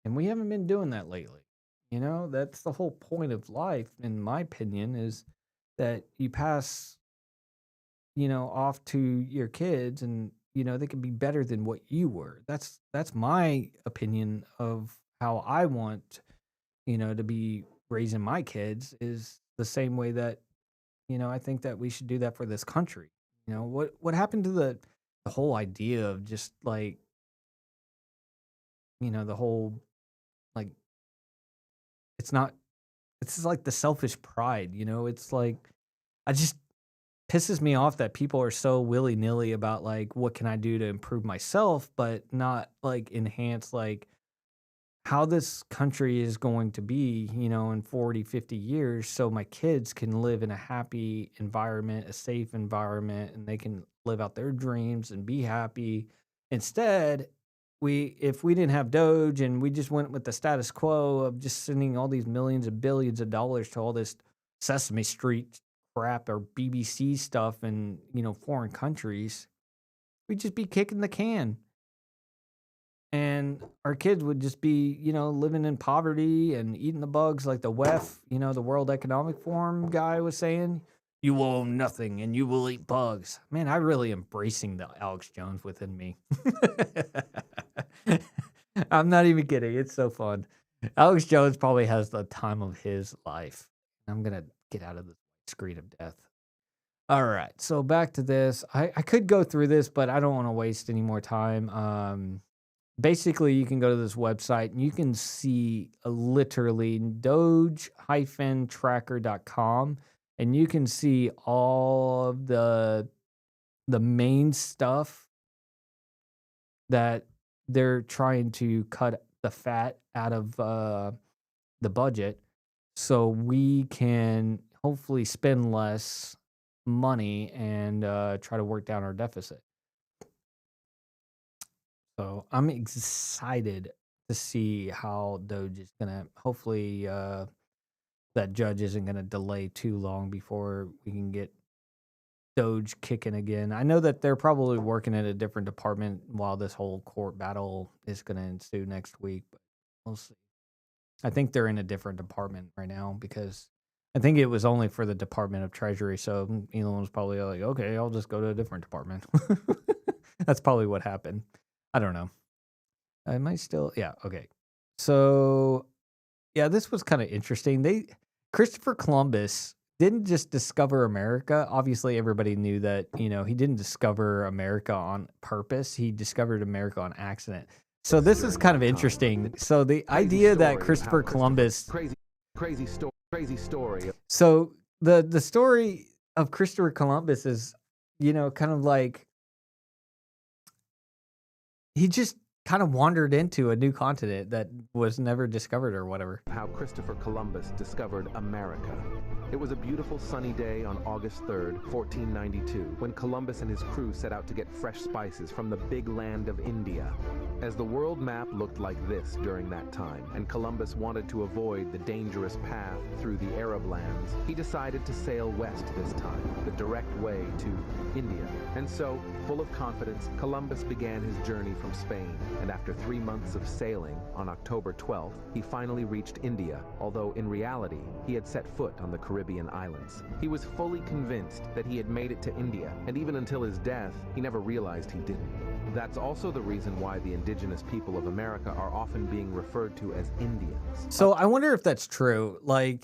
And we haven't been doing that lately. That's the whole point of life, in my opinion, is that you pass off to your kids and they can be better than what you were. That's my opinion of how I want, to be raising my kids is the same way that, I think that we should do that for this country. What happened to the whole idea of just like, the whole like it's not it's just like the selfish pride, it's like I just pisses me off that people are so willy-nilly about like what can I do to improve myself, but not like enhance like how this country is going to be, in 40, 50 years so my kids can live in a happy environment, a safe environment, and they can live out their dreams and be happy. Instead, if we didn't have Doge and we just went with the status quo of just sending all these millions and billions of dollars to all this Sesame Street crap or BBC stuff in, foreign countries, we'd just be kicking the can. And our kids would just be, living in poverty and eating the bugs like the WEF, the World Economic Forum guy was saying. You will own nothing and you will eat bugs. Man, I really embracing the Alex Jones within me. I'm not even kidding. It's so fun. Alex Jones probably has the time of his life. I'm going to get out of the screen of death. All right. So back to this. I could go through this, but I don't want to waste any more time. Basically, you can go to this website and you can see literally doge-tracker.com, and you can see all of the main stuff that they're trying to cut the fat out of the budget so we can hopefully spend less money and try to work down our deficit. So I'm excited to see how Doge is gonna. Hopefully, that judge isn't gonna delay too long before we can get Doge kicking again. I know that they're probably working at a different department while this whole court battle is gonna ensue next week, but we'll see. I think they're in a different department right now because I think it was only for the Department of Treasury. So Elon was probably like, "Okay, I'll just go to a different department." That's probably what happened. I don't know. I might still, yeah, okay. So, yeah, this was kind of interesting. Christopher Columbus didn't just discover America. Obviously, everybody knew that, he didn't discover America on purpose. He discovered America on accident. So this is kind of interesting. So the idea that Christopher Columbus, crazy story. So the story of Christopher Columbus is, kind of like he just kind of wandered into a new continent that was never discovered or whatever. How Christopher Columbus discovered America. It was a beautiful sunny day on August 3rd, 1492, when Columbus and his crew set out to get fresh spices from the big land of India. As the world map looked like this during that time, and Columbus wanted to avoid the dangerous path through the Arab lands, he decided to sail west this time, the direct way to India. And so, full of confidence, Columbus began his journey from Spain, and after 3 months of sailing, on October 12th, he finally reached India, although in reality, he had set foot on the Caribbean islands. He was fully convinced that he had made it to India, and even until his death, he never realized he didn't. That's also the reason why the indigenous people of America are often being referred to as Indians. So I wonder if that's true. Like,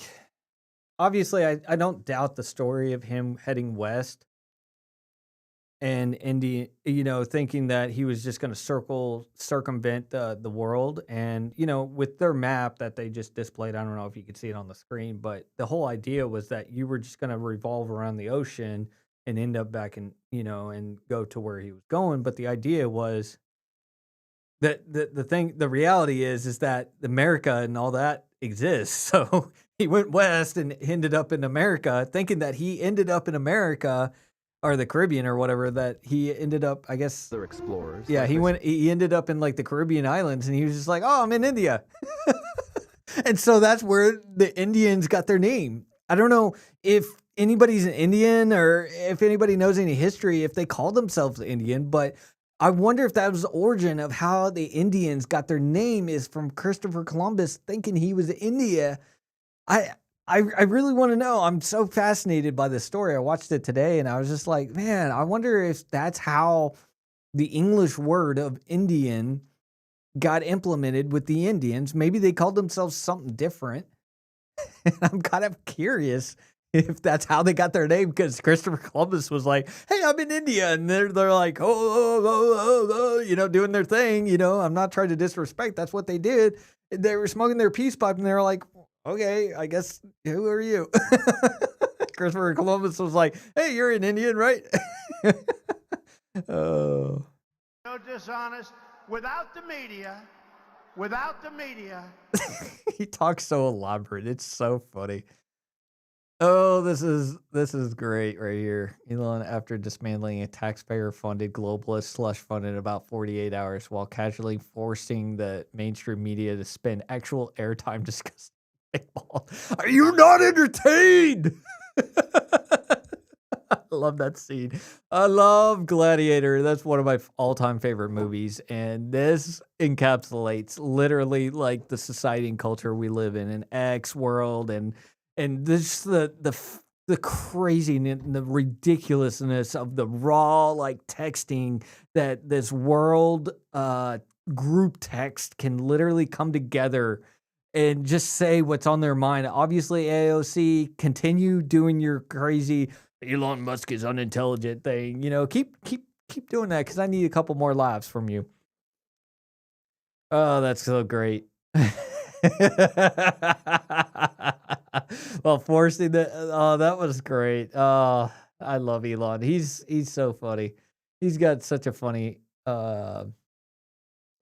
obviously, I don't doubt the story of him heading west and India, thinking that he was just going to circumvent the world. And, with their map that they just displayed, I don't know if you could see it on the screen, but the whole idea was that you were just going to revolve around the ocean and end up back in, and go to where he was going. But the idea was that the reality is that America and all that exists. So he went west and ended up in America, thinking that he ended up in America or the Caribbean or whatever, that he ended up, I guess, Other explorers. yeah, like he this- went. He ended up in like the Caribbean islands, and he was just like, "Oh, I'm in India," and so that's where the Indians got their name. I don't know if anybody's an Indian or if anybody knows any history, if they called themselves Indian, but I wonder if that was the origin of how the Indians got their name is from Christopher Columbus thinking he was in India. I I really want to know. I'm so fascinated by this story. I watched it today and I was just like, man, I wonder if that's how the English word of Indian got implemented with the Indians. Maybe they called themselves something different. And I'm kind of curious if that's how they got their name, because Christopher Columbus was like, "Hey, I'm in India," and they're like, "Oh," doing their thing. I'm not trying to disrespect. That's what they did. They were smoking their peace pipe, and they were like, "Okay, I guess who are you?" Christopher Columbus was like, "Hey, you're an Indian, right?" Oh. So dishonest. Without the media. He talks so elaborate. It's so funny. Oh, this is great right here. Elon, after dismantling a taxpayer-funded globalist slush fund in about 48 hours, while casually forcing the mainstream media to spend actual airtime discussing baseball. Are you not entertained? I love that scene. I love Gladiator. That's one of my all-time favorite movies, and this encapsulates literally like the society and culture we live in, an X world, and this the craziness and the ridiculousness of the raw like texting that this world group text can literally come together and just say what's on their mind. Obviously, AOC, continue doing your crazy Elon Musk is unintelligent thing. Keep doing that, because I need a couple more laughs from you. Oh, that's so great. Well, forcing that. Oh, that was great. Oh, I love Elon. He's so funny. He's got such a funny.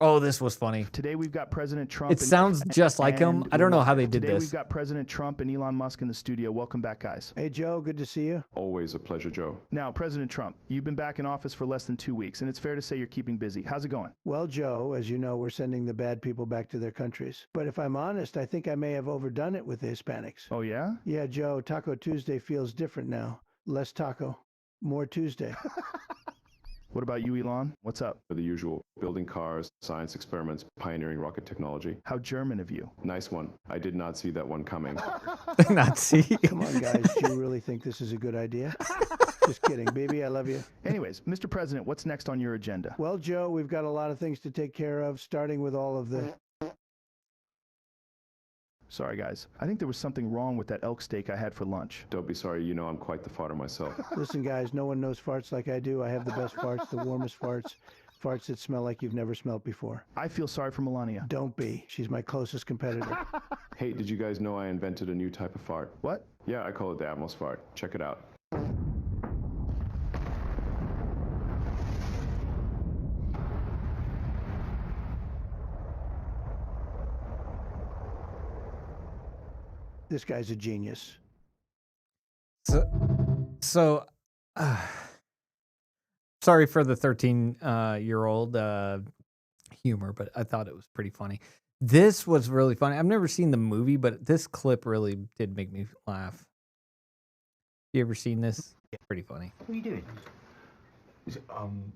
Oh, this was funny. Today we've got President Trump. It sounds just like him. and I don't know how we're they live. did Today this. we've got President Trump and Elon Musk in the studio. Welcome back, guys. Hey, Joe, good to see you. Always a pleasure, Joe. Now, President Trump, you've been back in office for less than 2 weeks, and it's fair to say you're keeping busy. How's it going? Well, Joe, as you know, we're sending the bad people back to their countries. But if I'm honest, I think I may have overdone it with the Hispanics. Oh, yeah? Yeah, Joe, Taco Tuesday feels different now. Less taco, more Tuesday. What about you, Elon? What's up? For the usual, building cars, science experiments, pioneering rocket technology. How German of you. Nice one. I did not see that one coming. Nazi. Come on, guys. Do you really think this is a good idea? Just kidding, baby. I love you. Anyways, Mr. President, what's next on your agenda? Well, Joe, we've got a lot of things to take care of, starting with all of the... Sorry, guys. I think there was something wrong with that elk steak I had for lunch. Don't be sorry, you know I'm quite the farter myself. Listen, guys, no one knows farts like I do. I have the best farts, the warmest farts, farts that smell like you've never smelled before. I feel sorry for Melania. Don't be. She's my closest competitor. Hey, did you guys know I invented a new type of fart? What? Yeah, I call it the Admiral's fart. Check it out. This guy's a genius. So sorry for the 13-year-old humor, but I thought it was pretty funny. This was really funny. I've never seen the movie, but this clip really did make me laugh. You ever seen this? Pretty funny. What are you doing?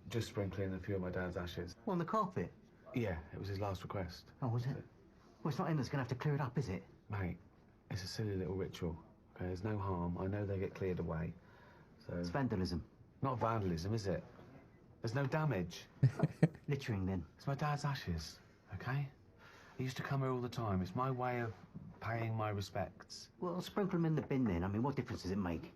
Just sprinkling a few of my dad's ashes. What, on the carpet? Yeah, it was his last request. Oh, was it? Well, it's not him that's going to have to clear it up, is it? Mate, it's a silly little ritual. Okay, there's no harm. I know they get cleared away. So It's vandalism. not vandalism, is it? There's no damage. Littering, then. It's my dad's ashes, okay? He used to come here all the time. It's my way of paying my respects. Well, sprinkle them in the bin, then. I mean, what difference does it make?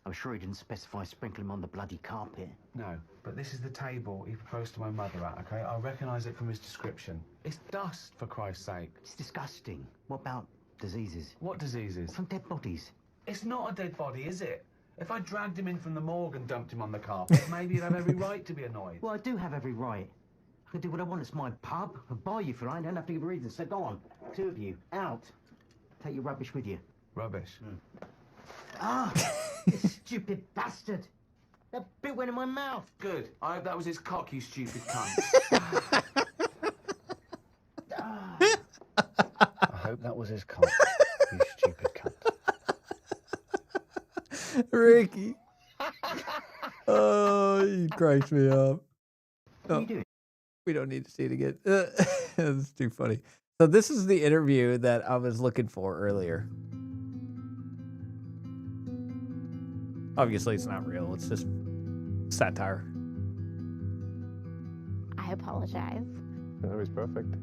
I'm sure he didn't specify sprinkle them on the bloody carpet. No, but this is the table he proposed to my mother at, okay? I recognise it from his description. It's dust, for Christ's sake. It's disgusting. What about diseases? What diseases? From dead bodies. It's not a dead body, is it? If I dragged him in from the morgue and dumped him on the carpet, maybe he'd have every right to be annoyed. Well, I do have every right. I can do what I want. It's my pub. I'll buy you for it. I don't have to give a reason. So go on. Two of you. Out. Take your rubbish with you. Rubbish. Ah! You stupid bastard. That bit went in my mouth. Good. I hope that was his cock, you stupid cunt. I hope that was his cock, you stupid cunt. Ricky. Oh, you cracks me up. What are you doing? We don't need to see it again. It's too funny. So this is the interview that I was looking for earlier. Obviously, it's not real. It's just satire. I apologize. No, he's perfect.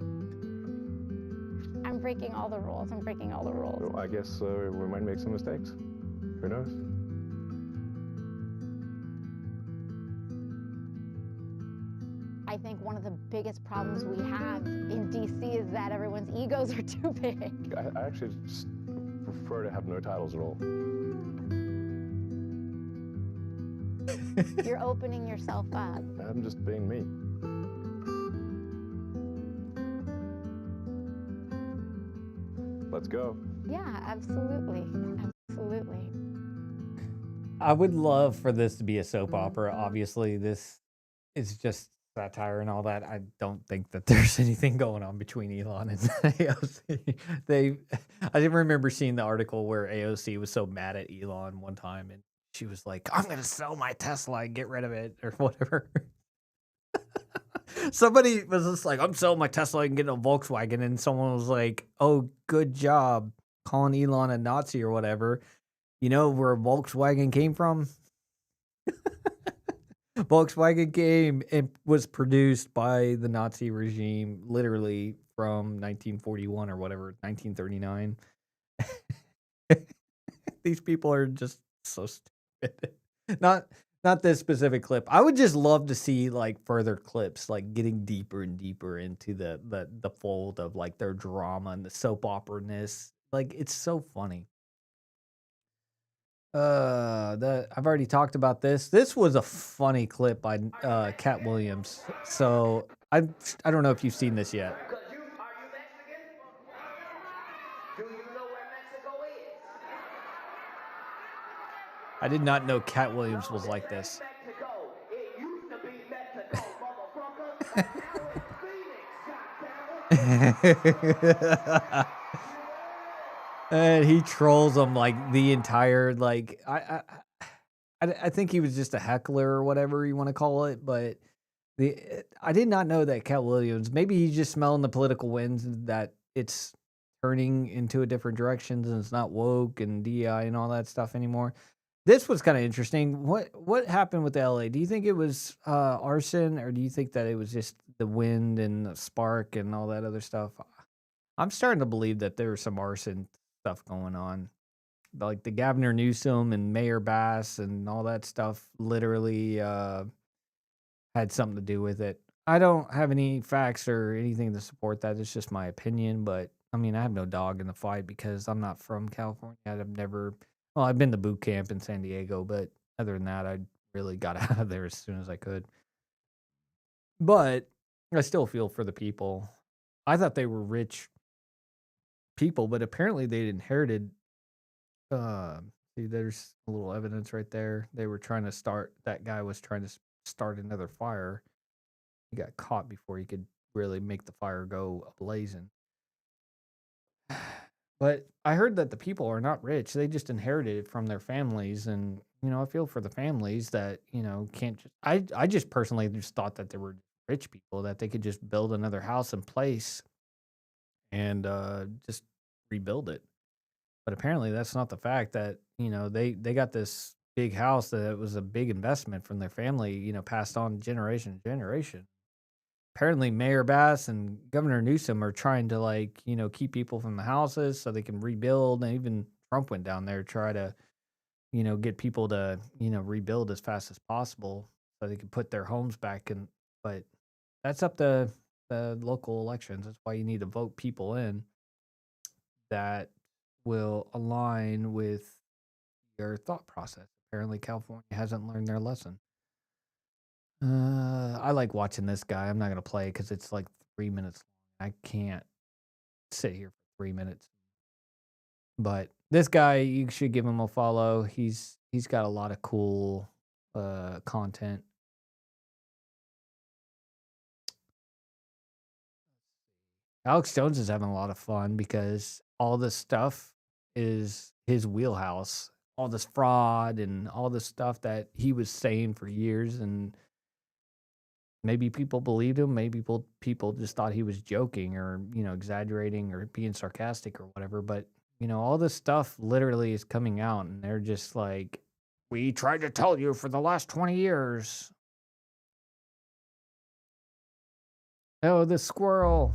I'm breaking all the rules. I'm breaking all the rules. Well, I guess we might make some mistakes. Who knows? I think one of the biggest problems we have in DC is that everyone's egos are too big. I actually just prefer to have no titles at all. You're opening yourself up. I'm just being me. Let's go. Yeah, absolutely. Absolutely. I would love for this to be a soap opera. Obviously, this is just satire and all that. I don't think that there's anything going on between Elon and AOC. I didn't remember seeing the article where AOC was so mad at Elon one time, and she was like, "I'm gonna sell my Tesla and get rid of it," or whatever. Somebody was just like, "I'm selling my Tesla and getting a Volkswagen," and someone was like, "Oh, good job calling Elon a Nazi or whatever." You know where Volkswagen came from? Volkswagen came and was produced by the Nazi regime, literally from 1941 or whatever, 1939. These people are just so stupid. Not this specific clip. I would just love to see like further clips, like getting deeper and deeper into the fold of like their drama and the soap opera-ness. Like it's so funny. I've already talked about this. This was a funny clip by Cat Williams. So I don't know if you've seen this yet. Are you Mexican? Do you know where Mexico is? I did not know Cat Williams was like this. Mexico. It used to be Mexico, motherfucker. And now it's Phoenix, goddammit. And he trolls them like the entire like I think he was just a heckler or whatever you want to call it, but I did not know that Cat Williams, maybe he's just smelling the political winds that it's turning into a different direction and it's not woke and DI and all that stuff anymore. This was kind of interesting. What happened with the LA? Do you think it was arson, or do you think that it was just the wind and the spark and all that other stuff? I'm starting to believe that there was some arson stuff going on. Like the Governor Newsom and Mayor Bass and all that stuff literally had something to do with it. I don't have any facts or anything to support that. It's just my opinion, but I mean, I have no dog in the fight because I'm not from California. I've been to boot camp in San Diego, but other than that, I really got out of there as soon as I could. But I still feel for the people. I thought they were rich people, but apparently they'd inherited. See, there's a little evidence right there. That guy was trying to start another fire. He got caught before he could really make the fire go ablazing. But I heard that the people are not rich. They just inherited it from their families. And, I feel for the families that, can't just, I just personally just thought that they were rich people, that they could just build another house in place and just rebuild it. But apparently that's not the fact. That, they got this big house that it was a big investment from their family, passed on generation to generation. Apparently Mayor Bass and Governor Newsom are trying to keep people from the houses so they can rebuild. And even Trump went down there to try to, get people to, rebuild as fast as possible so they can put their homes back in. But that's up to the local elections. That's why you need to vote people in that will align with your thought process. Apparently California hasn't learned their lesson. I like watching this guy. I'm not gonna play because it's like 3 minutes long. I can't sit here for 3 minutes. But this guy, you should give him a follow. He's got a lot of cool content. Alex Jones is having a lot of fun because all this stuff is his wheelhouse. All this fraud and all this stuff that he was saying for years, and maybe people believed him. Maybe people just thought he was joking or exaggerating or being sarcastic or whatever. But all this stuff literally is coming out, and they're just like, "We tried to tell you for the last 20 years." Oh, the squirrel.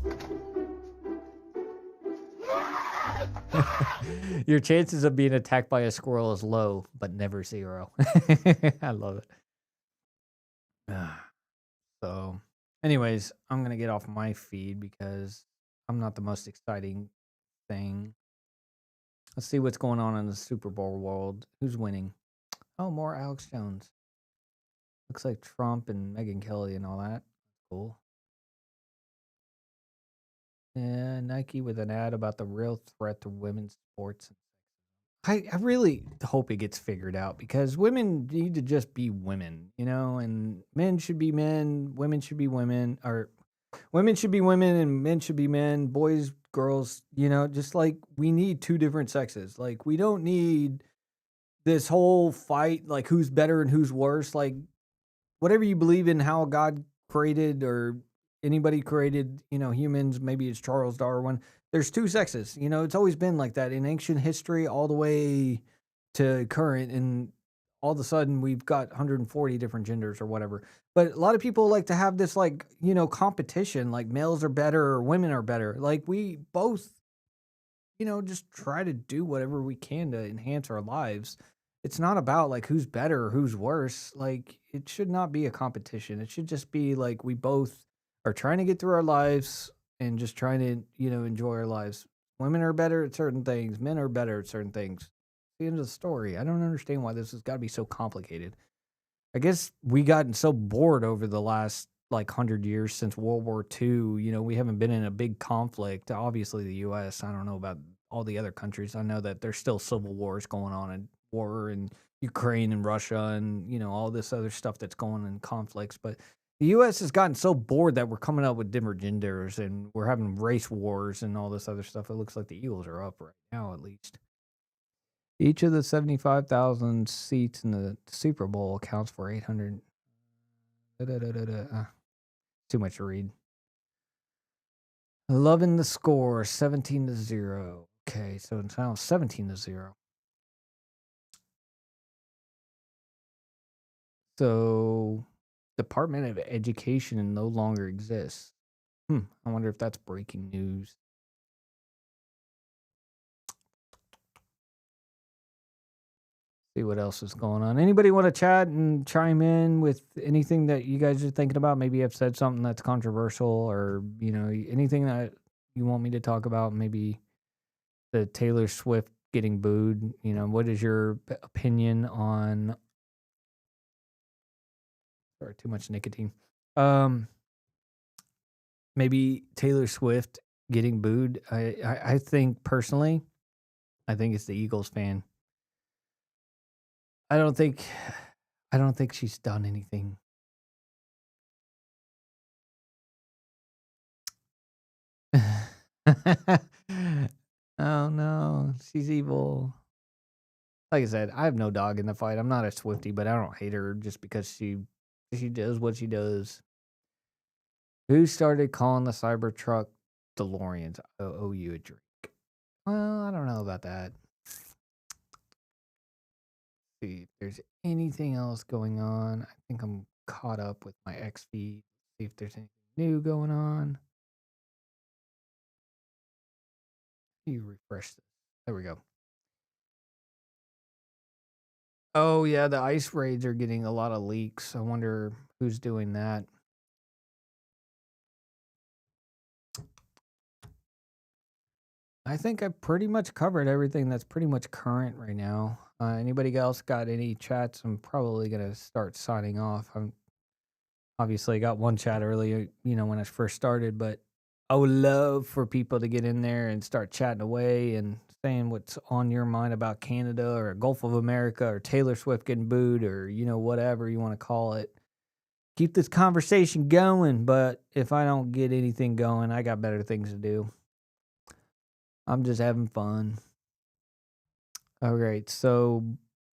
Your chances of being attacked by a squirrel is low, but never zero. I love it. So, anyways, I'm going to get off my feed because I'm not the most exciting thing. Let's see what's going on in the Super Bowl world. Who's winning? Oh, more Alex Jones. Looks like Trump and Megyn Kelly and all that. Cool. And Nike with an ad about the real threat to women's sports. I really hope it gets figured out because women need to just be women, and men should be men, women should be women, or women should be women and men should be men, boys, girls, just like we need two different sexes. Like, we don't need this whole fight, like who's better and who's worse. Like, whatever you believe in, how God created or anybody created, humans, maybe it's Charles Darwin. There's two sexes. It's always been like that in ancient history all the way to current. And all of a sudden we've got 140 different genders or whatever. But a lot of people like to have this like, competition, like males are better or women are better. Like, we both, just try to do whatever we can to enhance our lives. It's not about like who's better or who's worse. Like, it should not be a competition. It should just be like we both are trying to get through our lives and just trying to, enjoy our lives. Women are better at certain things, men are better at certain things. The end of the story. I don't understand why this has got to be so complicated. I guess we gotten so bored over the last like 100 years since World War II. We haven't been in a big conflict. Obviously, the U.S. I don't know about all the other countries. I know that there's still civil wars going on in war in Ukraine and Russia and all this other stuff that's going in conflicts. But the U.S. has gotten so bored that we're coming up with different genders and we're having race wars and all this other stuff. It looks like the Eagles are up right now, at least. Each of the 75,000 seats in the Super Bowl accounts for 800. Too much to read. Loving the score, 17-0. Okay, so it's now 17-0. So, Department of Education no longer exists. I wonder if that's breaking news. See what else is going on. Anybody want to chat and chime in with anything that you guys are thinking about? Maybe I've said something that's controversial or, anything that you want me to talk about. Maybe the Taylor Swift getting booed. What is your opinion on... Sorry, too much nicotine. Maybe Taylor Swift getting booed. I think personally, I think it's the Eagles fan. I don't think she's done anything. Oh no, she's evil. Like I said, I have no dog in the fight. I'm not a Swiftie, but I don't hate her just because she does what she does. Who started calling the Cybertruck DeLoreans? I owe you a drink. Well, I don't know about that. See if there's anything else going on. I think I'm caught up with my X feed. See if there's anything new going on. You refresh this. There we go. Oh yeah, the ice raids are getting a lot of leaks. I wonder who's doing that. I think I pretty much covered everything that's pretty much current right now. Anybody else got any chats? I'm probably gonna start signing off. I'm obviously got one chat earlier, when I first started, but I would love for people to get in there and start chatting away and saying what's on your mind about Canada or Gulf of America or Taylor Swift getting booed or, whatever you want to call it. Keep this conversation going, but if I don't get anything going, I got better things to do. I'm just having fun. All right, so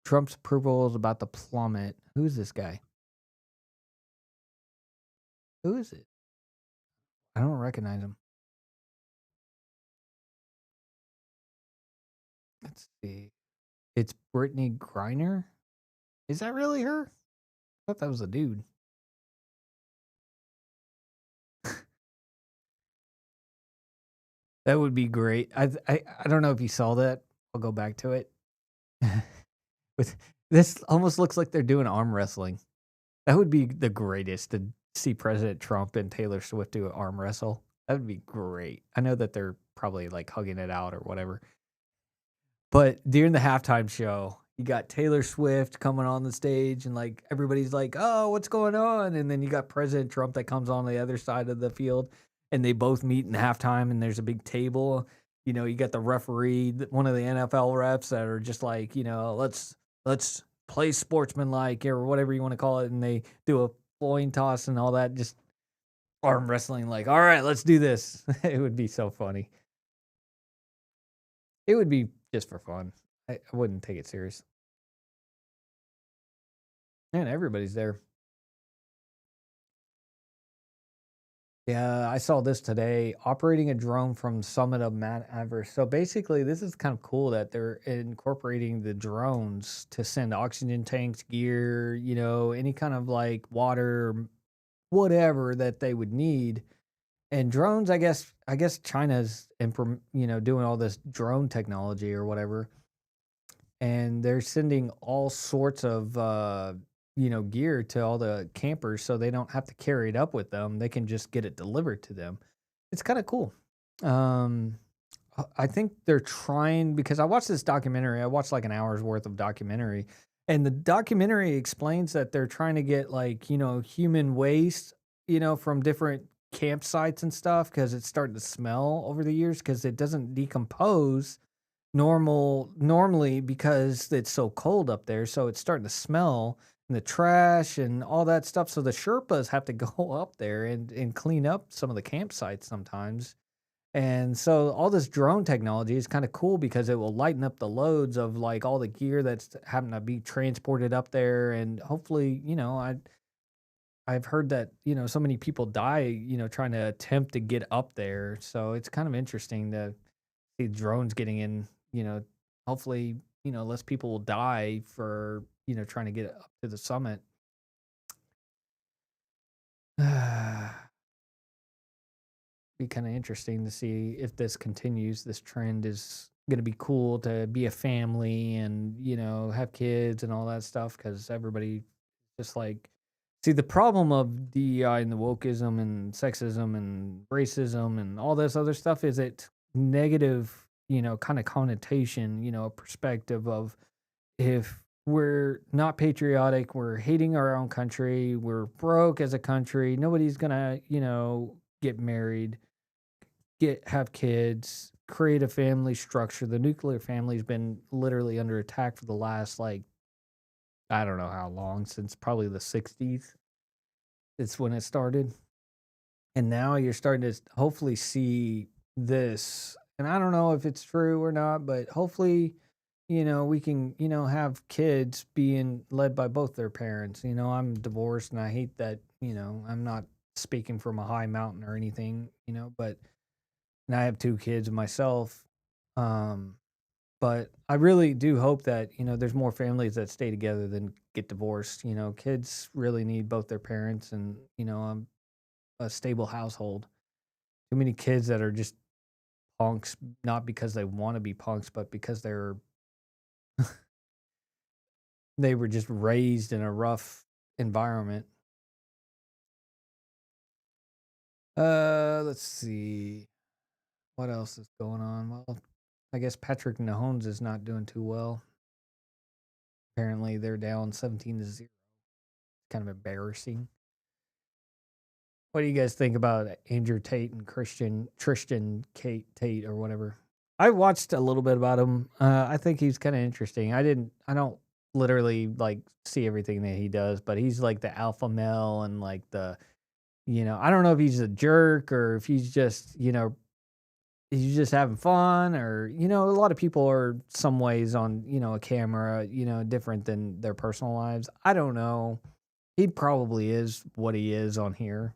Trump's approval is about to plummet. Who's this guy? Who is it? I don't recognize him. Let's see. It's Brittany Griner. Is that really her? I thought that was a dude. That would be great. I don't know if you saw that. I'll go back to it. With this almost looks like they're doing arm wrestling. That would be the greatest to see President Trump and Taylor Swift do an arm wrestle. That would be great. I know that they're probably like hugging it out or whatever. But during the halftime show, you got Taylor Swift coming on the stage and like everybody's like, "Oh, what's going on?" And then you got President Trump that comes on the other side of the field and they both meet in halftime and there's a big table. You got the referee, one of the NFL refs that are just like, let's play sportsmanlike or whatever you want to call it, and they do a coin toss and all that, just arm wrestling like, "All right, let's do this." It would be so funny. It would be just for fun. I wouldn't take it serious. And everybody's there. Yeah, I saw this today. Operating a drone from summit of Mount Everest. So basically, this is kind of cool that they're incorporating the drones to send oxygen tanks, gear, any kind of like water, whatever that they would need. And drones, I guess China's doing all this drone technology or whatever. And they're sending all sorts of gear to all the campers so they don't have to carry it up with them. They can just get it delivered to them. It's kind of cool. I think they're trying, because I watched this documentary. I watched like an hour's worth of documentary, and the documentary explains that they're trying to get like, human waste, from different campsites and stuff, because it's starting to smell over the years because it doesn't decompose normally because it's so cold up there, so it's starting to smell, and the trash and all that stuff. So the Sherpas have to go up there and clean up some of the campsites sometimes. And so all this drone technology is kind of cool because it will lighten up the loads of like all the gear that's having to be transported up there. And hopefully, I've heard that, so many people die, trying to attempt to get up there. So it's kind of interesting to see drones getting in, hopefully, less people will die for, trying to get up to the summit. Be kind of interesting to see if this continues. This trend is going to be cool to be a family and, have kids and all that stuff, because everybody just like, see, the problem of DEI and the wokeism and sexism and racism and all this other stuff is it negative, kind of connotation, a perspective of, if we're not patriotic, we're hating our own country, we're broke as a country, nobody's gonna, get married, have kids, create a family structure. The nuclear family's been literally under attack for the last, like, I don't know how long, since probably the 60s. It's when it started. And now you're starting to hopefully see this. And I don't know if it's true or not, but hopefully, we can, have kids being led by both their parents. I'm divorced and I hate that, I'm not speaking from a high mountain or anything, but, and I have 2 kids myself. But I really do hope that, there's more families that stay together than get divorced. Kids really need both their parents and, a stable household. Too many kids that are just punks, not because they want to be punks, but because they were just raised in a rough environment. Let's see. What else is going on? Well, I guess Patrick Mahomes is not doing too well. Apparently, they're down 17-0. Kind of embarrassing. What do you guys think about Andrew Tate and Tristan Tate or whatever? I watched a little bit about him. I think he's kind of interesting. I don't literally like see everything that he does, but he's like the alpha male and like I don't know if he's a jerk or if he's just, he's just having fun or, a lot of people are some ways on, a camera, different than their personal lives. I don't know. He probably is what he is on here.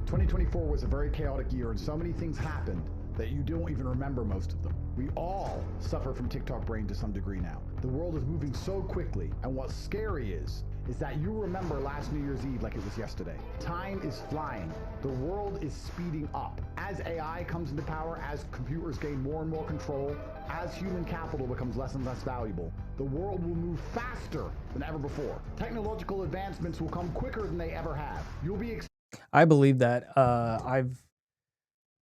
2024 was a very chaotic year, and so many things happened that you don't even remember most of them. We all suffer from TikTok brain to some degree now. The world is moving so quickly, and what's scary is that you remember last New Year's Eve like it was yesterday. Time is flying. The world is speeding up. As AI comes into power, as computers gain more and more control, as human capital becomes less and less valuable, the world will move faster than ever before. Technological advancements will come quicker than they ever have. You'll be I believe that.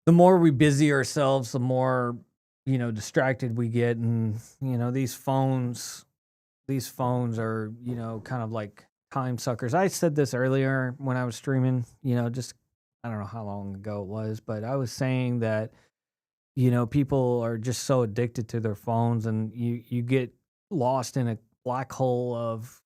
The more we busy ourselves, the more distracted we get, and these phones are kind of like time suckers. I said this earlier when I was streaming. Just I don't know how long ago it was, but I was saying that people are just so addicted to their phones, and you get lost in a black hole of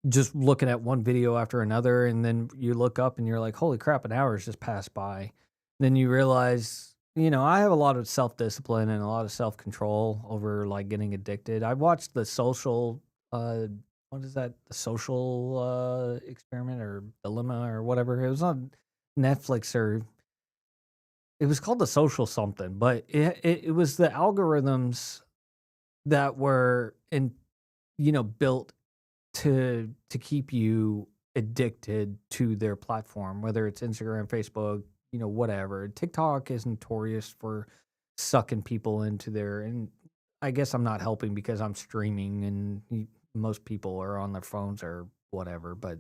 just looking at one video after another, and then you look up and you're like, holy crap, an hour has just passed by. Then you realize, I have a lot of self-discipline and a lot of self-control over like getting addicted. I watched the social what is that, the social experiment or dilemma or whatever. It was on Netflix, or it was called the social something, but it was the algorithms that were built to keep you addicted to their platform, whether it's Instagram, Facebook, whatever. TikTok is notorious for sucking people into their, and I guess I'm not helping because I'm streaming and most people are on their phones or whatever, but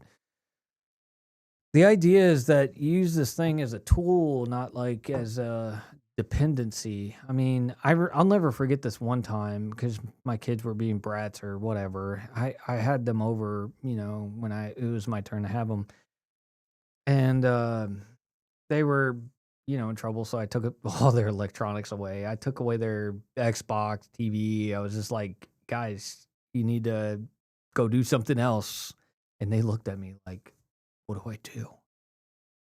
the idea is that you use this thing as a tool, not like as a dependency. I mean, I'll never forget this one time because my kids were being brats or whatever. I had them over, when it was my turn to have them, and they were, in trouble. So I took all their electronics away. I took away their Xbox, TV. I was just like, guys, you need to go do something else. And they looked at me like, what do I do?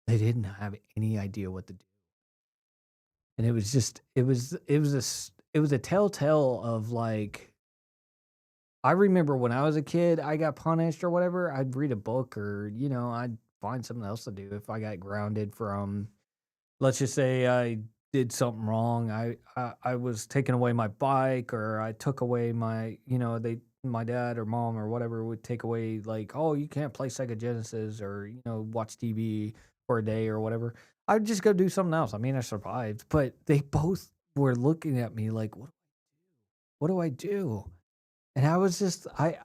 They didn't have any idea what to do. And it was just, it was a telltale of like, I remember when I was a kid, I got punished or whatever. I'd read a book or, I'd find something else to do if I got grounded from, let's just say I did something wrong. I was taking away my bike, or I took away my, my dad or mom or whatever would take away like, oh, you can't play Sega Genesis or, watch TV for a day or whatever. I'd just go do something else. I mean, I survived, but they both were looking at me like, what do I do? And I was just, I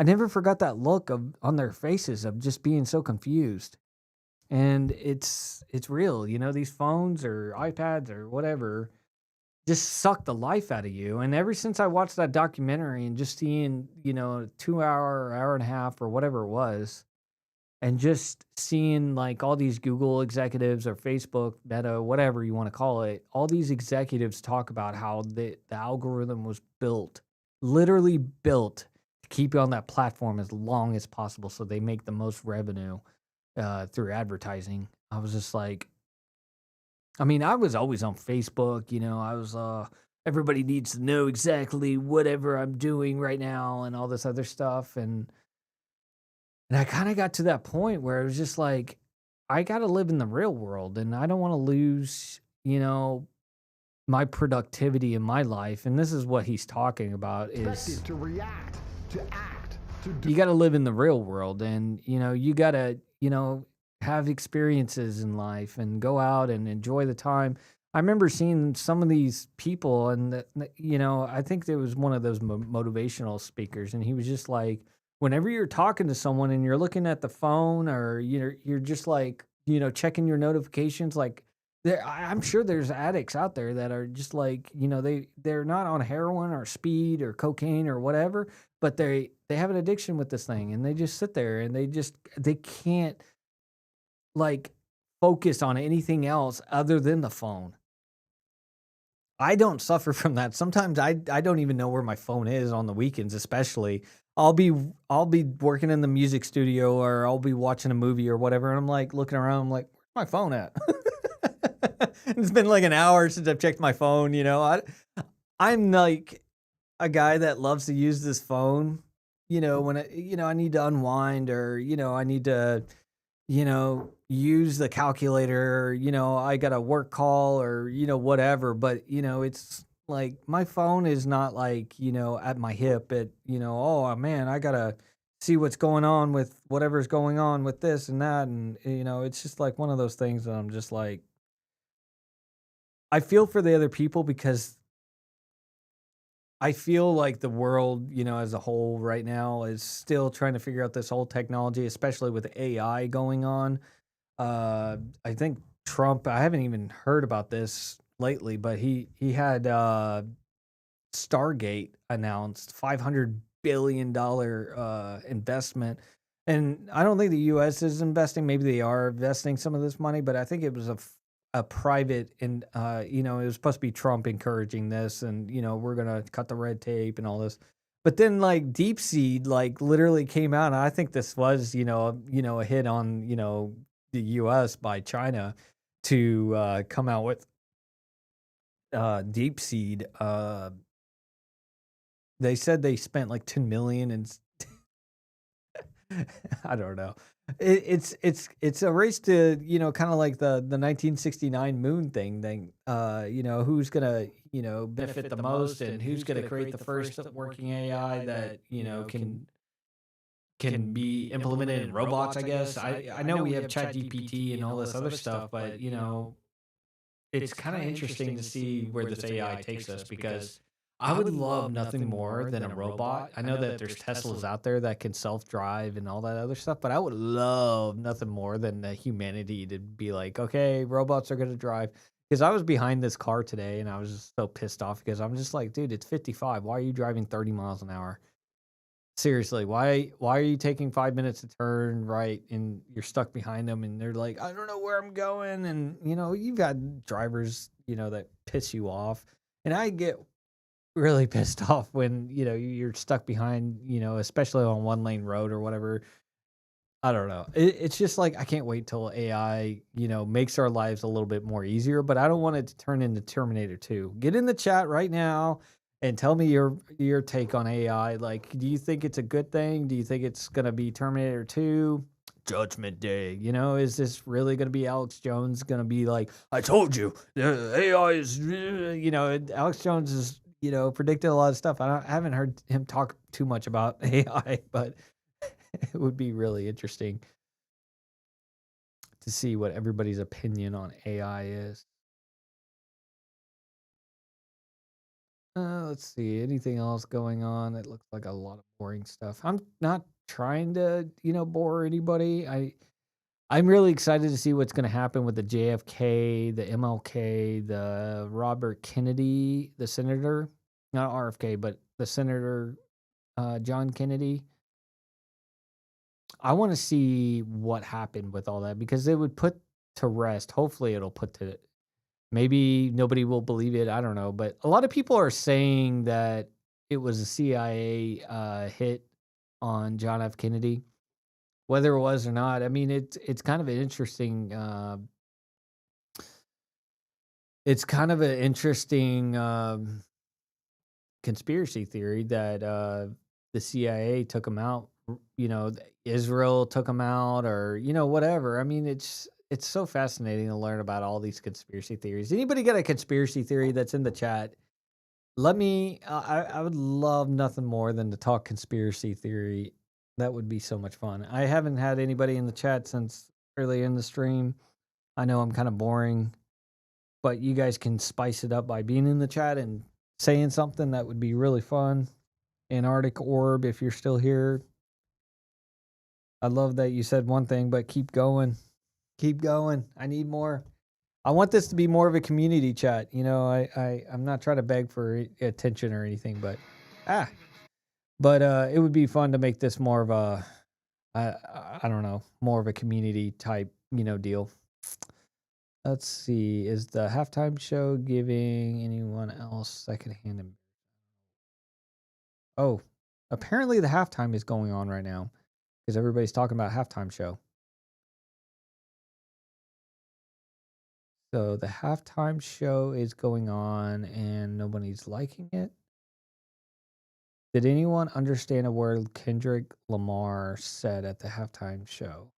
never forgot that look on their faces of just being so confused. And it's real, these phones or iPads or whatever just suck the life out of you. And ever since I watched that documentary and just seeing, 2 hour, hour and a half or whatever it was, and just seeing like all these Google executives or Facebook, Meta, whatever you want to call it, all these executives talk about how the algorithm was built, literally built to keep you on that platform as long as possible so they make the most revenue through advertising. I was just like, I mean, I was always on Facebook, I was, everybody needs to know exactly whatever I'm doing right now and all this other stuff. And I kind of got to that point where it was just like, I got to live in the real world and I don't want to lose, my productivity in my life. And this is what he's talking about is to react, to act, you got to live in the real world, and, you got to, have experiences in life and go out and enjoy the time. I remember seeing some of these people and, I think there was one of those motivational speakers, and he was just like, whenever you're talking to someone and you're looking at the phone or you're just like, checking your notifications, like I'm sure there's addicts out there that are just like, they're not on heroin or speed or cocaine or whatever, but they have an addiction with this thing, and they just sit there and they can't like focus on anything else other than the phone. I don't suffer from that. Sometimes I don't even know where my phone is on the weekends, especially. I'll be working in the music studio or I'll be watching a movie or whatever, and I'm like looking around, I'm like, where's my phone at? It's been like an hour since I've checked my phone, you know. I'm like a guy that loves to use this phone, when I need to unwind or, I need to use the calculator, I got a work call or, whatever. But, it's like my phone is not like, at my hip oh man, I gotta see what's going on with whatever's going on with this and that. And, it's just like one of those things that I'm just like, I feel for the other people because I feel like the world, as a whole right now is still trying to figure out this whole technology, especially with AI going on. I think Trump, I haven't even heard about this lately, but he had Stargate announced $500 billion investment. And I don't think the US is investing. Maybe they are investing some of this money, but I think it was a private and it was supposed to be Trump encouraging this and we're gonna cut the red tape and all this. But then like Deep Seed like literally came out, and I think this was, a hit on, the US by China to come out with Deep Seed. They said they spent like 10 million and I don't know. It's a race to, kind of like the 1969 moon thing. Who's gonna, benefit the most and who's gonna create the first working AI that, can be implemented in robots, I guess. I know we have ChatGPT and all this other stuff, but it's kind of interesting to see where this AI takes us because I would love nothing more than a robot. I know that there's Teslas out there that can self-drive and all that other stuff, but I would love nothing more than the humanity to be like, okay, robots are going to drive. Because I was behind this car today and I was just so pissed off because I'm just like, dude, it's 55. Why are you driving 30 miles an hour? Seriously, why are you taking 5 minutes to turn right and you're stuck behind them and they're like, I don't know where I'm going. And, you've got drivers, that piss you off. And I get really pissed off when, you're stuck behind, especially on one lane road or whatever. I don't know. It's just like I can't wait till AI, makes our lives a little bit more easier, but I don't want it to turn into Terminator 2. Get in the chat right now and tell me your take on AI. Like, do you think it's a good thing? Do you think it's going to be Terminator 2? Judgment Day. Is this really going to be Alex Jones going to be like, I told you, the AI is, Alex Jones is, predicted a lot of stuff. I haven't heard him talk too much about AI, but it would be really interesting to see what everybody's opinion on AI is. Let's see. Anything else going on? It looks like a lot of boring stuff. I'm not trying to, bore anybody. I'm really excited to see what's going to happen with the JFK, the MLK, the Robert Kennedy, the senator, not RFK, but the senator, John Kennedy. I want to see what happened with all that because it would put to rest. Hopefully it'll put to, maybe nobody will believe it. I don't know. But a lot of people are saying that it was a CIA hit on John F. Kennedy. Whether it was or not, I mean, it's kind of an interesting conspiracy theory that the CIA took him out. Israel took him out, or whatever. I mean, it's so fascinating to learn about all these conspiracy theories. Anybody got a conspiracy theory that's in the chat? Let me. I would love nothing more than to talk conspiracy theory. That would be so much fun. I haven't had anybody in the chat since early in the stream. I know I'm kind of boring, but you guys can spice it up by being in the chat and saying something. That would be really fun. Antarctic Orb, if you're still here. I love that you said one thing, but keep going. Keep going. I need more. I want this to be more of a community chat. I'm not trying to beg for attention or anything, but it would be fun to make this more of a I don't know, more of a community type, deal. Let's see. Is the halftime show giving anyone else secondhand? Oh, apparently the halftime is going on right now because everybody's talking about halftime show. So the halftime show is going on and nobody's liking it. Did anyone understand a word Kendrick Lamar said at the halftime show?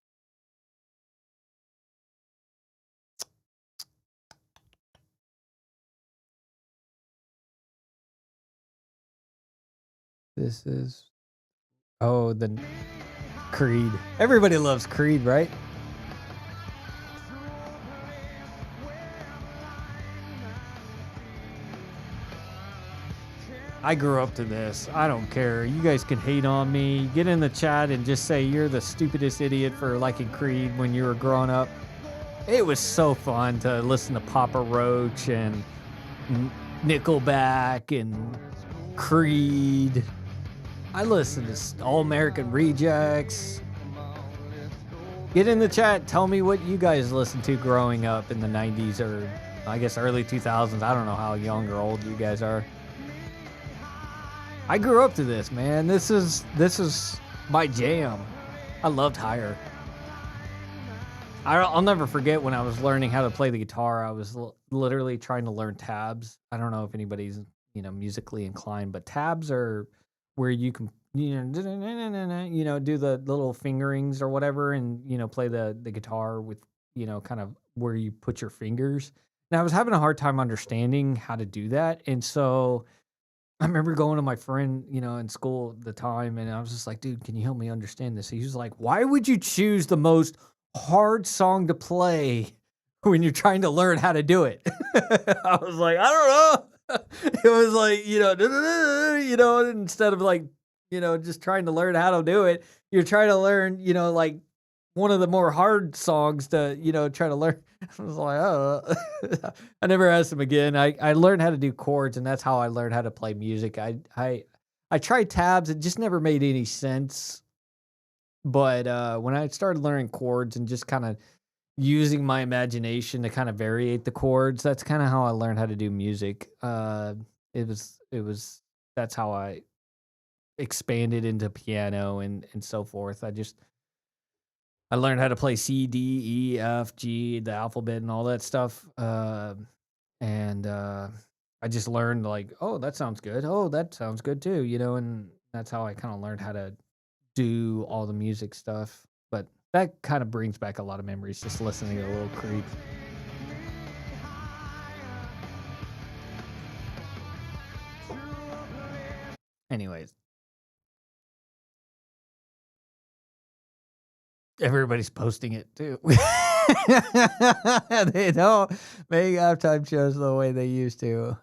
This is... Oh, the Creed. Everybody loves Creed, right? I grew up to this. I don't care. You guys can hate on me. Get in the chat and just say you're the stupidest idiot for liking Creed when you were growing up. It was so fun to listen to Papa Roach and Nickelback and Creed. I listened to All American Rejects. Get in the chat. Tell me what you guys listened to growing up in the 90s or I guess early 2000s. I don't know how young or old you guys are. I grew up to this, man. This is my jam. I loved Higher. I'll never forget when I was learning how to play the guitar. I was literally trying to learn tabs. I don't know if anybody's musically inclined, but tabs are where you can do the little fingerings or whatever, and play the guitar with kind of where you put your fingers. And I was having a hard time understanding how to do that, and so I remember going to my friend, in school at the time, and I was just like, dude, can you help me understand this? He was like, why would you choose the most hard song to play when you're trying to learn how to do it? I was like, I don't know. It was like, instead of like, just trying to learn how to do it, you're trying to learn, like one of the more hard songs to, try to learn. I was like, oh, I never asked him again. I learned how to do chords, and that's how I learned how to play music. I tried tabs. It just never made any sense. But when I started learning chords and just kind of using my imagination to kind of variate the chords, that's kind of how I learned how to do music. That's how I expanded into piano and so forth. I learned how to play C, D, E, F, G, the alphabet and all that stuff. And I just learned like, oh, that sounds good. Oh, that sounds good too, and that's how I kind of learned how to do all the music stuff. But that kind of brings back a lot of memories just listening to a little Creed. Anyways. Everybody's posting it too. They don't make halftime shows the way they used to.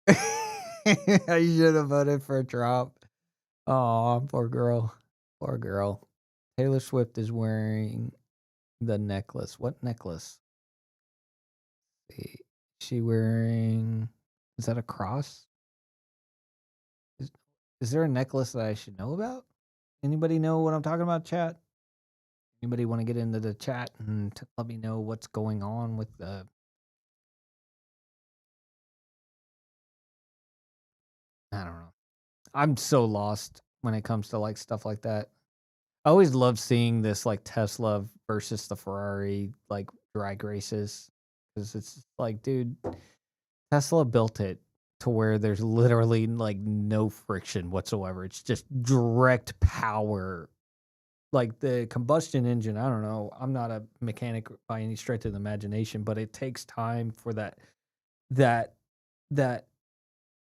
I should have voted for Trump. Oh, poor girl. Poor girl. Taylor Swift is wearing the necklace. What necklace? Is she wearing... Is that a cross? Is there a necklace that I should know about? Anybody know what I'm talking about, chat? Anybody want to get into the chat and let me know what's going on with the... I don't know. I'm so lost when it comes to like stuff like that. I always love seeing this like Tesla versus the Ferrari like drag races, because it's like, dude, Tesla built it to where there's literally like no friction whatsoever. It's just direct power. Like the combustion engine, I don't know. I'm not a mechanic by any stretch of the imagination, but it takes time for that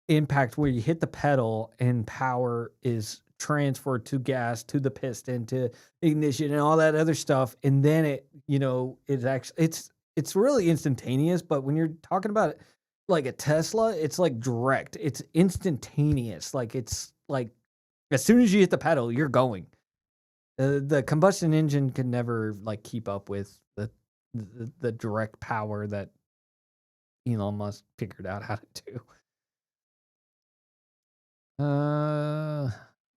impact where you hit the pedal and power is transferred to gas, to the piston, to ignition and all that other stuff. And then it's actually, it's really instantaneous. But when you're talking about it, like a Tesla, it's like direct, it's instantaneous. Like it's like, as soon as you hit the pedal, you're going. The combustion engine can never like keep up with the direct power that Elon Musk figured out how to do. Oh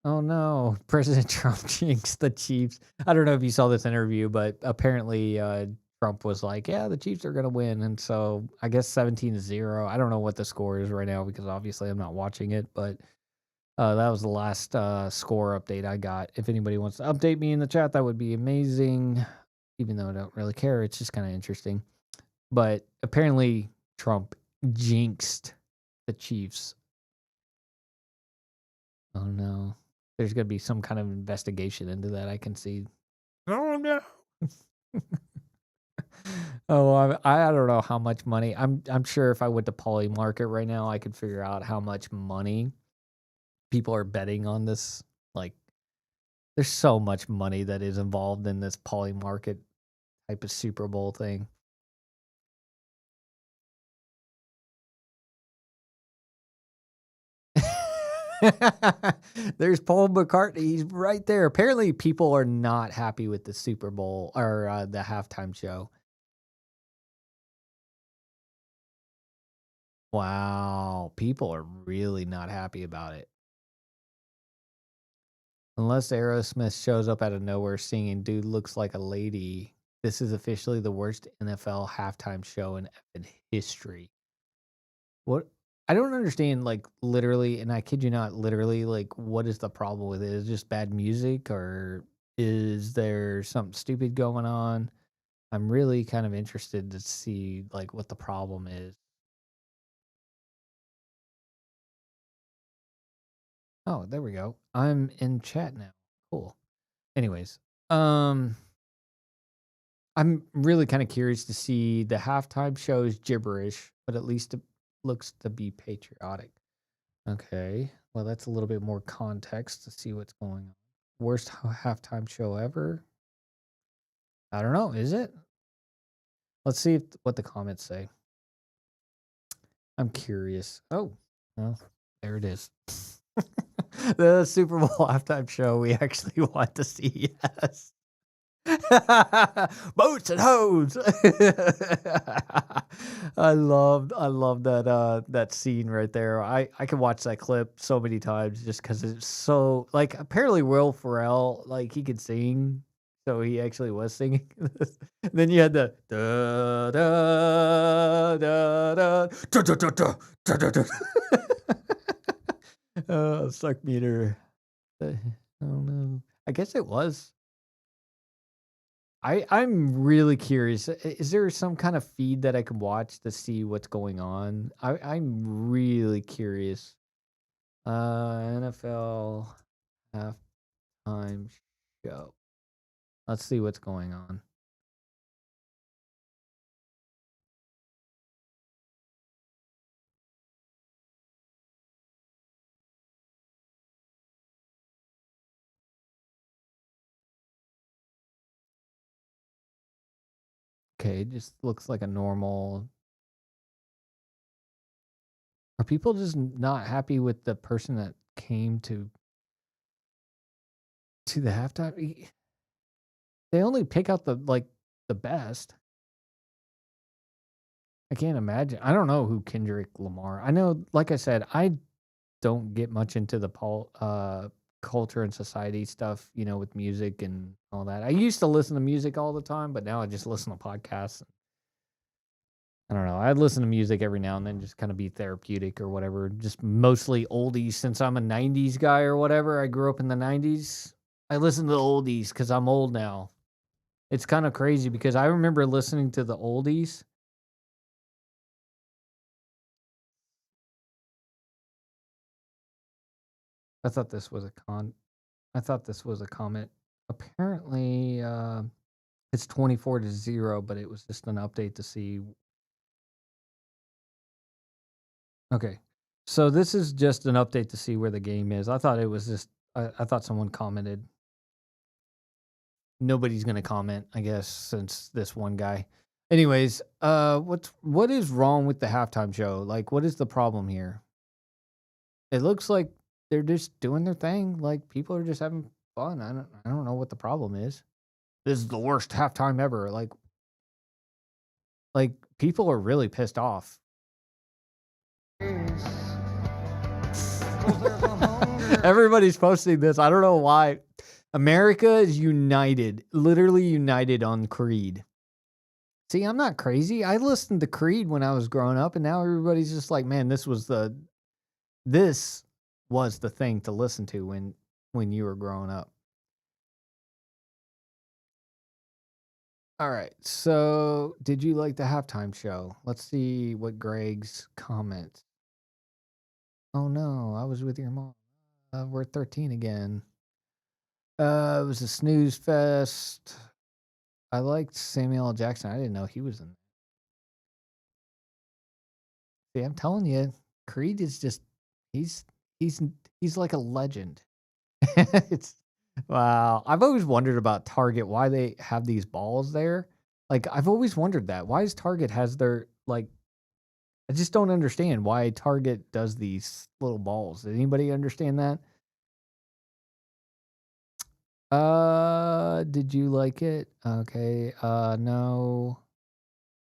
no, President Trump jinxed the Chiefs. I don't know if you saw this interview, but apparently Trump was like, yeah, the Chiefs are going to win. And so I guess 17-0. I don't know what the score is right now because obviously I'm not watching it, but that was the last score update I got. If anybody wants to update me in the chat, that would be amazing. Even though I don't really care, it's just kind of interesting. But apparently Trump jinxed the Chiefs. Oh no. There's going to be some kind of investigation into that, I can see. Oh no. Oh, I don't know how much money. I'm sure if I went to Poly Market right now, I could figure out how much money people are betting on this. Like, there's so much money that is involved in this Poly Market type of Super Bowl thing. There's Paul McCartney. He's right there. Apparently, people are not happy with the Super Bowl or the halftime show. Wow, people are really not happy about it. Unless Aerosmith shows up out of nowhere singing "Dude Looks Like a Lady," this is officially the worst NFL halftime show in history. What? I don't understand, like, literally, and I kid you not, literally, like, what is the problem with it? Is it just bad music, or is there something stupid going on? I'm really kind of interested to see, like, what the problem is. Oh, there we go. I'm in chat now. Cool. Anyways, I'm really kind of curious to see the halftime show is gibberish, but at least it looks to be patriotic. Okay. Well, that's a little bit more context to see what's going on. Worst halftime show ever? I don't know. Is it? Let's see what the comments say. I'm curious. Oh, well, there it is. The Super Bowl halftime show we actually want to see. Yes. Boats and hoes. I love that scene right there. I can watch that clip so many times just because it's so, like, apparently Will Ferrell, like, he could sing, so he actually was singing this. Then you had the da da da da da da da da da da. Suck meter. I don't know. I guess it was. I'm really curious. Is there some kind of feed that I can watch to see what's going on? I'm really curious. NFL halftime show. Let's see what's going on. Okay, it just looks like a normal. Are people just not happy with the person that came to the halftime? They only pick out the best. I can't imagine. I don't know who Kendrick Lamar. I know, like I said, I don't get much into the culture and society stuff, with music and all that. I used to listen to music all the time, but now I just listen to podcasts. I don't know. I'd listen to music every now and then, just kind of be therapeutic or whatever. Just mostly oldies since I'm a 90s guy or whatever. I grew up in the 90s. I listen to the oldies because I'm old now. It's kind of crazy because I remember listening to the oldies. I thought this was a comment. Apparently, it's 24-0, but it was just an update to see. Okay, so this is just an update to see where the game is. I thought it was just. I thought someone commented. Nobody's gonna comment, I guess, since this one guy. Anyways, what is wrong with the halftime show? Like, what is the problem here? It looks like they're just doing their thing. Like, people are just having fun. I don't know what the problem is. This is the worst halftime ever. Like people are really pissed off. Everybody's posting this. I don't know why. America is united, literally united on creed. See, I'm not crazy. I listened to Creed when I was growing up, and now everybody's just like, man, this was the thing to listen to when you were growing up. All right. So, did you like the halftime show? Let's see what Greg's comments. Oh no, I was with your mom. We're 13 again. It was a snooze fest. I liked Samuel L. Jackson. I didn't know he was in. See, I'm telling you, Creed is just he's he's like a legend. It's wow. I've always wondered about Target, why they have these balls there. Like I've always wondered that. Why is Target has their like I just don't understand why Target does these little balls. Does anybody understand that? Did you like it? Okay. No.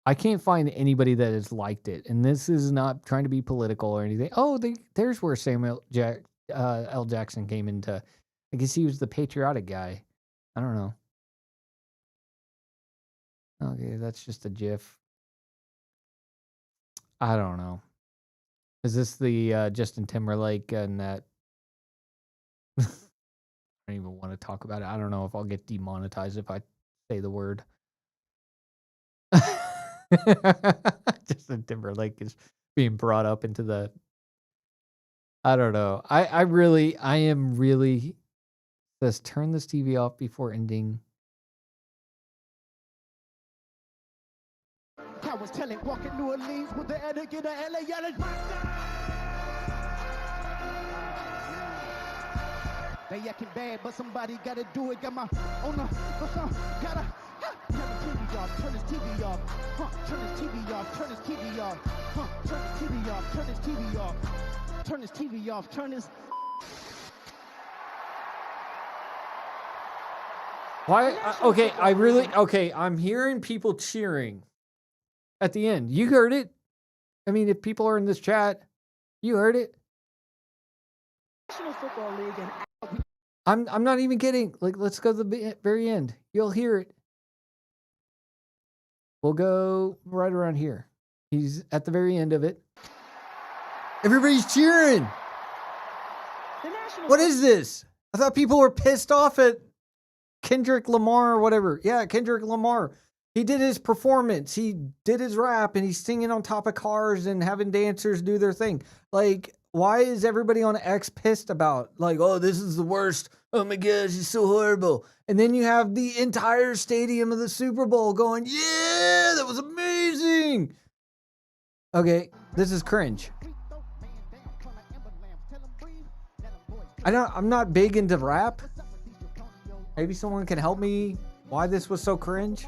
I can't find anybody that has liked it. And this is not trying to be political or anything. Oh, there's where L. Jackson came into. I guess he was the patriotic guy. I don't know. Okay, that's just a GIF. I don't know. Is this the Justin Timberlake and that? I don't even want to talk about it. I don't know if I'll get demonetized if I say the word. Justin Timberlake is being brought up into the. I don't know. I am really. Says turn this TV off before ending. I was telling walking New Orleans with the etiquette of LA yelling. They acting bad, but somebody gotta do it. Got my on the gotta turn the TV off, turn this TV off, turn this TV off, turn this TV off, turn this TV off, turn this TV off, turn this TV off, turn this. Why? Okay, okay. I'm hearing people cheering at the end. You heard it. I mean, if people are in this chat, you heard it. National Football League and. I'm not even kidding. Like, let's go to the very end. You'll hear it. We'll go right around here. He's at the very end of it. Everybody's cheering. What is this? I thought people were pissed off at Kendrick Lamar or whatever. Yeah, Kendrick Lamar. He did his performance. He did his rap and he's singing on top of cars and having dancers do their thing. Like, why is everybody on X pissed about, like, oh, this is the worst. Oh my gosh, it's so horrible. And then you have the entire stadium of the Super Bowl going, yeah, that was amazing. Okay, this is cringe. I'm not big into rap. Maybe someone can help me why this was so cringe.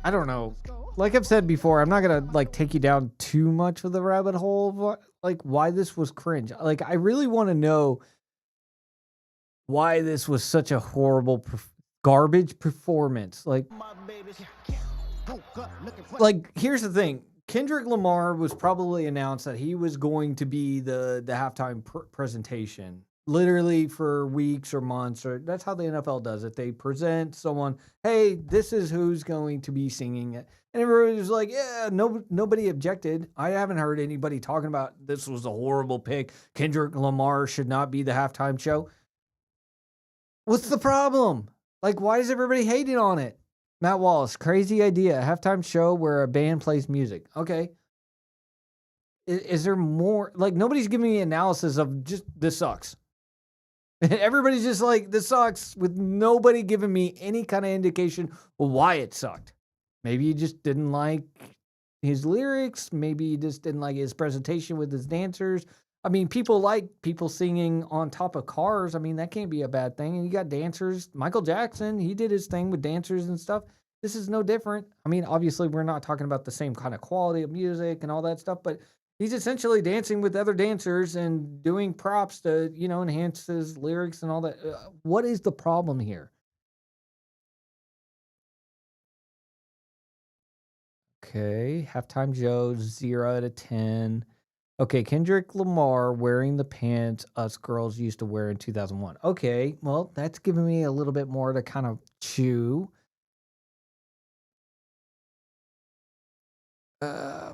I don't know. Like I've said before, I'm not gonna like take you down too much of the rabbit hole of like why this was cringe. Like I really want to know why this was such a horrible garbage performance. Like here's the thing. Kendrick Lamar was probably announced that he was going to be the halftime presentation. Literally for weeks or months, or that's how the NFL does it. They present someone, hey, this is who's going to be singing it. And everybody was like, yeah, nobody objected. I haven't heard anybody talking about this was a horrible pick. Kendrick Lamar should not be the halftime show. What's the problem? Like, why is everybody hating on it? Matt Wallace, crazy idea. A halftime show where a band plays music. Okay. Is there more? Like, nobody's giving me analysis of just this sucks. Everybody's just like, this sucks, with nobody giving me any kind of indication why it sucked. Maybe you just didn't like his lyrics. Maybe you just didn't like his presentation with his dancers. I mean, people like people singing on top of cars. I mean, that can't be a bad thing. And you got dancers. Michael Jackson, he did his thing with dancers and stuff. This is no different. I mean, obviously, we're not talking about the same kind of quality of music and all that stuff, but he's essentially dancing with other dancers and doing props to, enhance his lyrics and all that. What is the problem here? Okay. Halftime Joe, 0 out of 10. Okay, Kendrick Lamar wearing the pants us girls used to wear in 2001. Okay, well, that's giving me a little bit more to kind of chew.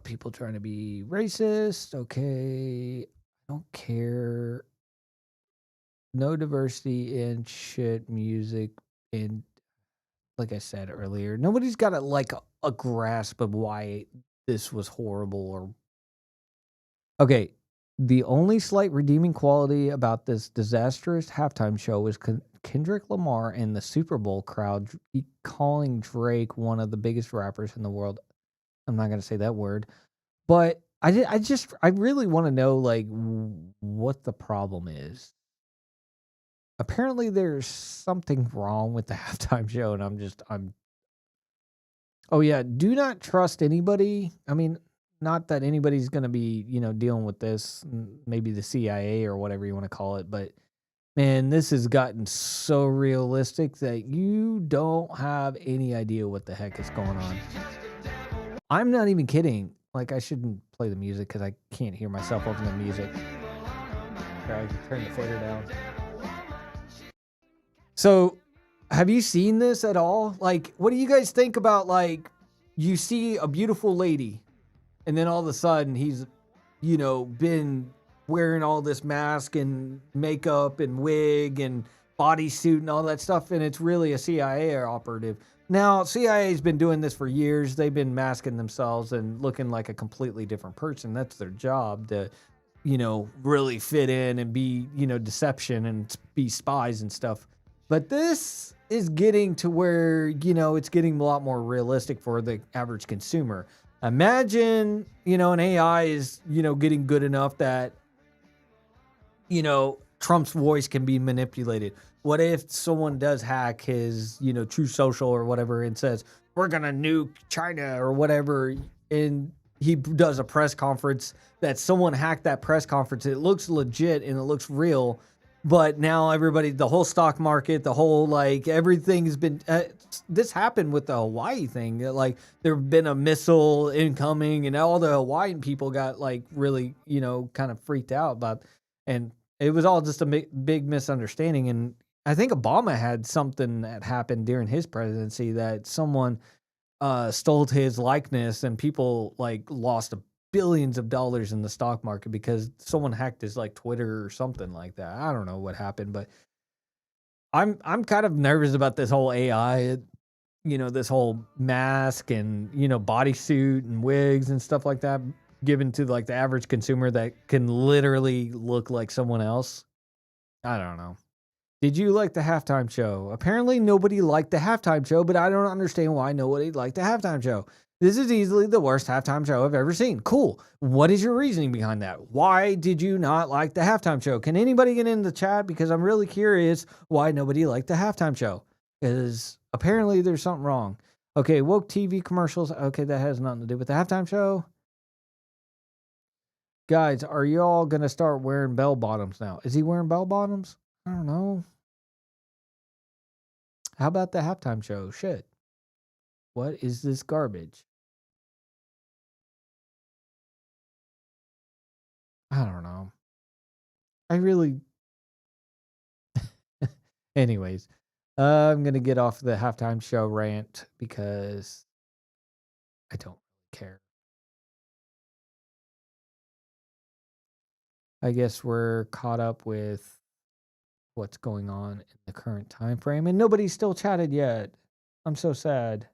People trying to be racist. Okay, I don't care. No diversity in shit music. And like I said earlier, nobody's got a grasp of why this was horrible or okay. The only slight redeeming quality about this disastrous halftime show was Kendrick Lamar and the Super Bowl crowd calling Drake one of the biggest rappers in the world. I'm not going to say that word, but I really want to know what the problem is. Apparently there's something wrong with the halftime show and I'm oh yeah, do not trust anybody. I mean, not that anybody's going to be, dealing with this, maybe the CIA or whatever you want to call it, but man, this has gotten so realistic that you don't have any idea what the heck is going on. I'm not even kidding. Like, I shouldn't play the music because I can't hear myself over the music. Okay, I can turn the fader down. So, have you seen this at all? Like, what do you guys think about, you see a beautiful lady, and then all of a sudden he's, been wearing all this mask and makeup and wig and bodysuit and all that stuff, and it's really a CIA operative. Now, CIA's been doing this for years. They've been masking themselves and looking like a completely different person. That's their job to, really fit in and be, deception and be spies and stuff. But this is getting to where, it's getting a lot more realistic for the average consumer. Imagine, an AI is, getting good enough that, Trump's voice can be manipulated. What if someone does hack his, True Social or whatever and says, we're going to nuke China or whatever, and he does a press conference that someone hacked that press conference. It looks legit and it looks real. But now everybody, the whole stock market, the whole everything's been. This happened with the Hawaii thing. There have been a missile incoming, and all the Hawaiian people got really, kind of freaked out about. And it was all just a big misunderstanding. And I think Obama had something that happened during his presidency that someone stole his likeness, and people lost billions of dollars in the stock market because someone hacked his Twitter or something like that. I don't know what happened, but I'm kind of nervous about this whole AI, this whole mask and bodysuit and wigs and stuff like that given to the average consumer that can literally look like someone else. I don't know. Did you like the halftime show? Apparently nobody liked the halftime show, but I don't understand why nobody liked the halftime show. This is easily the worst halftime show I've ever seen. Cool. What is your reasoning behind that? Why did you not like the halftime show? Can anybody get in the chat? Because I'm really curious why nobody liked the halftime show. Because apparently there's something wrong. Okay, woke TV commercials. Okay, that has nothing to do with the halftime show. Guys, are you all going to start wearing bell bottoms now? Is he wearing bell bottoms? I don't know. How about the halftime show? Shit. What is this garbage? I don't know. I really. Anyways, I'm going to get off the halftime show rant because I don't care. I guess we're caught up with what's going on in the current time frame, and nobody's still chatted yet. I'm so sad.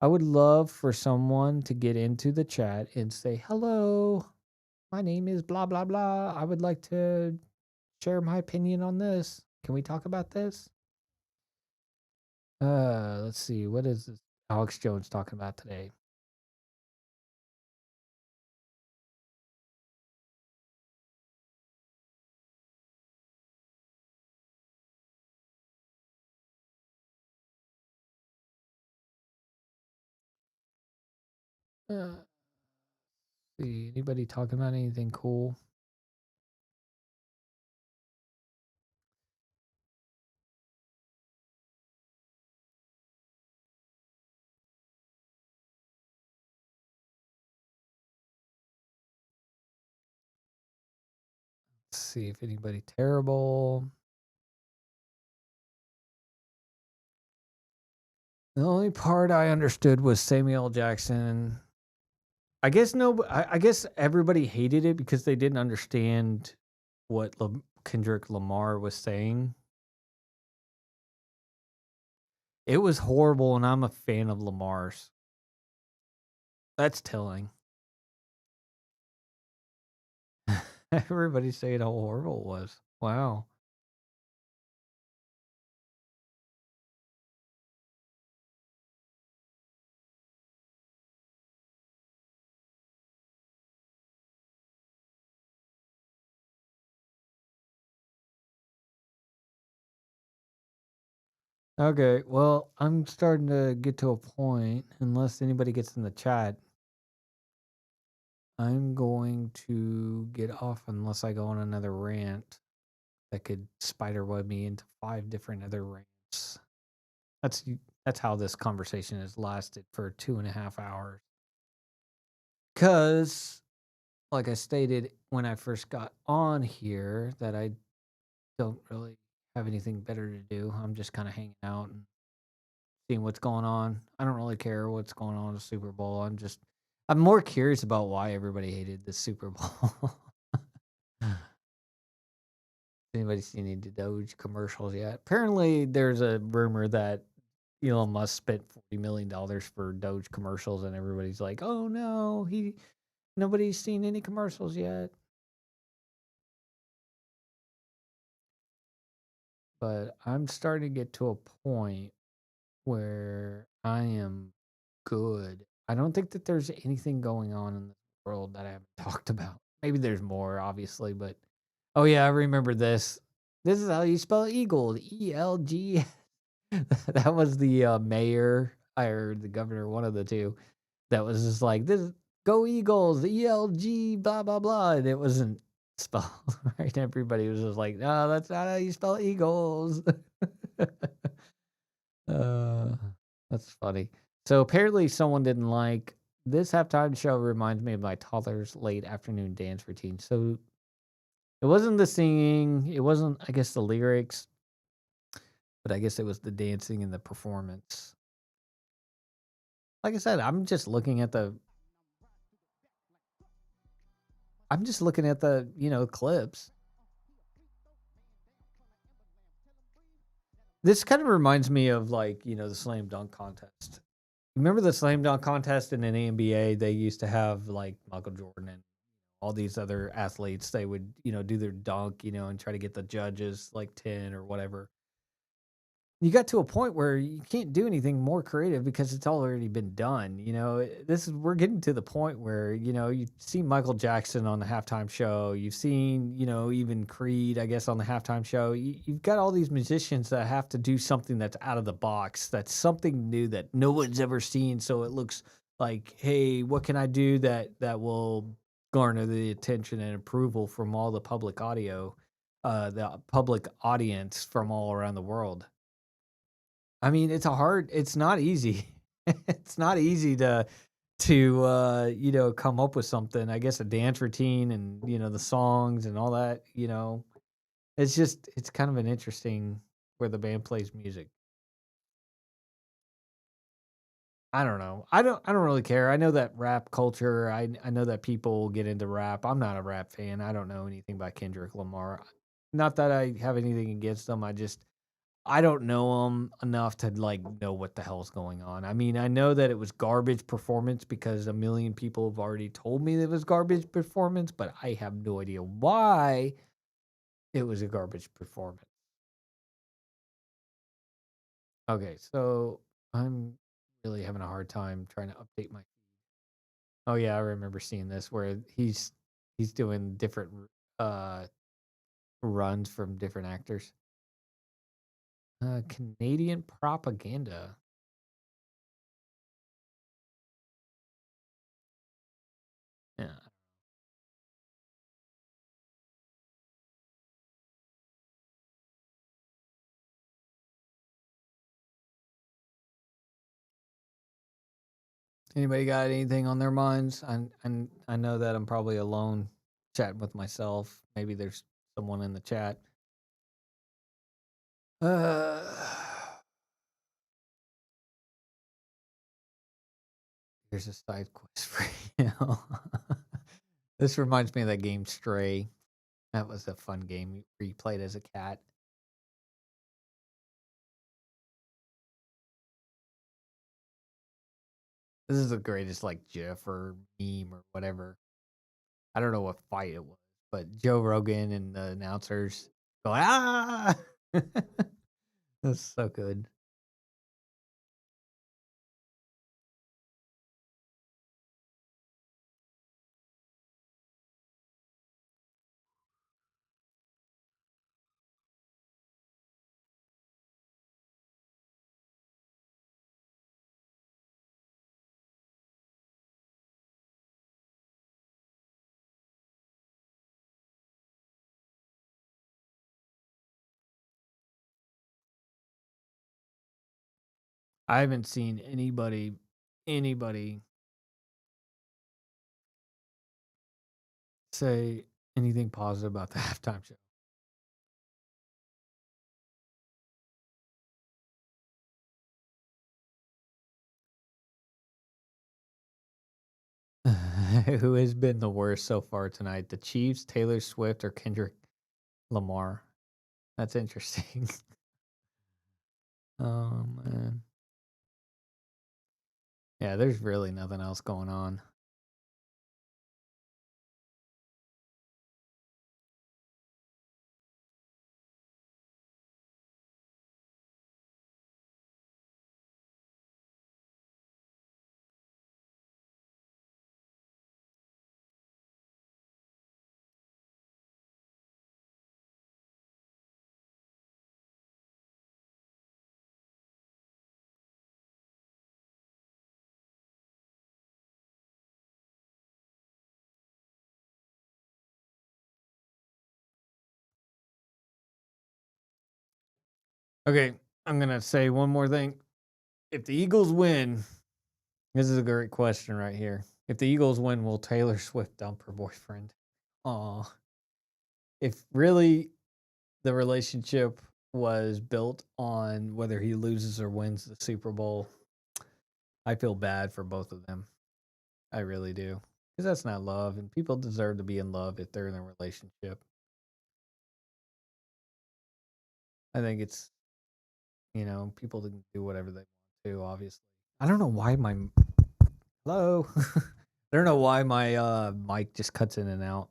I would love for someone to get into the chat and say, hello, my name is blah, blah, blah. I would like to share my opinion on this. Can we talk about this? Let's see. What is this Alex Jones talking about today? See, anybody talking about anything cool? Let's see if anybody terrible. The only part I understood was Samuel L. Jackson. I guess I guess everybody hated it because they didn't understand what Kendrick Lamar was saying. It was horrible, and I'm a fan of Lamar's. That's telling. Everybody's saying how horrible it was. Wow. Okay, well, I'm starting to get to a point, unless anybody gets in the chat. I'm going to get off unless I go on another rant that could spiderweb me into 5 different other rants. That's how this conversation has lasted for 2.5 hours. Because, like I stated when I first got on here, that I don't really have anything better to do. I'm just kind of hanging out and seeing what's going on. I don't really care what's going on in the Super Bowl. I'm more curious about why everybody hated the Super Bowl. Anybody seen any Doge commercials yet? Apparently, there's a rumor that Elon Musk spent $40 million for Doge commercials, and everybody's like, "Oh no, nobody's seen any commercials yet." But I'm starting to get to a point where I am good. I don't think that there's anything going on in the world that I haven't talked about. Maybe there's more, obviously, but oh yeah, I remember this. This is how you spell eagle, ELG. That was the mayor or the governor, one of the two. That was just like, this go Eagles, ELG, blah blah blah, and it wasn't spelled right. Everybody was just like, no, that's not how you spell Eagles. Uh, that's funny. So apparently someone didn't like this halftime show. Reminds me of my toddler's late afternoon dance routine. So it wasn't the singing, it wasn't, I guess, the lyrics, but I guess it was the dancing and the performance. Like I said, I'm just looking at the clips. This kind of reminds me of the slam dunk contest. Remember the slam dunk contest in an NBA? They used to have like Michael Jordan and all these other athletes. They would, do their dunk, and try to get the judges like 10 or whatever. You got to a point where you can't do anything more creative because it's already been done. We're getting to the point where, you've seen Michael Jackson on the halftime show. You've seen, even Creed, I guess, on the halftime show. You've got all these musicians that have to do something that's out of the box. That's something new that no one's ever seen. So it looks like, hey, what can I do that will garner the attention and approval from all the public audience from all around the world? I mean, it's not easy. It's not easy to come up with something. I guess a dance routine and, the songs and all that, it's kind of an interesting where the band plays music. I don't know. I don't really care. I know that rap culture, I know that people get into rap. I'm not a rap fan. I don't know anything about Kendrick Lamar. Not that I have anything against them. I don't know him enough to know what the hell's going on. I mean, I know that it was garbage performance because a million people have already told me that it was garbage performance, but I have no idea why it was a garbage performance. Okay, so I'm really having a hard time trying to update my. Oh yeah, I remember seeing this where he's doing different uh runs from different actors. Canadian propaganda. Yeah. Anybody got anything on their minds? I know that I'm probably alone chatting with myself. Maybe there's someone in the chat. Uh, here's a side quest for you. This reminds me of that game Stray. That was a fun game where you played as a cat. This is the greatest like GIF or meme or whatever. I don't know what fight it was, but Joe Rogan and the announcers go, ah! That's so good. I haven't seen anybody say anything positive about the halftime show. Who has been the worst so far tonight? The Chiefs, Taylor Swift, or Kendrick Lamar? That's interesting. Oh man. Yeah, there's really nothing else going on. Okay, I'm gonna say one more thing. If the Eagles win, this is a great question right here. If the Eagles win, will Taylor Swift dump her boyfriend? Aw. If really the relationship was built on whether he loses or wins the Super Bowl, I feel bad for both of them. I really do. Because that's not love, and people deserve to be in love if they're in a relationship. I think it's, people can do whatever they want to, obviously. I don't know why my. Hello? I don't know why my mic just cuts in and out.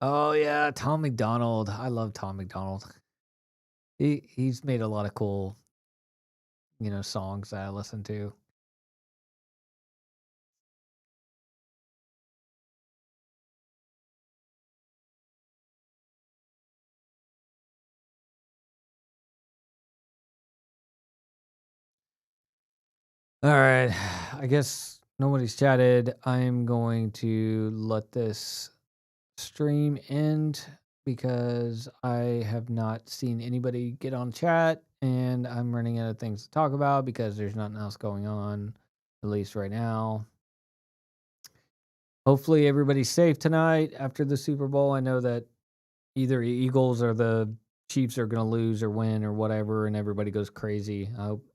Oh, yeah, Tom McDonald. I love Tom McDonald. He's made a lot of cool, songs that I listen to. All right. I guess nobody's chatted. I'm going to let this stream end because I have not seen anybody get on chat and I'm running out of things to talk about because there's nothing else going on, at least right now. Hopefully everybody's safe tonight after the Super Bowl. I know that either Eagles or the Chiefs are going to lose or win or whatever, and everybody goes crazy. I hope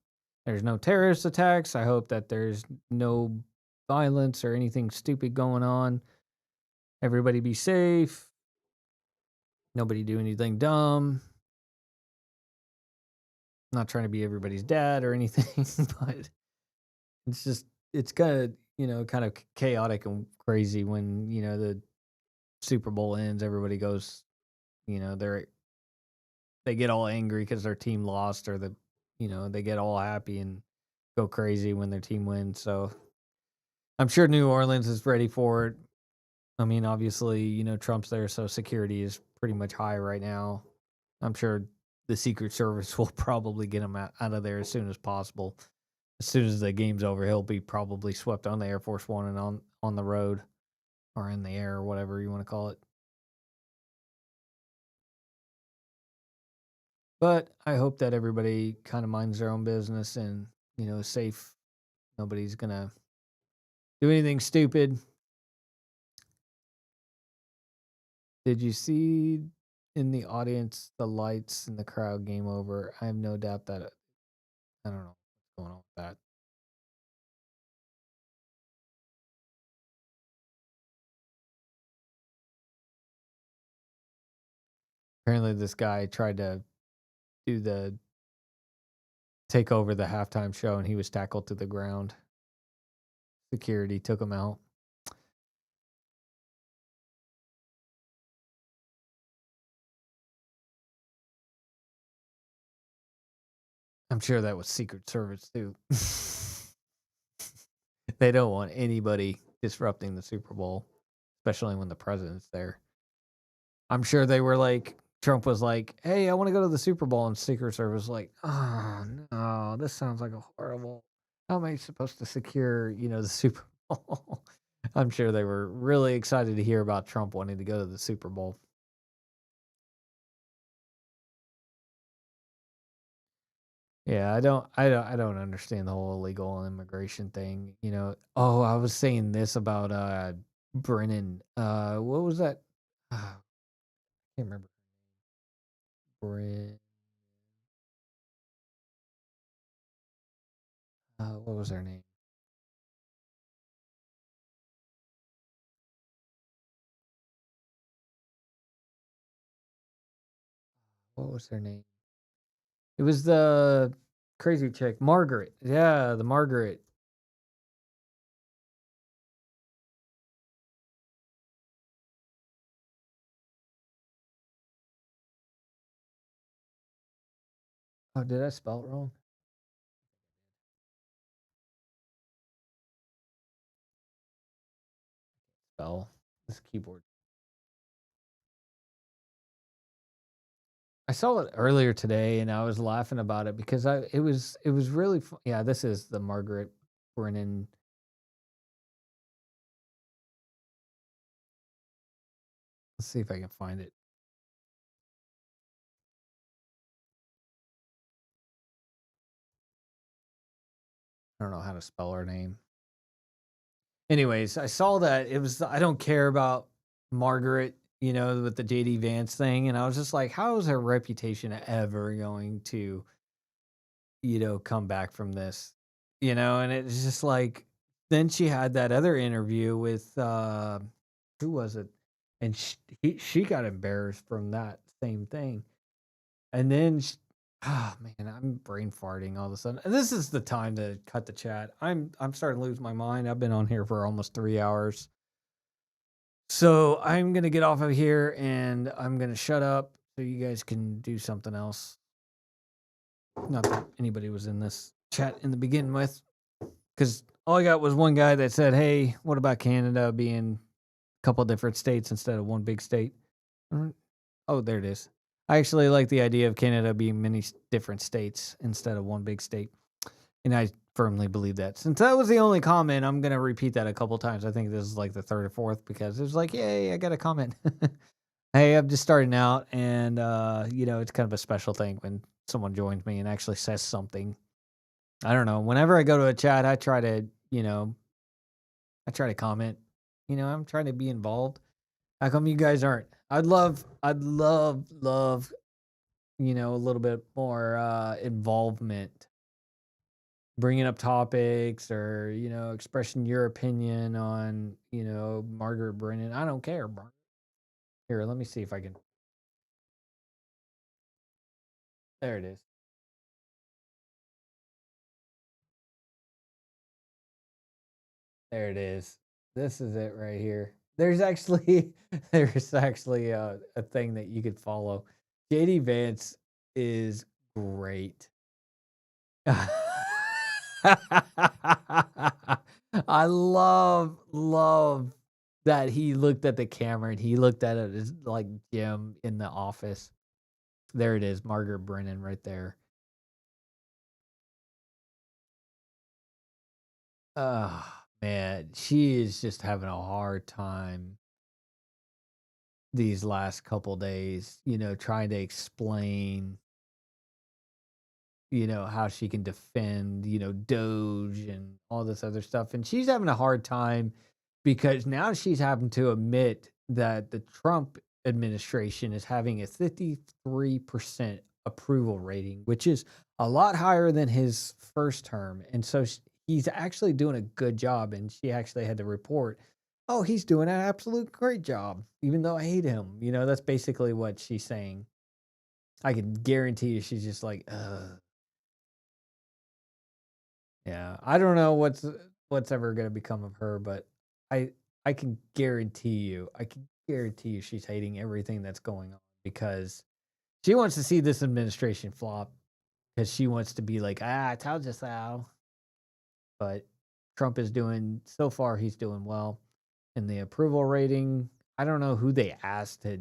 there's no terrorist attacks. I hope that there's no violence or anything stupid going on. Everybody be safe. Nobody do anything dumb. I'm not trying to be everybody's dad or anything, but it's kind of chaotic and crazy when, the Super Bowl ends. Everybody goes, they get all angry because their team lost, or they get all happy and go crazy when their team wins. So I'm sure New Orleans is ready for it. I mean, obviously, Trump's there, so security is pretty much high right now. I'm sure the Secret Service will probably get him out of there as soon as possible. As soon as the game's over, he'll be probably swept on the Air Force One and on the road or in the air or whatever you want to call it. But I hope that everybody kind of minds their own business and, is safe. Nobody's going to do anything stupid. Did you see in the audience the lights in the crowd game over? I have no doubt that I don't know what's going on with that. Apparently, this guy tried to do the take over the halftime show, and he was tackled to the ground. Security took him out. I'm sure that was Secret Service too. They don't want anybody disrupting the Super Bowl, especially when the president's there. I'm sure they were like, Trump was like, "Hey, I want to go to the Super Bowl," and Secret Service was like, "Oh no, this sounds like a horrible. How am I supposed to secure, the Super Bowl?" I'm sure they were really excited to hear about Trump wanting to go to the Super Bowl. Yeah, I don't understand the whole illegal immigration thing. Oh, I was saying this about Brennan. What was that? I can't remember. Bren. What was her name? What was her name? It was the crazy chick, Margaret. Yeah, the Margaret. Oh, did I spell it wrong? Spell this keyboard. I saw it earlier today, and I was laughing about it because it was really yeah. This is the Margaret Brennan. Let's see if I can find it. I don't know how to spell her name. Anyways, I saw that it was. I don't care about Margaret, with the JD Vance thing, and I was just like, how is her reputation ever going to, come back from this? And it's just like, then she had that other interview with who was it? And she got embarrassed from that same thing. And then oh man, I'm brain farting all of a sudden. And this is the time to cut the chat. I'm starting to lose my mind. I've been on here for almost 3 hours. So I'm gonna get off of here and I'm gonna shut up so you guys can do something else. Not that anybody was in this chat in the beginning with, because all I got was one guy that said, "Hey, what about Canada being a couple different states instead of one big state?" Oh, there it is. I actually like the idea of Canada being many different states instead of one big state. And I firmly believe that. Since that was the only comment, I'm going to repeat that a couple times. I think this is like the third or fourth because it was like, yay, I got a comment. Hey, I'm just starting out. And, it's kind of a special thing when someone joins me and actually says something. I don't know. Whenever I go to a chat, I try to comment. I'm trying to be involved. How come you guys aren't? I'd love, a little bit more involvement, bringing up topics or, expressing your opinion on, Margaret Brennan. I don't care, bro. Here, let me see if I can. There it is. There it is. This is it right here. There's actually a thing that you could follow. JD Vance is great. I love that he looked at the camera and he looked at it as like Jim in the office. There it is, Margaret Brennan right there. Oh man, she is just having a hard time these last couple days, trying to explain, how she can defend, Doge and all this other stuff. And she's having a hard time because now she's having to admit that the Trump administration is having a 53% approval rating, which is a lot higher than his first term. And so he's actually doing a good job. And she actually had to report, oh, he's doing an absolute great job, even though I hate him. You know, that's basically what she's saying. I can guarantee you she's just like, yeah. I don't know what's ever gonna become of her, but I I can guarantee you she's hating everything that's going on because she wants to see this administration flop because she wants to be like, I told you so. But Trump is doing so far, he's doing well. In the approval rating, I don't know who they asked to.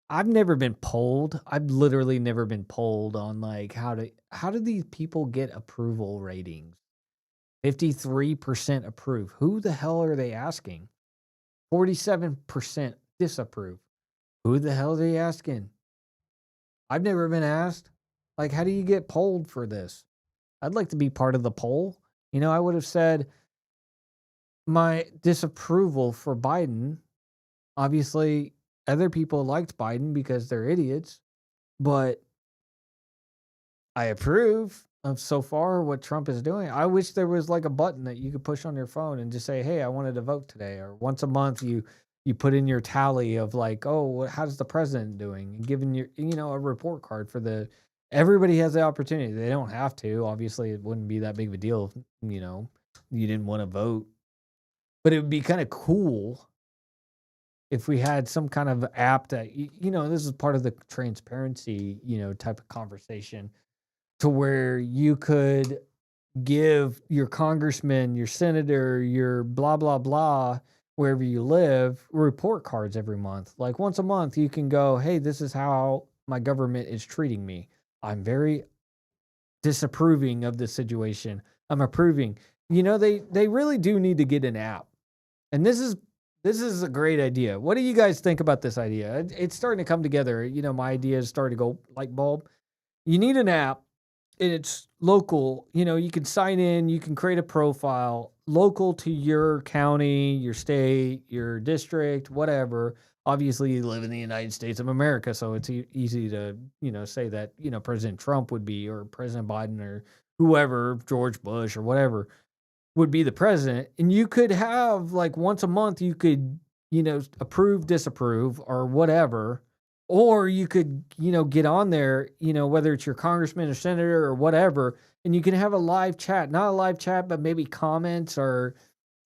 I've never been polled. I've literally never been polled on like how do these people get approval ratings? 53% approve. Who the hell are they asking? 47% disapprove. Who the hell are they asking? I've never been asked. Like, how do you get polled for this? I'd like to be part of the poll. You know, I would have said my disapproval for Biden. Obviously, other people liked Biden because they're idiots, but I approve of so far what Trump is doing. I wish there was like a button that you could push on your phone and just say, "Hey, I wanted to vote today." Or once a month you put in your tally of like, "Oh, how's the president doing?" and giving your a report card for the everybody has the opportunity. They don't have to. Obviously, it wouldn't be that big of a deal if, you didn't want to vote. But it would be kind of cool if we had some kind of app that this is part of the transparency, type of conversation to where you could give your congressman, your senator, your blah, blah, blah, wherever you live, report cards every month. Like once a month, you can go, hey, this is how my government is treating me. I'm very disapproving of this situation. I'm approving. They really do need to get an app. And this is a great idea. What do you guys think about this idea? It's starting to come together. My idea is starting to go light bulb. You need an app. And it's local. You can sign in, you can create a profile local to your county, your state, your district, whatever. Obviously, you live in the United States of America, so it's easy to, say that, President Trump would be, or President Biden, or whoever, George Bush, or whatever, would be the president. And you could have, like, once a month, you could, approve, disapprove, or whatever. Or you could, get on there, whether it's your congressman or senator or whatever, and you can have a live chat, not a live chat, but maybe comments or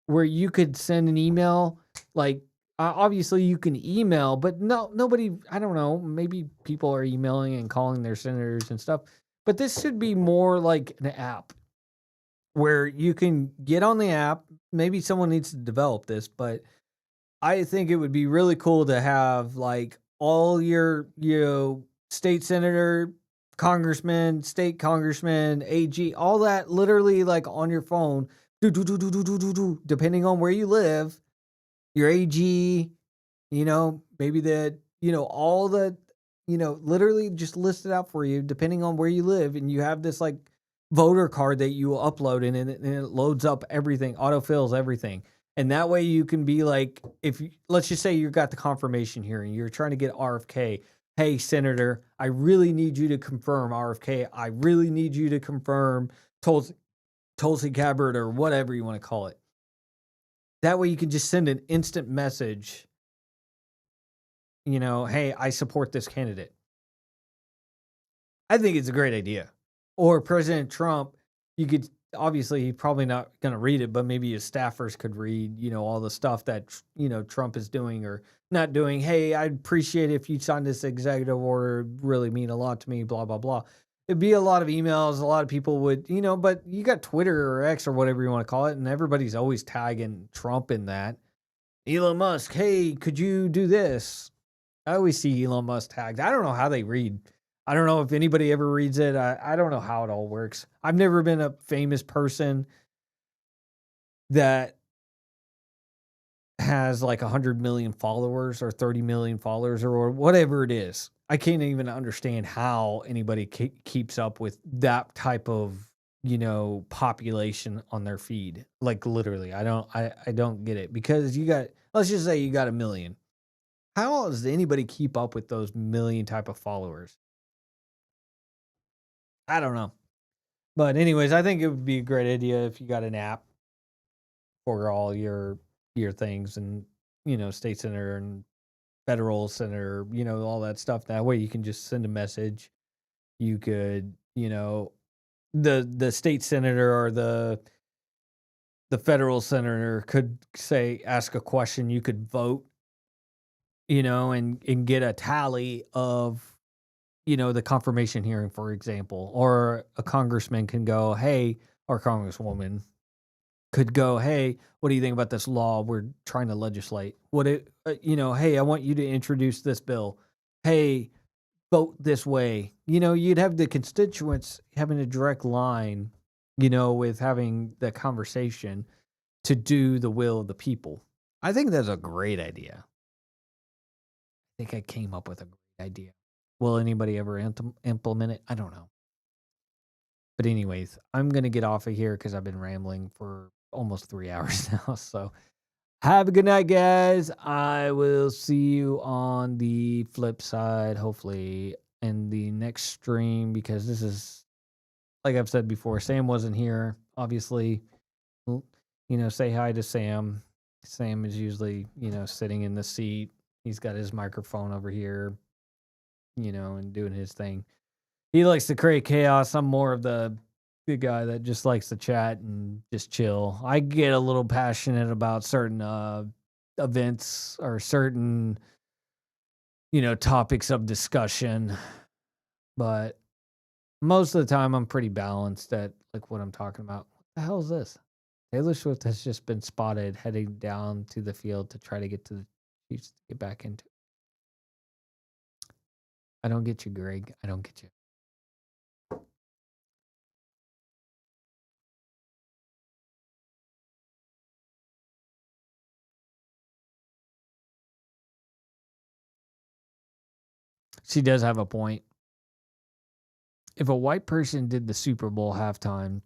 where you could send an email. Like, obviously you can email, but nobody, I don't know, maybe people are emailing and calling their senators and stuff. But this should be more like an app where you can get on the app. Maybe someone needs to develop this, but I think it would be really cool to have like all your state senator, congressman, state congressman, AG, all that literally like on your phone, depending on where you live, your AG, maybe all the, literally just list it out for you depending on where you live. And you have this like voter card that you upload and it loads up everything, autofills everything. And that way you can be like, let's just say you got the confirmation hearing, you're trying to get RFK. Hey, Senator, I really need you to confirm RFK. I really need you to confirm Tulsi Gabbard or whatever you want to call it. That way you can just send an instant message, hey, I support this candidate. I think it's a great idea. Or President Trump, you could, obviously he's probably not going to read it, but maybe his staffers could read, all the stuff that, Trump is doing or not doing. Hey, I'd appreciate it if you signed this executive order. It'd really mean a lot to me, blah, blah, blah. It'd be a lot of emails. A lot of people would, but you got Twitter or X or whatever you want to call it. And everybody's always tagging Trump in that. Elon Musk, hey, could you do this? I always see Elon Musk tagged. I don't know how they read. I don't know if anybody ever reads it. I don't know how it all works. I've never been a famous person that has like 100 million followers or 30 million followers or whatever it is. I can't even understand how anybody keeps up with that type of, population on their feed. Like literally, I don't get it because let's just say you got 1 million. How does anybody keep up with those million type of followers? I don't know. But anyways, I think it would be a great idea if you got an app for all your things and, state senator and federal senator, all that stuff. That way you can just send a message. You could, the state senator or the federal senator could say ask a question, you could vote, and get a tally of the confirmation hearing, for example, or a congressman can go, hey, or congresswoman could go, hey, what do you think about this law we're trying to legislate? Hey, I want you to introduce this bill. Hey, vote this way. You'd have the constituents having a direct line, with having the conversation to do the will of the people. I think that's a great idea. I think I came up with a great idea. Will anybody ever implement it? I don't know. But anyways, I'm going to get off of here because I've been rambling for almost 3 hours now. So have a good night, guys. I will see you on the flip side, hopefully, in the next stream, because this is, like I've said before, Sam wasn't here. Obviously, say hi to Sam. Sam is usually, sitting in the seat. He's got his microphone over here, and doing his thing. He likes to create chaos. I'm more of the guy that just likes to chat and just chill. I get a little passionate about certain events or certain, topics of discussion. But most of the time, I'm pretty balanced at like what I'm talking about. What the hell is this? Taylor Swift has just been spotted heading down to the field to try to get to the Chiefs to get back into it. I don't get you, Greg. I don't get you. She does have a point. If a white person did the Super Bowl halftime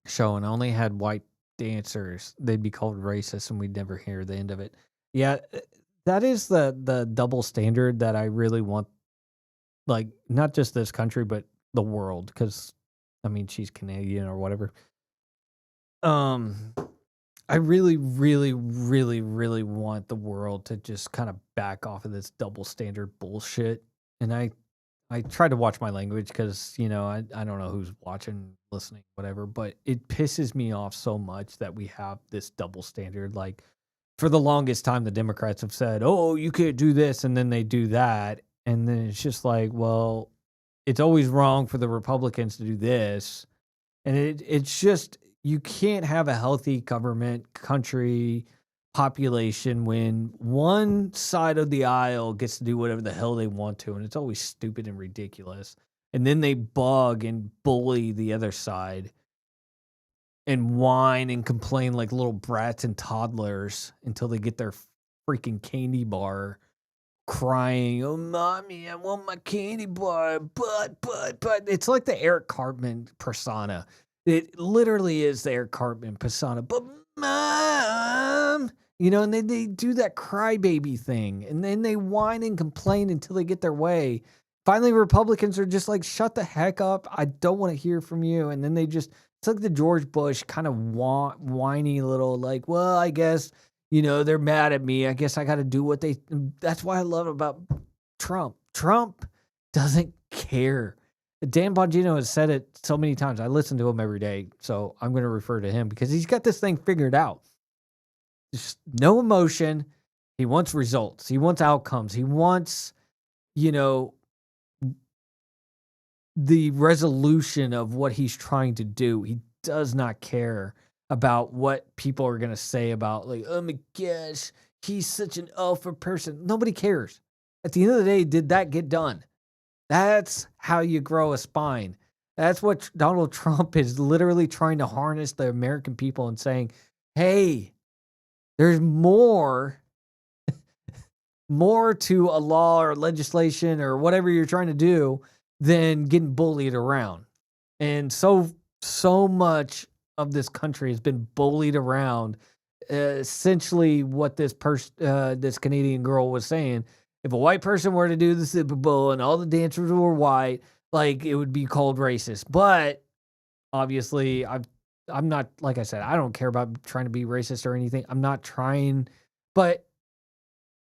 show and only had white dancers, they'd be called racist and we'd never hear the end of it. Yeah, that is the double standard that I really want, like, not just this country, but the world, because, I mean, she's Canadian or whatever. I really, really, really, really want the world to just kind of back off of this double standard bullshit. And I try to watch my language because, I don't know who's watching, listening, whatever, but it pisses me off so much that we have this double standard. Like, for the longest time, the Democrats have said, oh, you can't do this, and then they do that. And then it's just like, well, it's always wrong for the Republicans to do this. And it's just, you can't have a healthy government, country, population when one side of the aisle gets to do whatever the hell they want to, and it's always stupid and ridiculous. And then they bug and bully the other side and whine and complain like little brats and toddlers until they get their freaking candy bar, crying, oh, mommy, I want my candy bar, but. It's like the Eric Cartman persona. It literally is the Eric Cartman persona, but mom, and then they do that crybaby thing, and then they whine and complain until they get their way. Finally, Republicans are just like, shut the heck up. I don't want to hear from you. And then it's like the George Bush kind of whiny little, like, well, I guess, they're mad at me. I guess I got to do what that's why I love about Trump. Trump doesn't care. Dan Bongino has said it so many times. I listen to him every day, so I'm going to refer to him because he's got this thing figured out. Just no emotion. He wants results. He wants outcomes. He wants, the resolution of what he's trying to do. He does not care about what people are going to say about, like, oh my gosh, he's such an alpha person. Nobody cares. At the end of the day, did that get done? That's how you grow a spine. That's what Donald Trump is literally trying to harness the American people and saying, hey, there's more to a law or legislation or whatever you're trying to do than getting bullied around. And so much of this country has been bullied around. Essentially what this Canadian girl was saying If a white person were to do the Super Bowl and all the dancers were white, like, it would be called racist. But obviously, I'm not, like I said, I don't care about trying to be racist or anything. I'm not trying, but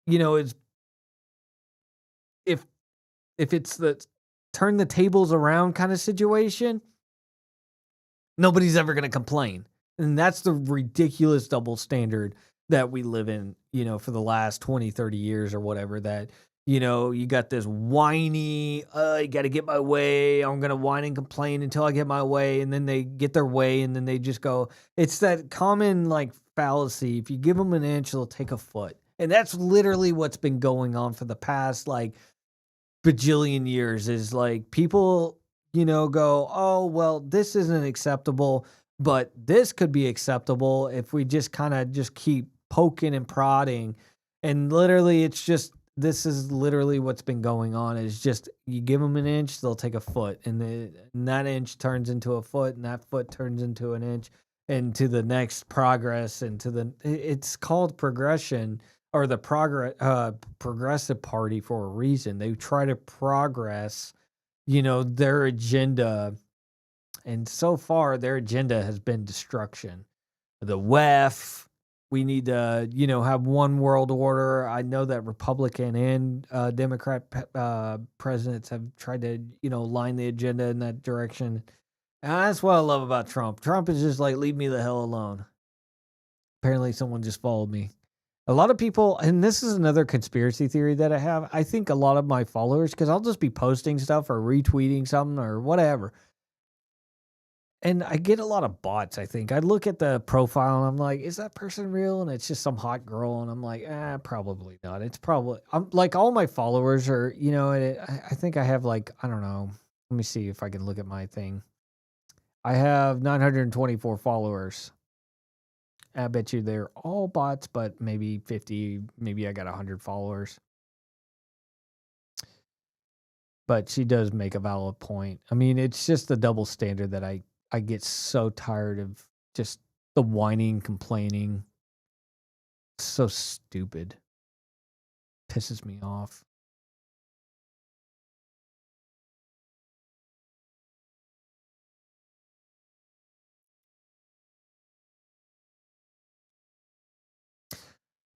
it's if it's the turn the tables around kind of situation, nobody's ever going to complain. And that's the ridiculous double standard that we live in, for the last 20, 30 years or whatever, that, you got this whiny, you got to get my way. I'm going to whine and complain until I get my way. And then they get their way and then they just go, it's that common like fallacy. If you give them an inch, they'll take a foot. And that's literally what's been going on for the past like bajillion years, is like people, go, oh, well, this isn't acceptable, but this could be acceptable if we just kind of just keep poking and prodding. And literally, this is literally what's been going on, is just you give them an inch, they'll take a foot. And that inch turns into a foot, and that foot turns into an inch, and to the next progress, and it's called progression, or the progressive party, for a reason. They try to progress, their agenda. And so far, their agenda has been destruction. The WEF, we need to, have one world order. I know that Republican and Democrat presidents have tried to, line the agenda in that direction. And that's what I love about Trump. Trump is just like, leave me the hell alone. Apparently, someone just followed me. A lot of people, and this is another conspiracy theory that I have, I think a lot of my followers, because I'll just be posting stuff or retweeting something or whatever, and I get a lot of bots, I think. I look at the profile and I'm like, is that person real? And it's just some hot girl. And I'm like, probably not. It's probably, I'm like, all my followers are, I think I have like, I don't know. Let me see if I can look at my thing. I have 924 followers. I bet you they're all bots, but maybe 50, maybe I got 100 followers. But she does make a valid point. I mean, it's just the double standard that I get so tired of, just the whining, complaining. It's so stupid. Pisses me off.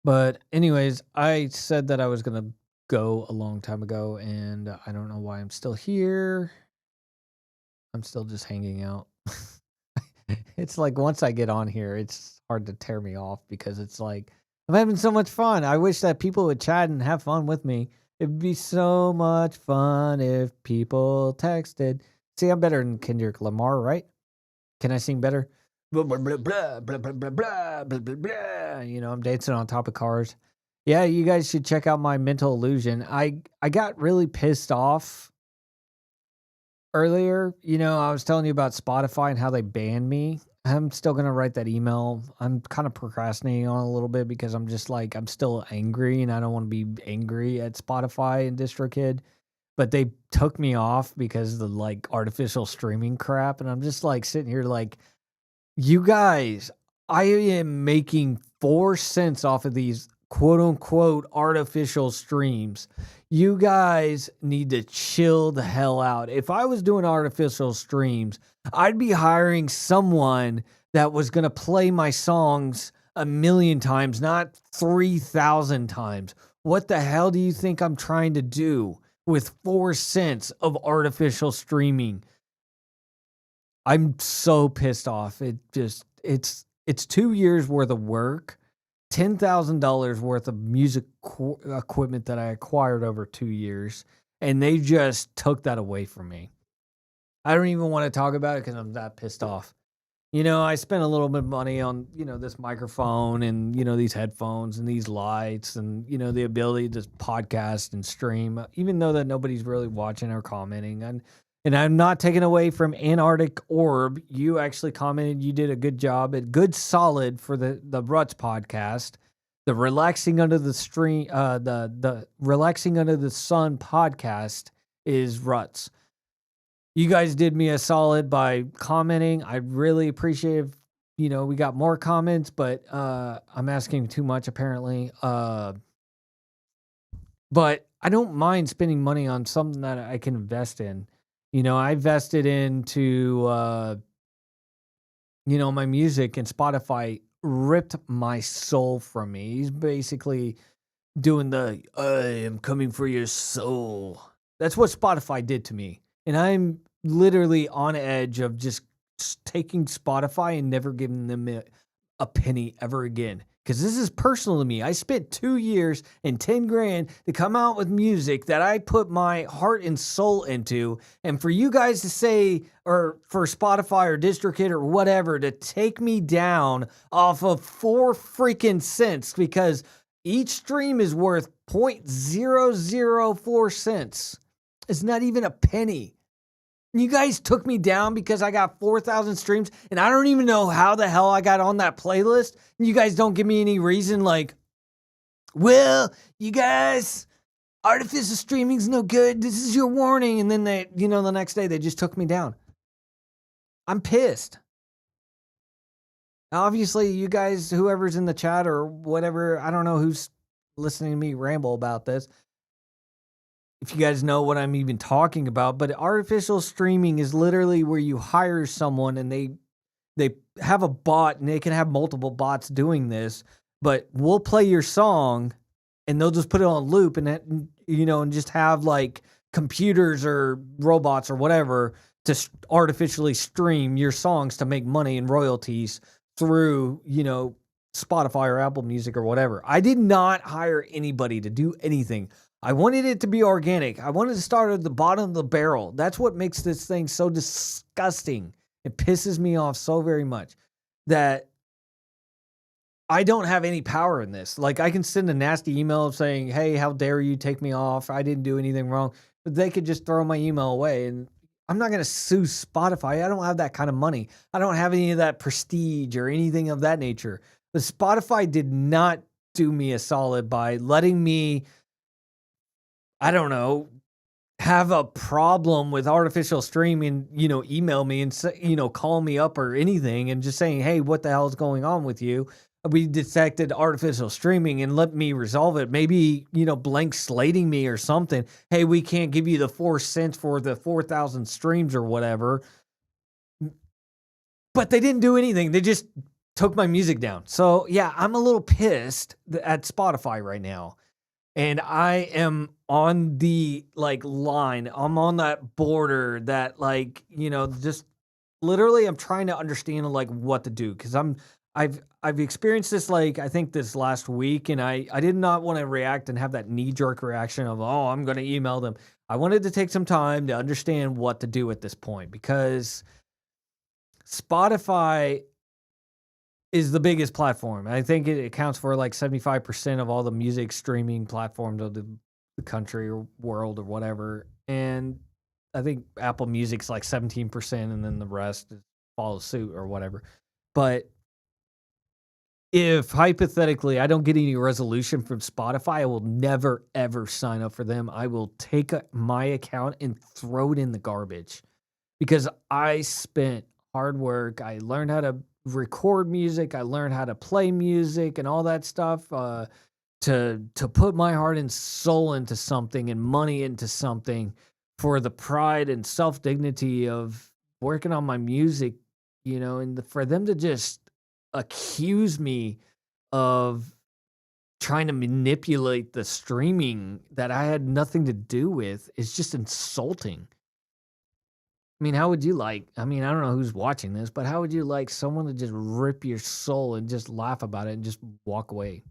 But anyways, I said that I was going to go a long time ago, and I don't know why I'm still here. I'm still just hanging out. It's like once I get on here, it's hard to tear me off, because it's like I'm having so much fun. I wish that people would chat and have fun with me. It'd be so much fun if people texted. See, I'm better than Kendrick Lamar, right? Can I sing better? Blah, blah, blah, blah, blah, blah, blah, blah, blah, blah, blah. I'm dancing on top of cars. Yeah, you guys should check out my Mental Illusion. I got really pissed off earlier. I was telling you about Spotify and how they banned me. I'm still going to write that email. I'm kind of procrastinating on it a little bit, because I'm just like, I'm still angry, and I don't want to be angry at Spotify and DistroKid. But they took me off because of the like artificial streaming crap. And I'm just like sitting here like, you guys, I am making 4 cents off of these quote unquote artificial streams. You guys need to chill the hell out. If I was doing artificial streams, I'd be hiring someone that was going to play my songs 1,000,000 times, not 3,000 times. What the hell do you think I'm trying to do with 4 cents of artificial streaming? I'm so pissed off. It's 2 years worth of work, $10,000 worth of music equipment that I acquired over 2 years, and they just took that away from me. I don't even want to talk about it because I'm that pissed off. I spent a little bit of money on, this microphone and, these headphones and these lights and, the ability to podcast and stream, even though that nobody's really watching or commenting. And I'm not taking away from Antarctic Orb. You actually commented. You did a good job, a good solid for the RUTS podcast. The Relaxing Under the Stream, the Relaxing Under the Sun podcast is RUTS. You guys did me a solid by commenting. I really appreciate it. We got more comments, but I'm asking too much apparently. But But I don't mind spending money on something that I can invest in. I invested into my music, and Spotify ripped my soul from me. He's basically doing the I am coming for your soul. That's what Spotify did to me. And I'm literally on edge of just taking Spotify and never giving them a penny ever again. Because this is personal to me. I spent 2 years and 10 grand to come out with music that I put my heart and soul into. And for you guys to say, or for Spotify or DistroKid or whatever, to take me down off of 4 freaking cents, because each stream is worth 0.004 cents. It's not even a penny. You guys took me down because I got 4,000 streams, and I don't even know how the hell I got on that playlist. And you guys don't give me any reason, like, well, you guys, artificial streaming's no good. This is your warning. And then they, the next day they just took me down. I'm pissed. Obviously, you guys, whoever's in the chat or whatever, I don't know who's listening to me ramble about this, if you guys know what I'm even talking about, but artificial streaming is literally where you hire someone and they have a bot, and they can have multiple bots doing this, but we'll play your song and they'll just put it on loop, and and just have like computers or robots or whatever to artificially stream your songs to make money and royalties through, Spotify or Apple Music or whatever. I did not hire anybody to do anything. I wanted it to be organic. I wanted to start at the bottom of the barrel. That's what makes this thing so disgusting. It pisses me off so very much that I don't have any power in this. Like, I can send a nasty email saying, hey, how dare you take me off? I didn't do anything wrong. But they could just throw my email away, and I'm not going to sue Spotify. I don't have that kind of money. I don't have any of that prestige or anything of that nature. But Spotify did not do me a solid by letting me, I don't know, have a problem with artificial streaming, email me and say, call me up or anything and just saying, hey, what the hell is going on with you? We detected artificial streaming, and let me resolve it. Maybe, blank slating me or something. Hey, we can't give you the 4 cents for the 4,000 streams or whatever. But they didn't do anything. They just took my music down. So yeah, I'm a little pissed at Spotify right now. And I am on the line. I'm on that border that just literally I'm trying to understand what to do, because I've experienced this I think this last week, and I did not want to react and have that knee-jerk reaction of, oh, I'm going to email them. I wanted to take some time to understand what to do at this point, because Spotify is the biggest platform. I think it accounts for 75% of all the music streaming platforms of the country or world or whatever. And I think Apple Music's 17%, and then the rest follows suit or whatever. But if hypothetically I don't get any resolution from Spotify, I will never, ever sign up for them. I will take my account and throw it in the garbage, because I spent hard work. I learned how to record music. I learned how to play music and all that stuff to put my heart and soul into something and money into something for the pride and self-dignity of working on my music, and for them to just accuse me of trying to manipulate the streaming that I had nothing to do with is just insulting. I mean, how would you I don't know who's watching this, but how would you like someone to just rip your soul and just laugh about it and just walk away?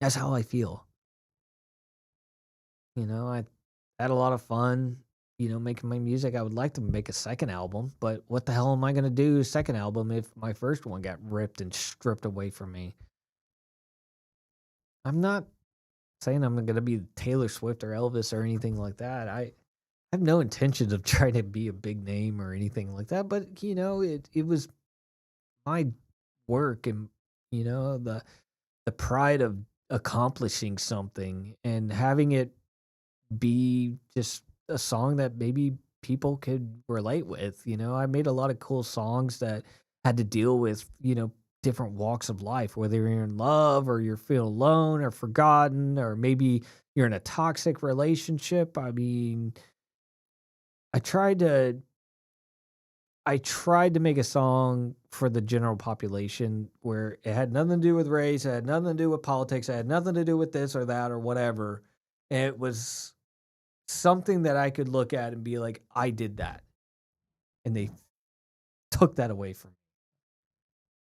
That's how I feel. I had a lot of fun, making my music. I would like to make a second album, but what the hell am I going to do second album if my first one got ripped and stripped away from me? I'm not saying I'm going to be Taylor Swift or Elvis or anything like that. I have no intentions of trying to be a big name or anything like that, but it was my work, and the pride of accomplishing something and having it be just a song that maybe people could relate with. I made a lot of cool songs that had to deal with different walks of life, whether you're in love or you're feeling alone or forgotten, or maybe you're in a toxic relationship. I mean, I tried to I tried to make a song for the general population where it had nothing to do with race, it had nothing to do with politics, it had nothing to do with this or that or whatever. And it was something that I could look at and be like, I did that. And they took that away from me.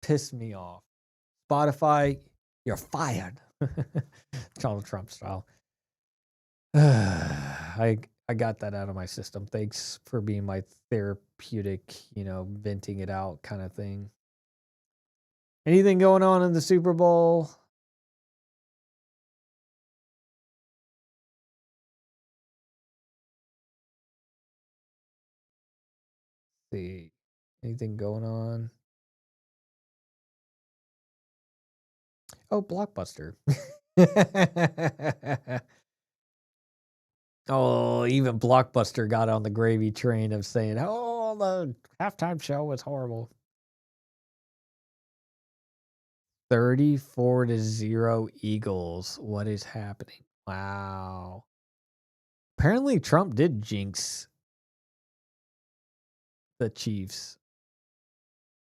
Pissed me off. Spotify, you're fired. Donald Trump style. I got that out of my system. Thanks for being my therapeutic, venting it out kind of thing. Anything going on in the Super Bowl? Let's see. Anything going on? Oh, Blockbuster. Oh, even Blockbuster got on the gravy train of saying, oh, the halftime show was horrible. 34-0 Eagles. What is happening? Wow. Apparently, Trump did jinx the Chiefs.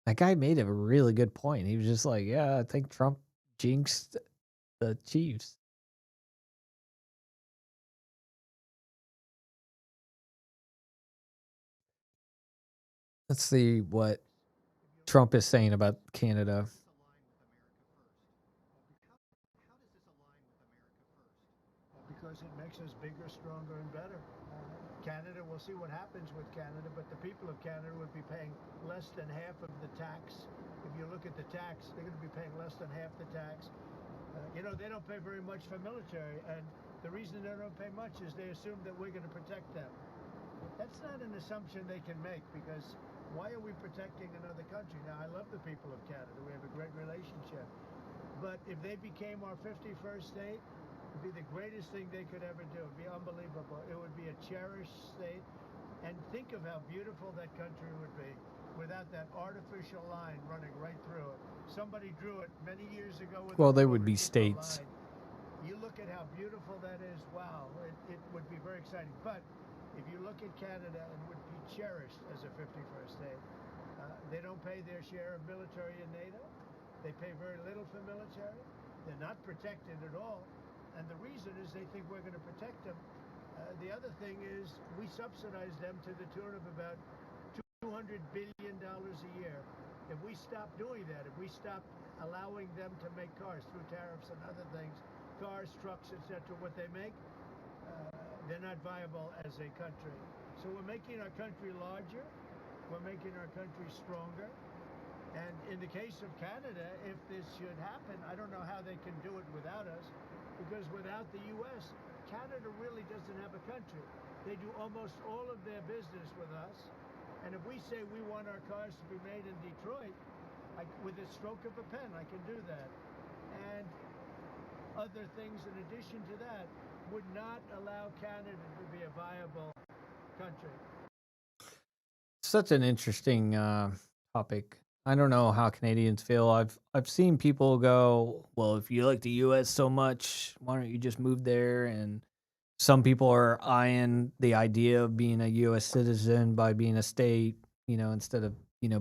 That guy made a really good point. He was just like, yeah, I think Trump jinxed the Chiefs. Let's see what Trump is saying about Canada. Because it makes us bigger, stronger, and better. Canada, we'll see what happens with Canada, but the people of Canada would be paying less than half of the tax. If you look at the tax, they're going to be paying less than half the tax. They don't pay very much for military, and the reason they don't pay much is they assume that we're going to protect them. That's not an assumption they can make, because why are we protecting another country? Now, I love the people of Canada. We have a great relationship. But if they became our 51st state, it would be the greatest thing they could ever do. It would be unbelievable. It would be a cherished state. And think of how beautiful that country would be without that artificial line running right through it. Somebody drew it many years ago. Well, they would be states. You look at how beautiful that is. Wow, it would be very exciting. But if you look at Canada, it would be cherished as a 51st state. They don't pay their share of military in NATO. They pay very little for military. They're not protected at all. And the reason is they think we're going to protect them. The other thing is we subsidize them to the tune of about $200 billion a year. If we stop doing that, if we stop allowing them to make cars through tariffs and other things, cars, trucks, etc., what they make, they're not viable as a country. So we're making our country larger. We're making our country stronger. And in the case of Canada, if this should happen, I don't know how they can do it without us, because without the U.S., Canada really doesn't have a country. They do almost all of their business with us. And if we say we want our cars to be made in Detroit, with a stroke of a pen, I can do that. And other things in addition to that would not allow Canada to be a viable country. Such an interesting topic. I don't know how Canadians feel. I've seen people go, well, if you like the U.S. so much, why don't you just move there? And some people are eyeing the idea of being a U.S. citizen by being a state, instead of,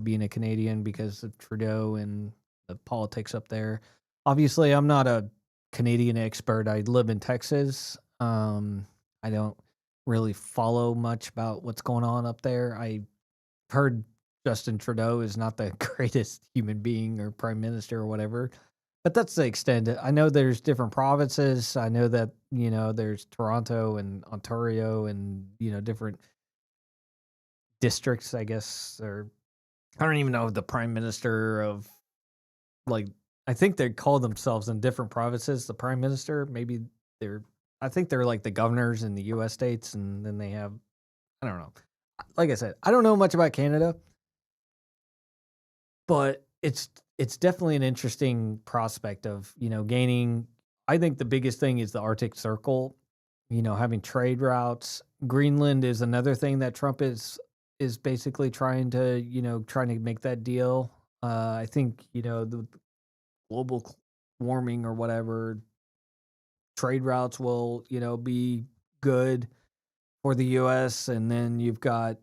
being a Canadian because of Trudeau and the politics up there. Obviously, I'm not a Canadian expert. I live in Texas. I don't really follow much about what's going on up there. I heard Justin Trudeau is not the greatest human being or prime minister or whatever, but that's the extent. I know there's different provinces. I know that, there's Toronto and Ontario and, different districts, I guess, or I don't even know the prime minister of, like, I think they call themselves in different provinces, the prime minister. Maybe I think they're like the governors in the U.S. states, and then they have, I don't know. Like I said, I don't know much about Canada, but it's definitely an interesting prospect of, gaining. I think the biggest thing is the Arctic Circle, having trade routes. Greenland is another thing that Trump is basically trying to make that deal. I think, global warming or whatever, trade routes will, be good for the US. And then you've got,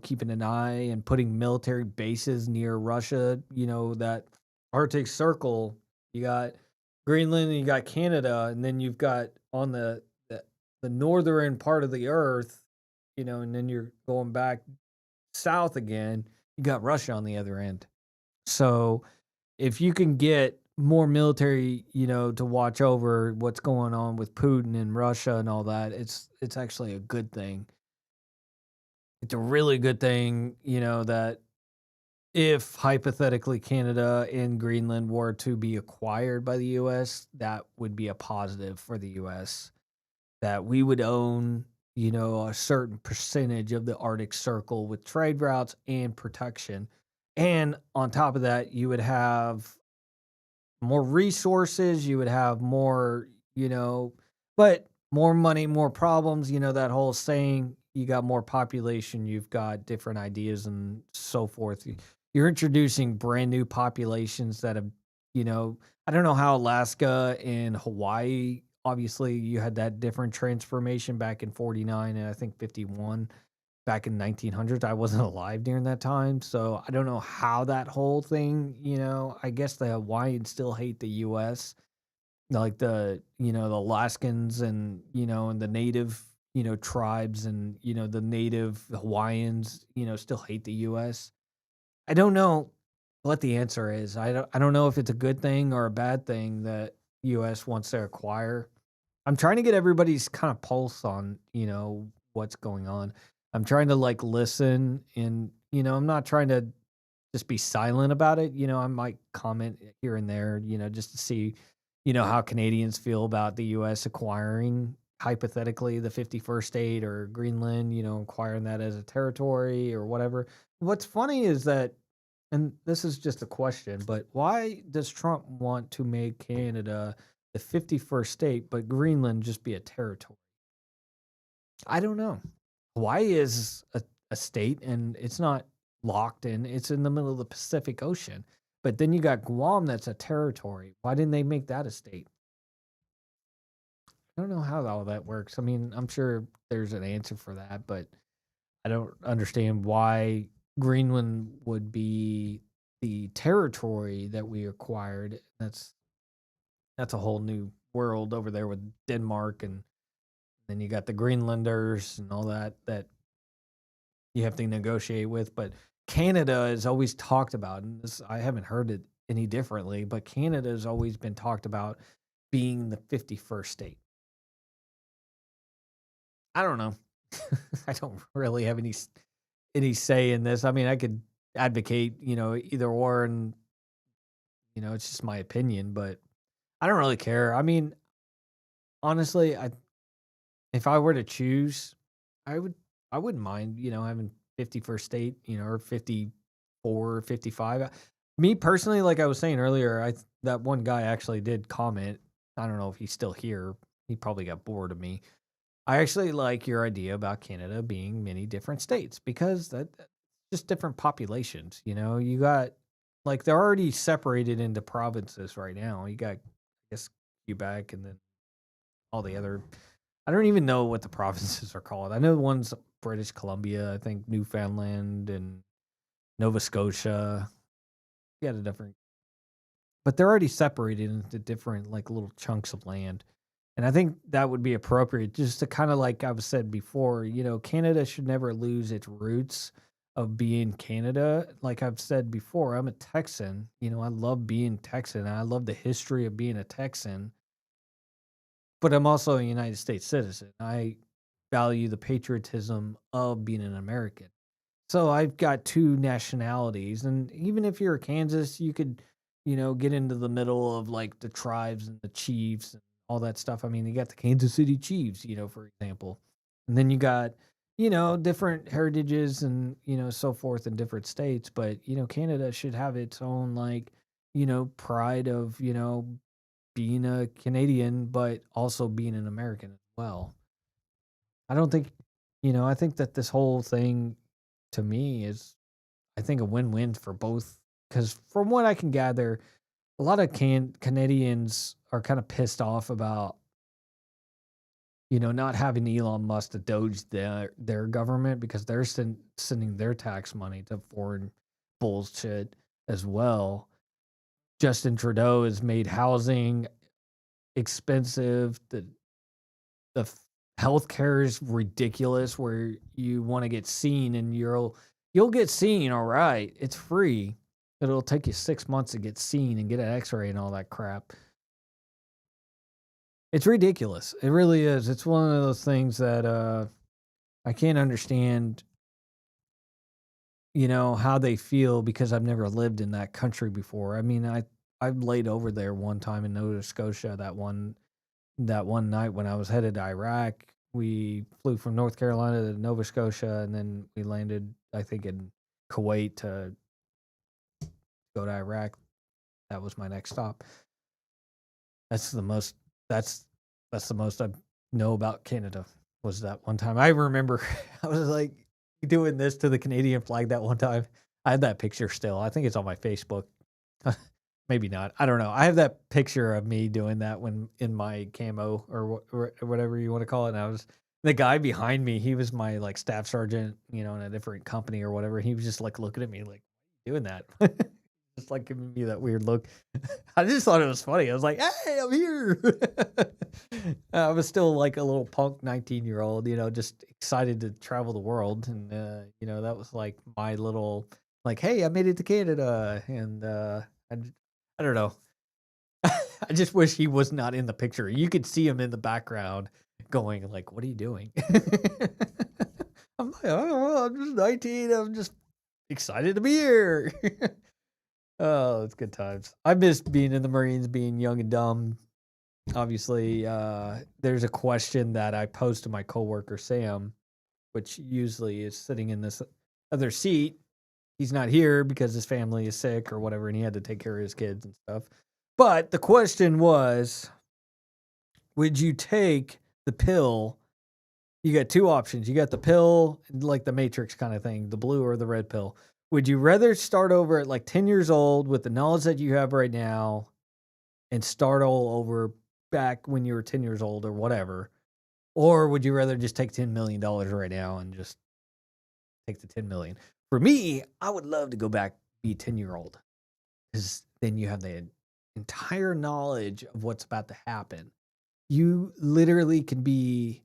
keeping an eye and putting military bases near Russia, that Arctic Circle. You got Greenland and you got Canada, and then you've got on the northern part of the earth, and then you're going back south again, you got Russia on the other end. So if you can get more military, to watch over what's going on with Putin and Russia and all that, it's actually a good thing. It's a really good thing, that if hypothetically Canada and Greenland were to be acquired by the US, that would be a positive for the US. That we would own, a certain percentage of the Arctic Circle with trade routes and protection. And on top of that, you would have more resources, you would have more, but more money, more problems, that whole saying, you got more population, you've got different ideas and so forth. You're introducing brand new populations that have, I don't know how Alaska and Hawaii, obviously you had that different transformation back in 49 and I think 51 back in 1900s. I wasn't alive during that time, so I don't know how that whole thing, I guess the Hawaiians still hate the US, like the Alaskans and, and the native, tribes and, the native Hawaiians, still hate the US. I don't know what the answer is. I don't know if it's a good thing or a bad thing that US wants to acquire. I'm trying to get everybody's kind of pulse on, what's going on. I'm trying to like listen and, I'm not trying to just be silent about it. I might comment here and there, just to see, how Canadians feel about the US acquiring hypothetically the 51st state or Greenland, acquiring that as a territory or whatever. What's funny is that, and this is just a question, but why does Trump want to make Canada the 51st state, but Greenland just be a territory? I don't know. Hawaii is a state and it's not locked in, it's in the middle of the Pacific Ocean. But then you got Guam that's a territory. Why didn't they make that a state? I don't know how all that works. I mean, I'm sure there's an answer for that, but I don't understand why Greenland would be the territory that we acquired. That's a whole new world over there with Denmark, and then you got the Greenlanders and all that you have to negotiate with. But Canada is always talked about, and this, I haven't heard it any differently, but Canada has always been talked about being the 51st state. I don't know. I don't really have any say in this. I mean, I could advocate, either or, and it's just my opinion, but I don't really care. I mean, honestly, if I were to choose, I wouldn't mind, having 51st state, or 54, 55. Me personally, like I was saying earlier, that one guy actually did comment. I don't know if he's still here. He probably got bored of me. I actually like your idea about Canada being many different states because that's just different populations. You got like they're already separated into provinces right now. You got, I guess, Quebec and then all the other. I don't even know what the provinces are called. I know one's British Columbia, I think Newfoundland and Nova Scotia. You got a different, but they're already separated into different like little chunks of land. And I think that would be appropriate just to kind of like I've said before, Canada should never lose its roots of being Canada. Like I've said before, I'm a Texan. I love being Texan. I love the history of being a Texan, but I'm also a United States citizen. I value the patriotism of being an American. So I've got two nationalities. And even if you're a Kansas, you could, get into the middle of like the tribes and the chiefs and all that stuff. I mean, you got the Kansas City Chiefs, for example. And then you got, different heritages and, so forth in different states. But, Canada should have its own like, pride of, being a Canadian, but also being an American as well. I don't think, I think that this whole thing to me is, I think, a win win for both. Because from what I can gather, a lot of Canadians are kind of pissed off about, not having Elon Musk to Doge their government because they're sending their tax money to foreign bullshit as well. Justin Trudeau has made housing expensive. The healthcare is ridiculous where you want to get seen and you'll get seen, all right. It's free. It'll take you 6 months to get seen and get an x-ray and all that crap. It's ridiculous. It really is. It's one of those things that I can't understand, how they feel because I've never lived in that country before. I mean, I laid over there one time in Nova Scotia that one night when I was headed to Iraq. We flew from North Carolina to Nova Scotia, and then we landed, I think, in Kuwait to go to Iraq. That was my next stop. That's the most I know about Canada, was that one time. I remember I was like doing this to the Canadian flag that one time. I had that picture still. I think it's on my Facebook. Maybe not. I don't know. I have that picture of me doing that when in my camo or whatever you want to call it. And I was the guy behind me. He was my like staff sergeant, in a different company or whatever. He was just like looking at me like, doing that, just like giving me that weird look. I just thought it was funny. I was like, "Hey, I'm here." I was still like a little punk 19-year-old, just excited to travel the world, and that was like my little like, "Hey, I made it to Canada," and I don't know. I just wish he was not in the picture. You could see him in the background going like, "What are you doing?" I'm like, "Oh, I'm just 19. I'm just excited to be here." Oh, it's good times. I missed being in the Marines, being young and dumb. Obviously, there's a question that I posed to my coworker, Sam, which usually is sitting in this other seat. He's not here because his family is sick or whatever, and he had to take care of his kids and stuff. But the question was, would you take the pill? You got two options. You got the pill, like the Matrix kind of thing, the blue or the red pill. Would you rather start over at like 10 years old with the knowledge that you have right now and start all over back when you were 10 years old or whatever? Or would you rather just take $10 million right now and just take the 10 million? For me, I would love to go back, be 10-year-old, because then you have the entire knowledge of what's about to happen. You literally can be,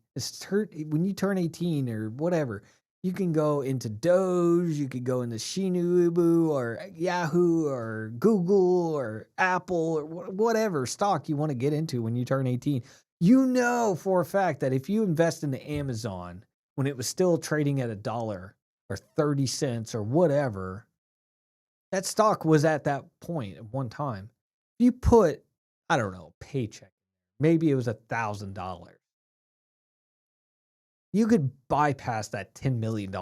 when you turn 18 or whatever, you can go into Doge, you could go into Shinubu or Yahoo or Google or Apple or whatever stock you want to get into when you turn 18. You know for a fact that if you invest in the Amazon when it was still trading at $1 or 30 cents or whatever, that stock was at that point at one time. If you put, I don't know, paycheck, maybe it was $1,000. You could bypass that $10 million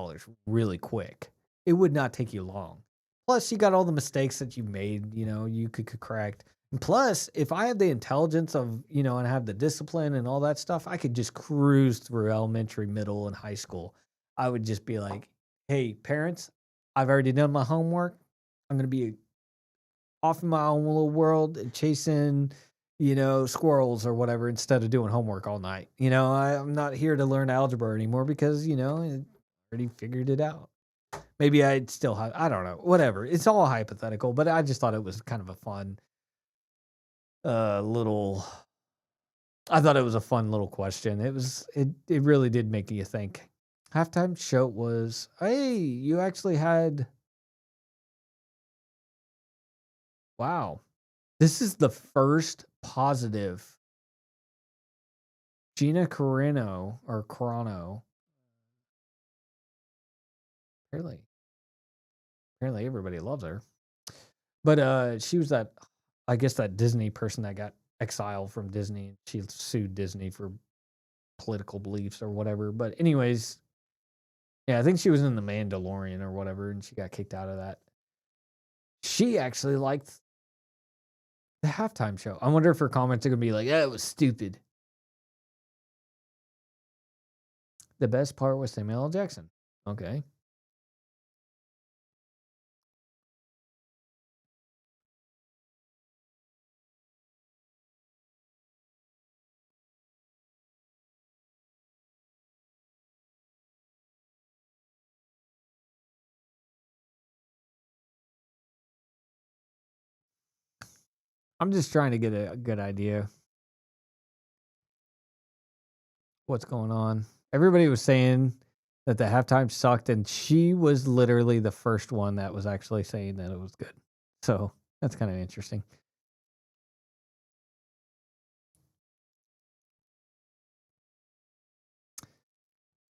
really quick. It would not take you long. Plus, you got all the mistakes that you made, you could correct. And plus, if I have the intelligence of, and have the discipline and all that stuff, I could just cruise through elementary, middle, and high school. I would just be like, "Hey, parents, I've already done my homework. I'm going to be off in my own little world and chasing squirrels or whatever instead of doing homework all night. I'm not here to learn algebra anymore because, I already figured it out." Maybe I'd still have, I don't know, whatever. It's all hypothetical, but I just thought it was kind of a fun I thought it was a fun little question. It really did make you think. Halftime show was, hey, you actually had, wow. This is the first positive Gina Carano or Carano. Apparently everybody loves her. But she was that, I guess, that Disney person that got exiled from Disney. She sued Disney for political beliefs or whatever. But anyways, yeah, I think she was in The Mandalorian or whatever, and she got kicked out of that. She actually liked the halftime show. I wonder if her comments are going to be like, "Yeah, it was stupid." The best part was Samuel L. Jackson. Okay. I'm just trying to get a good idea what's going on. Everybody was saying that the halftime sucked, and she was literally the first one that was actually saying that it was good. So that's kind of interesting.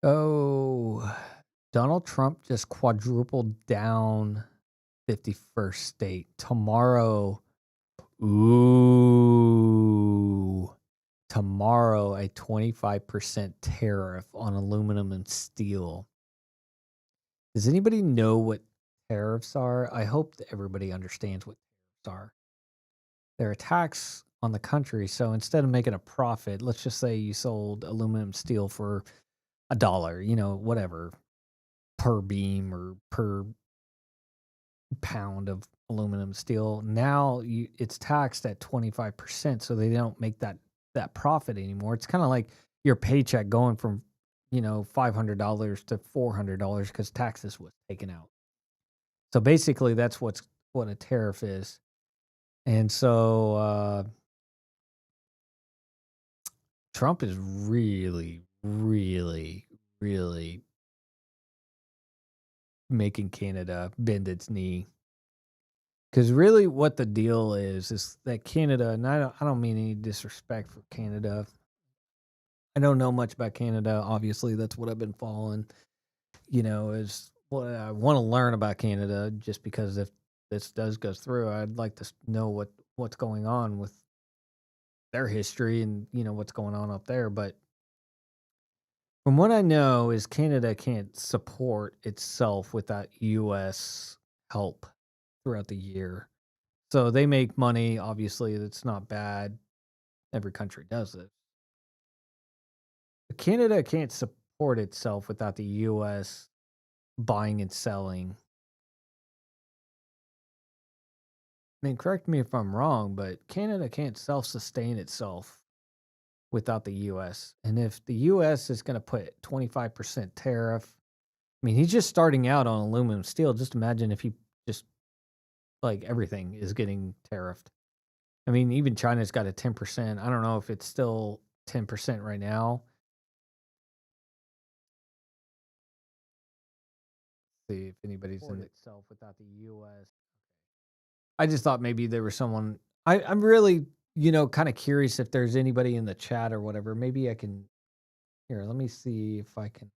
Oh, Donald Trump just quadrupled down 51st state. Tomorrow, ooh, tomorrow a 25% tariff on aluminum and steel. Does anybody know what tariffs are? I hope that everybody understands what tariffs are. They're a tax on the country. So instead of making a profit, let's just say you sold aluminum steel for $1, whatever, per beam or per pound of aluminum steel. Now it's taxed at 25%, so they don't make that profit anymore. It's kind of like your paycheck going from $500 to $400 because taxes was taken out. So basically, that's what a tariff is. And so Trump is really, really, really making Canada bend its knee. Because really, what the deal is that Canada, and I don't mean any disrespect for Canada. I don't know much about Canada. Obviously, that's what I've been following. Is what I want to learn about Canada. Just because if this does go through, I'd like to know what's going on with their history and what's going on up there. But from what I know, is Canada can't support itself without U.S. help throughout the year. So they make money. Obviously, that's not bad. Every country does it. But Canada can't support itself without the U.S. buying and selling. I mean, correct me if I'm wrong, but Canada can't self-sustain itself without the U.S. And if the U.S. is going to put 25% tariff, I mean, he's just starting out on aluminum steel. Just imagine if he just, like, everything is getting tariffed. I mean, even China's got a 10%. I don't know if it's still 10% right now. See if anybody's in itself without the U.S. I just thought maybe there was someone. I'm really, kind of curious if there's anybody in the chat or whatever. Maybe I can. Here, let me see if I can.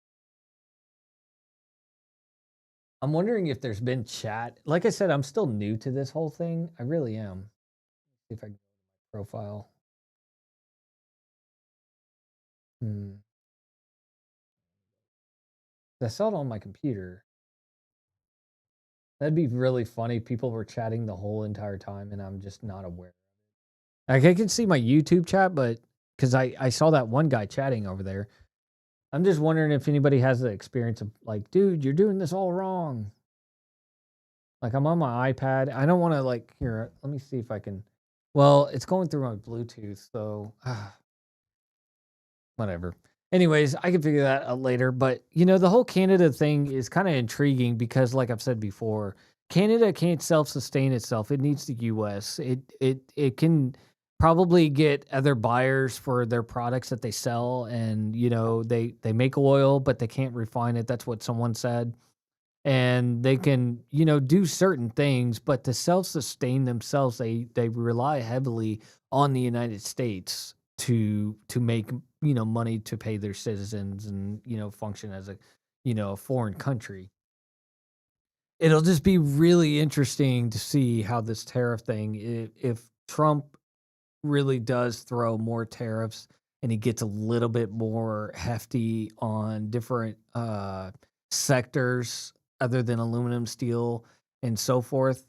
I'm wondering if there's been chat. Like I said, I'm still new to this whole thing. I really am. See if I can go to my profile. I saw it on my computer. That'd be really funny. People were chatting the whole entire time, and I'm just not aware. Like, I can see my YouTube chat, but because I saw that one guy chatting over there. I'm just wondering if anybody has the experience of like, dude, you're doing this all wrong. Like, I'm on my iPad. I don't want to here. Let me see if I can. Well, it's going through my Bluetooth, so whatever. Anyways, I can figure that out later. But the whole Canada thing is kind of intriguing because, like I've said before, Canada can't self-sustain itself. It needs the U.S. It can probably get other buyers for their products that they sell, and they make oil, but they can't refine it. That's what someone said. And they can do certain things, but to self-sustain themselves, they rely heavily on the United States to make money to pay their citizens and function as a foreign country. It'll just be really interesting to see how this tariff thing, if Trump really does throw more tariffs and he gets a little bit more hefty on different sectors other than aluminum, steel, and so forth.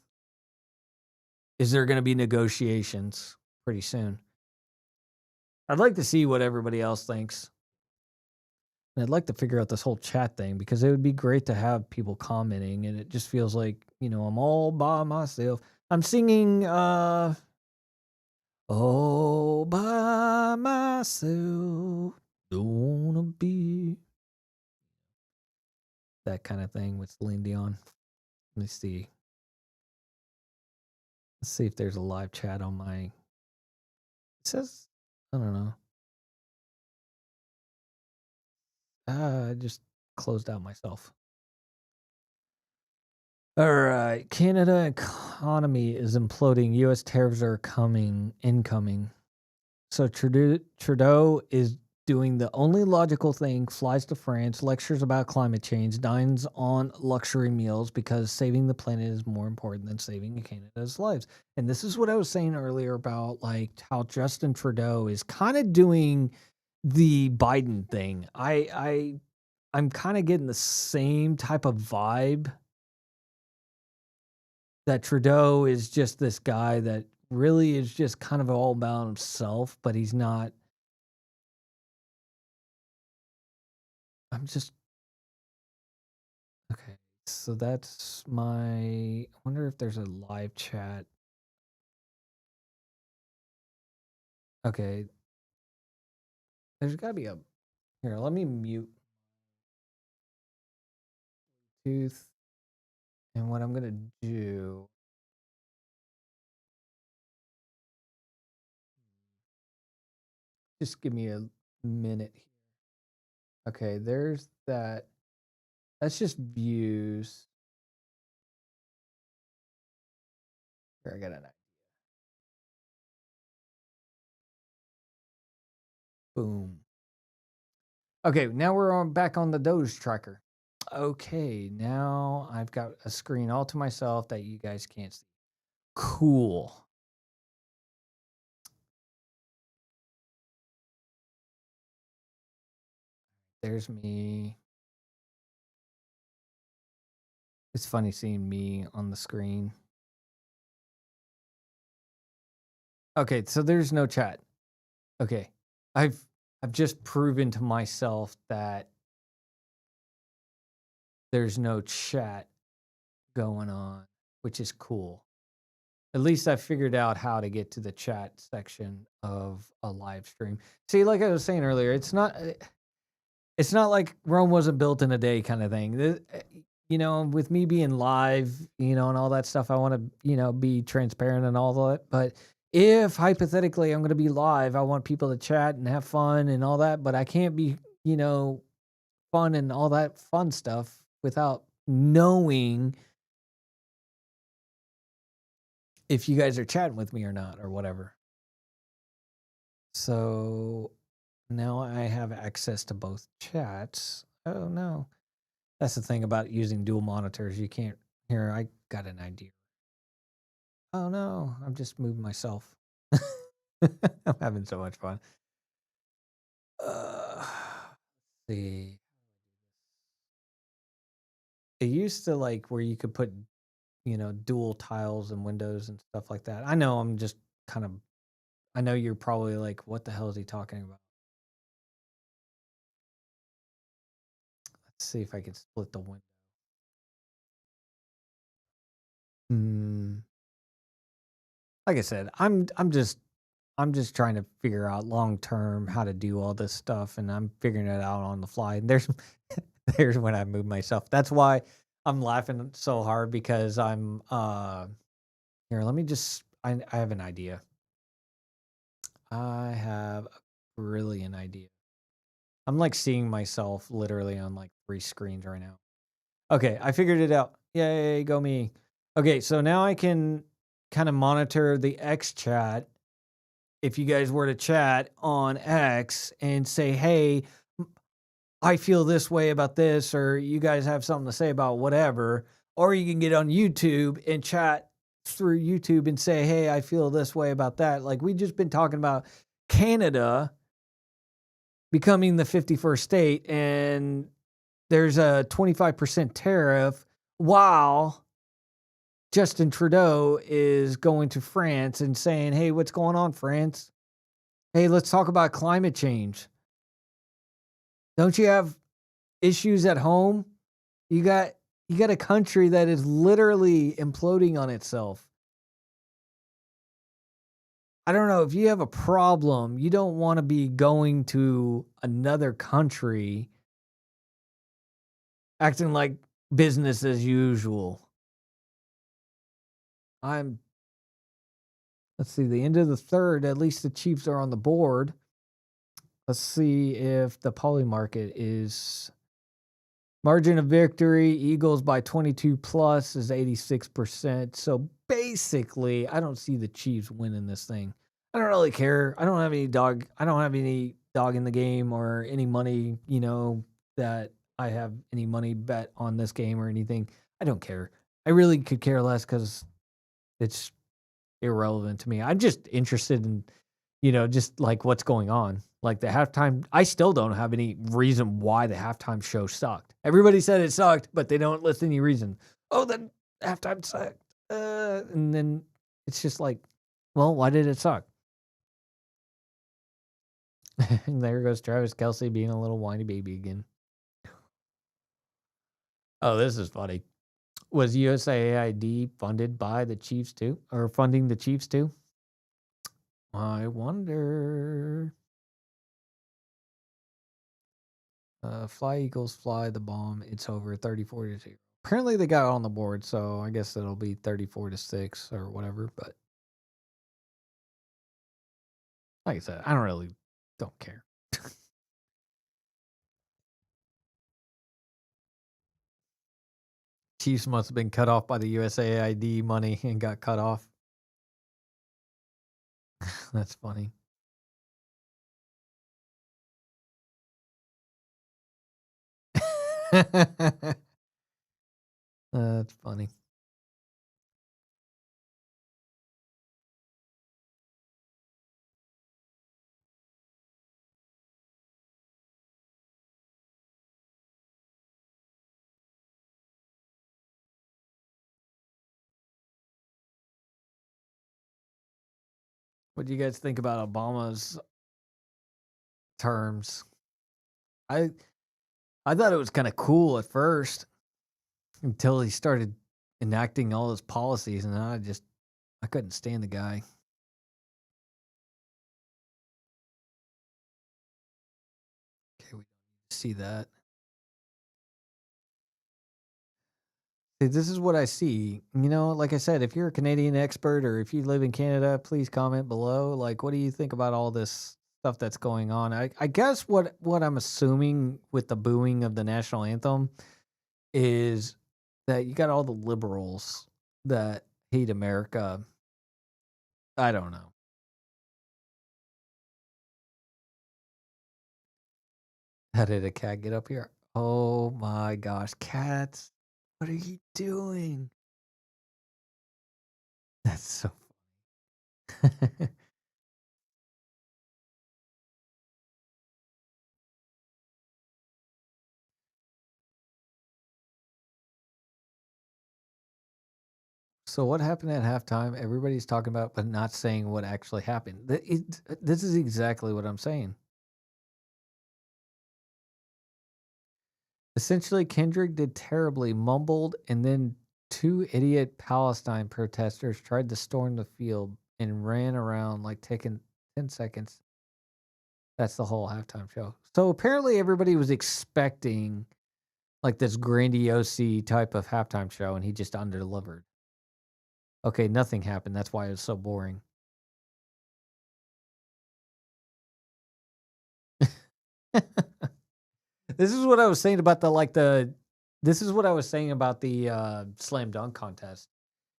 Is there going to be negotiations pretty soon? I'd like to see what everybody else thinks. And I'd like to figure out this whole chat thing because it would be great to have people commenting, and it just feels like, I'm all by myself. I'm singing all by myself, don't wanna be that kind of thing with Celine Dion. Let me see. Let's see if there's a live chat on my. It says, I don't know. I just closed out myself. All right. Canada economy is imploding. U.S. tariffs are incoming. So Trudeau is doing the only logical thing, flies to France, lectures about climate change, dines on luxury meals because saving the planet is more important than saving Canada's lives. And this is what I was saying earlier about like how Justin Trudeau is kind of doing the Biden thing. I'm kind of getting the same type of vibe that Trudeau is just this guy that really is just kind of all about himself, but he's not. I'm just okay. So that's my. I wonder if there's a live chat. Okay. There's got to be a. Here, let me mute Tooth. And what I'm going to do. Just give me a minute here. Okay, there's that. That's just views. Here, I got an idea. Boom. Okay, now we're back on the Doge tracker. Okay, now I've got a screen all to myself that you guys can't see. Cool. There's me. It's funny seeing me on the screen. Okay, so there's no chat. Okay. I've just proven to myself that there's no chat going on, which is cool. At least I figured out how to get to the chat section of a live stream. See, like I was saying earlier, it's not like Rome wasn't built in a day kind of thing. You know, with me being live, you know, and all that stuff, I want to, you know, be transparent and all that. But if hypothetically I'm going to be live, I want people to chat and have fun and all that. But I can't be, you know, fun and all that fun stuff without knowing if you guys are chatting with me or not or whatever. So now I have access to both chats. Oh, no. That's the thing about using dual monitors. You can't. Here, I got an idea. Oh no, I'm just moving myself. I'm having so much fun. Let's see. It used to like where you could put, you know, dual tiles and windows and stuff like that. I know I'm just kind of. I know you're probably like, what the hell is he talking about? Let's see if I can split the window. Like I said, I'm just trying to figure out long term how to do all this stuff, and I'm figuring it out on the fly. And there's there's when I move myself. That's why I'm laughing so hard because I'm here. Let me just. I have an idea. I have a brilliant idea. I'm like seeing myself literally on like 3 screens right now. Okay, I figured it out. Yay, go me. Okay, so now I can kind of monitor the X chat. If you guys were to chat on X and say, hey, I feel this way about this, or you guys have something to say about whatever, or you can get on YouTube and chat through YouTube and say, hey, I feel this way about that. Like we just been talking about Canada becoming the 51st state, and there's a 25% tariff while Justin Trudeau is going to France and saying, hey, what's going on, France? Hey, let's talk about climate change. Don't you have issues at home? You got a country that is literally imploding on itself. I don't know, if you have a problem, you don't want to be going to another country acting like business as usual. I'm Let's see, the end of the third, at least the Chiefs are on the board. Let's see if the poly market is margin of victory. Eagles by 22 plus is 86%. So basically, I don't see the Chiefs winning this thing. I don't really care. I don't have any dog. I don't have any dog in the game or any money, that I have any money bet on this game or anything. I don't care. I really could care less because it's irrelevant to me. I'm just interested in, just like what's going on. Like the halftime, I still don't have any reason why the halftime show sucked. Everybody said it sucked, but they don't list any reason. Oh, the halftime sucked. And then it's just like, well, why did it suck? And there goes Travis Kelce being a little whiny baby again. Oh, this is funny. Was USAID funded by the Chiefs too? Or funding the Chiefs too? I wonder. Fly Eagles, fly the bomb. It's over 34-0. Apparently they got it on the board, so I guess it'll be 34-6 or whatever. But like I said, I don't care. Chiefs must have been cut off by the USAID money and got cut off. That's funny. That's funny. What do you guys think about Obama's terms? I thought it was kind of cool at first until he started enacting all his policies, and I couldn't stand the guy. Okay, we see that. See, this is what I see. Like I said, if you're a Canadian expert or if you live in Canada, please comment below. Like, what do you think about all this stuff that's going on? I guess what I'm assuming with the booing of the national anthem is that you got all the liberals that hate America. I don't know. How did a cat get up here? Oh my gosh, cats. What are you doing? That's so funny. So what happened at halftime? Everybody's talking about, but not saying what actually happened. This is exactly what I'm saying. Essentially, Kendrick did terribly, mumbled, and then two idiot Palestine protesters tried to storm the field and ran around like taking 10 seconds. That's the whole halftime show. So apparently everybody was expecting like this grandiose type of halftime show, and he just underdelivered. Okay, nothing happened. That's why it was so boring. This is what I was saying about this is what I was saying about the slam dunk contest.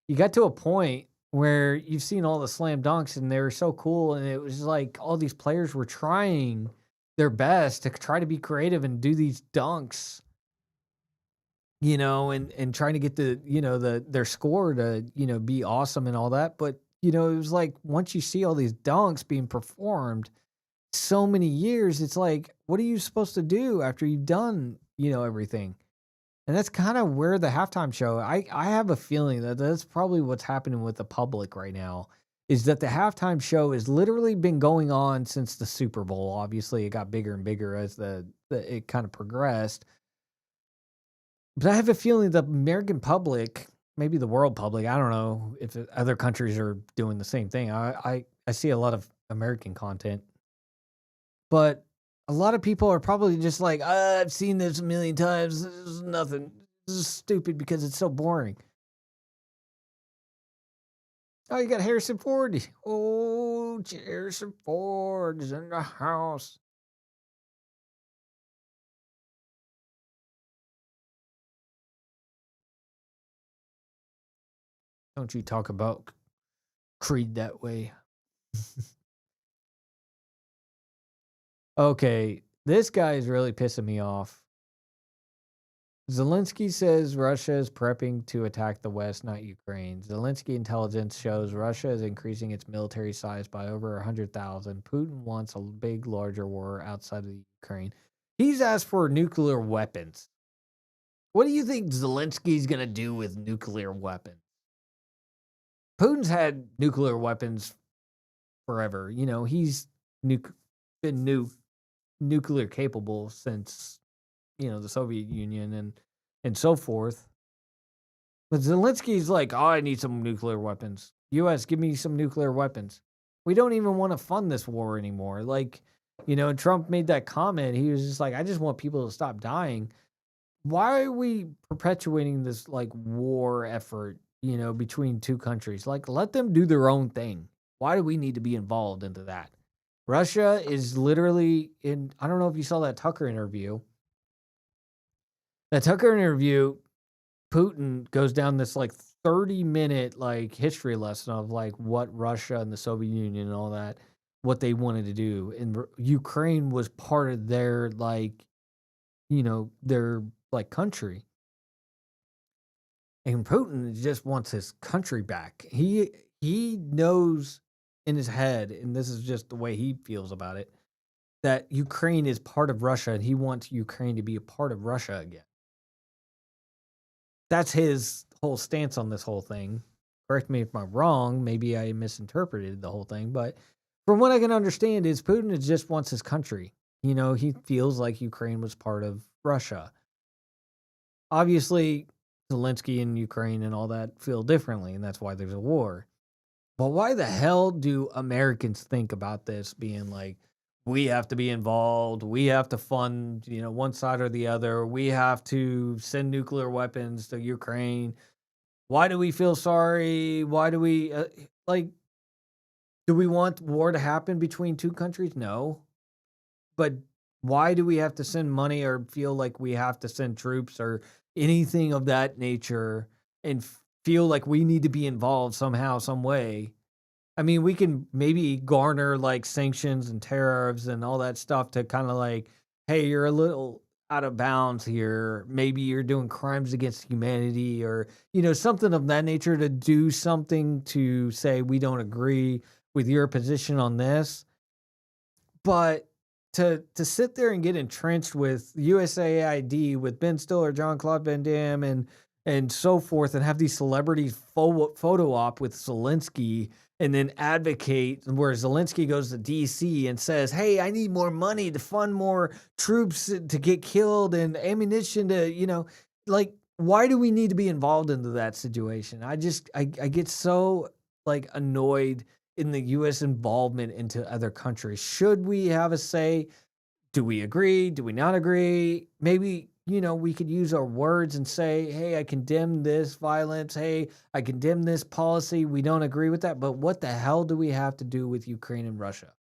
You got to a point where you've seen all the slam dunks and they were so cool, and it was like all these players were trying their best to try to be creative and do these dunks, and trying to get their score to, be awesome and all that. But, it was like once you see all these dunks being performed so many years, it's like, what are you supposed to do after you've done, everything? And that's kind of where the halftime show, I have a feeling that that's probably what's happening with the public right now, is that the halftime show has literally been going on since the Super Bowl. Obviously, it got bigger and bigger as it kind of progressed. But I have a feeling the American public, maybe the world public, I don't know if other countries are doing the same thing. I see a lot of American content. But a lot of people are probably just like, I've seen this a million times. This is nothing. This is stupid because it's so boring. Oh, you got Harrison Ford. Oh, Harrison Ford is in the house. Don't you talk about Creed that way. Okay, this guy is really pissing me off. Zelensky says Russia is prepping to attack the West, not Ukraine. Zelensky intelligence shows Russia is increasing its military size by over 100,000. Putin wants a big, larger war outside of the Ukraine. He's asked for nuclear weapons. What do you think Zelensky's going to do with nuclear weapons? Putin's had nuclear weapons forever. You know, he's been nuclear capable since, you know, the Soviet Union and so forth. But Zelensky's like, oh, I need some nuclear weapons. U.S., give me some nuclear weapons. We don't even want to fund this war anymore. Like, you know, Trump made that comment. He was just like, I just want people to stop dying. Why are we perpetuating this like war effort, you know, between two countries? Like, let them do their own thing. Why do we need to be involved into that? Russia is literally in, I don't know if you saw that Tucker interview. That Tucker interview, Putin goes down this like 30-minute like history lesson of like what Russia and the Soviet Union and all that, what they wanted to do. And Ukraine was part of their like, you know, their like country. And Putin just wants his country back. He knows in his head, and this is just the way he feels about it, that Ukraine is part of Russia and he wants Ukraine to be a part of Russia again. That's his whole stance on this whole thing. Correct me if I'm wrong. Maybe I misinterpreted the whole thing. But from what I can understand is Putin just wants his country. You know, he feels like Ukraine was part of Russia. Obviously, Zelensky and Ukraine and all that feel differently, and that's why there's a war. But why the hell do Americans think about this being like, we have to be involved, we have to fund, you know, one side or the other, we have to send nuclear weapons to Ukraine? Why do we feel sorry? Why do we, like, do we want war to happen between two countries? No. But why do we have to send money or feel like we have to send troops or anything of that nature and feel like we need to be involved somehow, some way? I mean, we can maybe garner like sanctions and tariffs and all that stuff to kind of like, hey, you're a little out of bounds here. Maybe you're doing crimes against humanity or, you know, something of that nature to do something to say we don't agree with your position on this. But to sit there and get entrenched with USAID, with Ben Stiller, John Claude Van Damme, and so forth, and have these celebrities photo op with Zelensky, and then advocate where Zelensky goes to DC and says, hey, I need more money to fund more troops to get killed and ammunition to, you know, like, why do we need to be involved into that situation? I get so like annoyed in the U.S. involvement into other countries. Should we have a say? Do we agree? Do we not agree? Maybe, you know, we could use our words and say, hey, I condemn this violence. Hey, I condemn this policy. We don't agree with that. But what the hell do we have to do with Ukraine and Russia?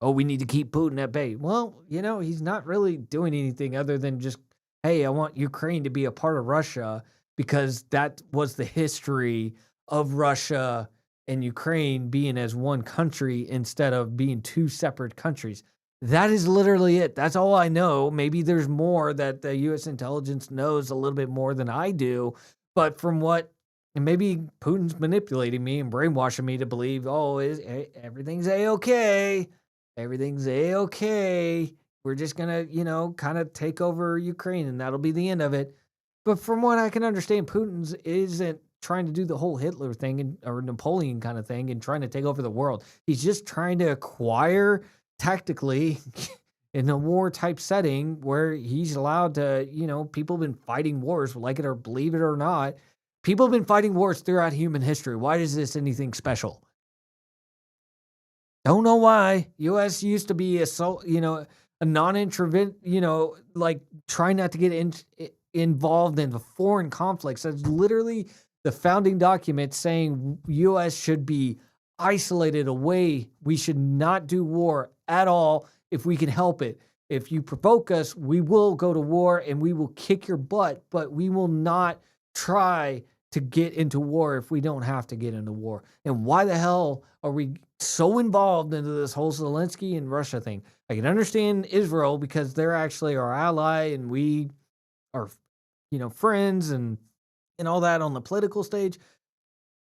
Oh, we need to keep Putin at bay. Well, you know, he's not really doing anything other than just, hey, I want Ukraine to be a part of Russia because that was the history of Russia and Ukraine being as one country instead of being two separate countries. That is literally it. That's all I know. Maybe there's more that the U.S. intelligence knows a little bit more than I do. But from what, and maybe Putin's manipulating me and brainwashing me to believe, oh, everything's A-okay. Everything's A-okay. We're just going to, you know, kind of take over Ukraine and that'll be the end of it. But from what I can understand, Putin's isn't trying to do the whole Hitler thing or Napoleon kind of thing and trying to take over the world. He's just trying to acquire tactically in a war type setting where he's allowed to, you know, people have been fighting wars, like it or believe it or not. People have been fighting wars throughout human history. Why is this anything special? Don't know why. U.S. used to be a non-intervention, you know, like trying not to get involved in the foreign conflicts. That's literally the founding document saying U.S. should be isolated away. We should not do war at all if we can help it. If you provoke us, we will go to war and we will kick your butt, but we will not try to get into war if we don't have to get into war. And why the hell are we so involved into this whole Zelensky and Russia thing? I can understand Israel because they're actually our ally and we are, friends and all that on the political stage.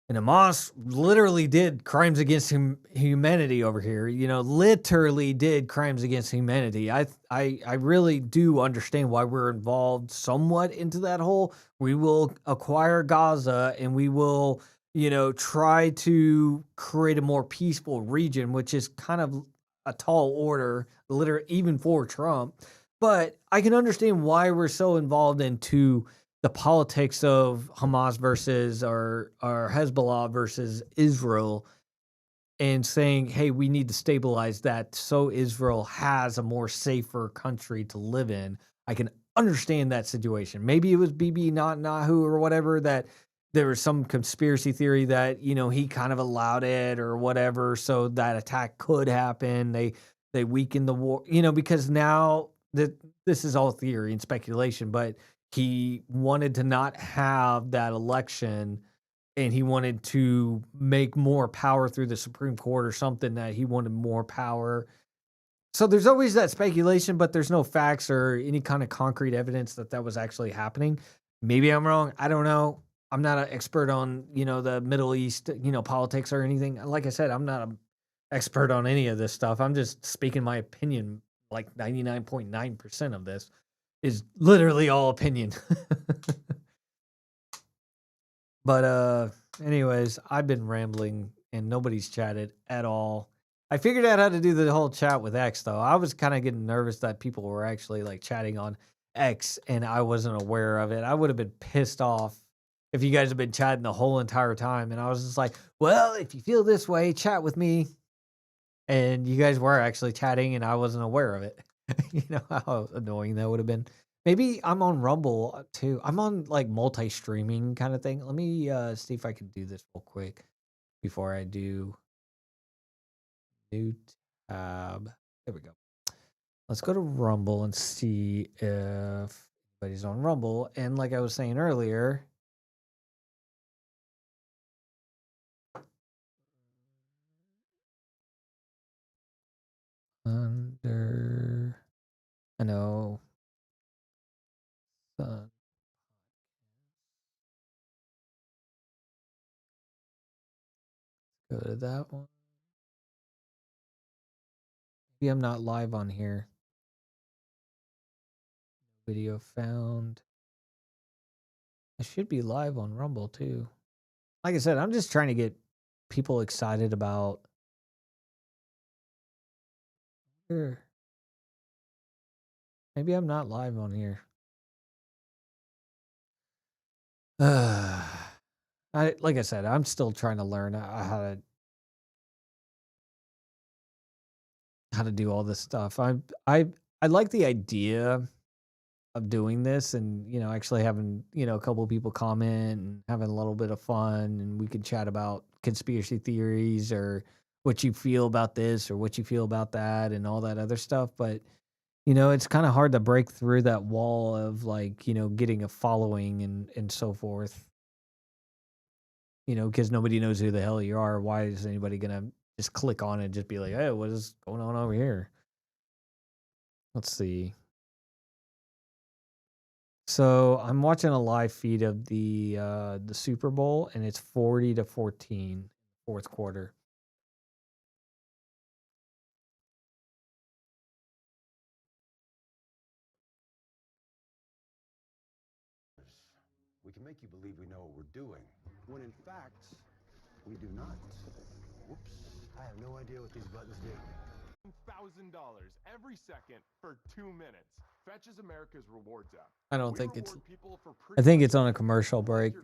And Hamas literally did crimes against humanity over here. Literally did crimes against humanity. I really do understand why we're involved somewhat into that whole. We will acquire Gaza and we will, try to create a more peaceful region, which is kind of a tall order, literally even for Trump. But I can understand why we're so involved into the politics of Hamas versus or Hezbollah versus Israel and saying, hey, we need to stabilize that so Israel has a more safer country to live in. I can understand that situation. Maybe it was Bibi Netanyahu or whatever, that there was some conspiracy theory that, he kind of allowed it or whatever, so that attack could happen. They weakened the war, because now that this is all theory and speculation, but he wanted to not have that election and he wanted to make more power through the Supreme Court or something, that he wanted more power. So there's always that speculation, but there's no facts or any kind of concrete evidence that was actually happening. Maybe I'm wrong. I don't know. I'm not an expert on, the Middle East, politics or anything. Like I said, I'm not an expert on any of this stuff. I'm just speaking my opinion. Like 99.9% of this is literally all opinion. But anyways, I've been rambling and nobody's chatted at all. I figured out how to do the whole chat with X though. I was kind of getting nervous that people were actually like chatting on X and I wasn't aware of it. I would have been pissed off if you guys had been chatting the whole entire time and I was just like, well, if you feel this way, chat with me. And you guys were actually chatting and I wasn't aware of it. You know how annoying that would have been. Maybe I'm on Rumble too. I'm on like multi-streaming kind of thing. Let me see if I can do this real quick before I do new tab. There we go. Let's go to Rumble and see if anybody's on Rumble. And like I was saying earlier, I know. Go to that one. Maybe I'm not live on here. Video found. I should be live on Rumble too. Like I said, I'm just trying to get people excited about. Here. Maybe I'm not live on here. Like I said, I'm still trying to learn how to do all this stuff. I like the idea of doing this and actually having a couple of people comment and having a little bit of fun, and we can chat about conspiracy theories or what you feel about this or what you feel about that and all that other stuff. But it's kind of hard to break through that wall of like getting a following and so forth. Because nobody knows who the hell you are. Why is anybody gonna just click on it and just be like, hey, what is going on over here? Let's see. So I'm watching a live feed of the Super Bowl, and it's 40-14, fourth quarter. We can make you believe we know what we're doing, when in fact, we do not. Whoops, I have no idea what these buttons do. $1,000 every second for 2 minutes. Fetch is America's rewards app. I don't think it's. I think it's on a commercial break.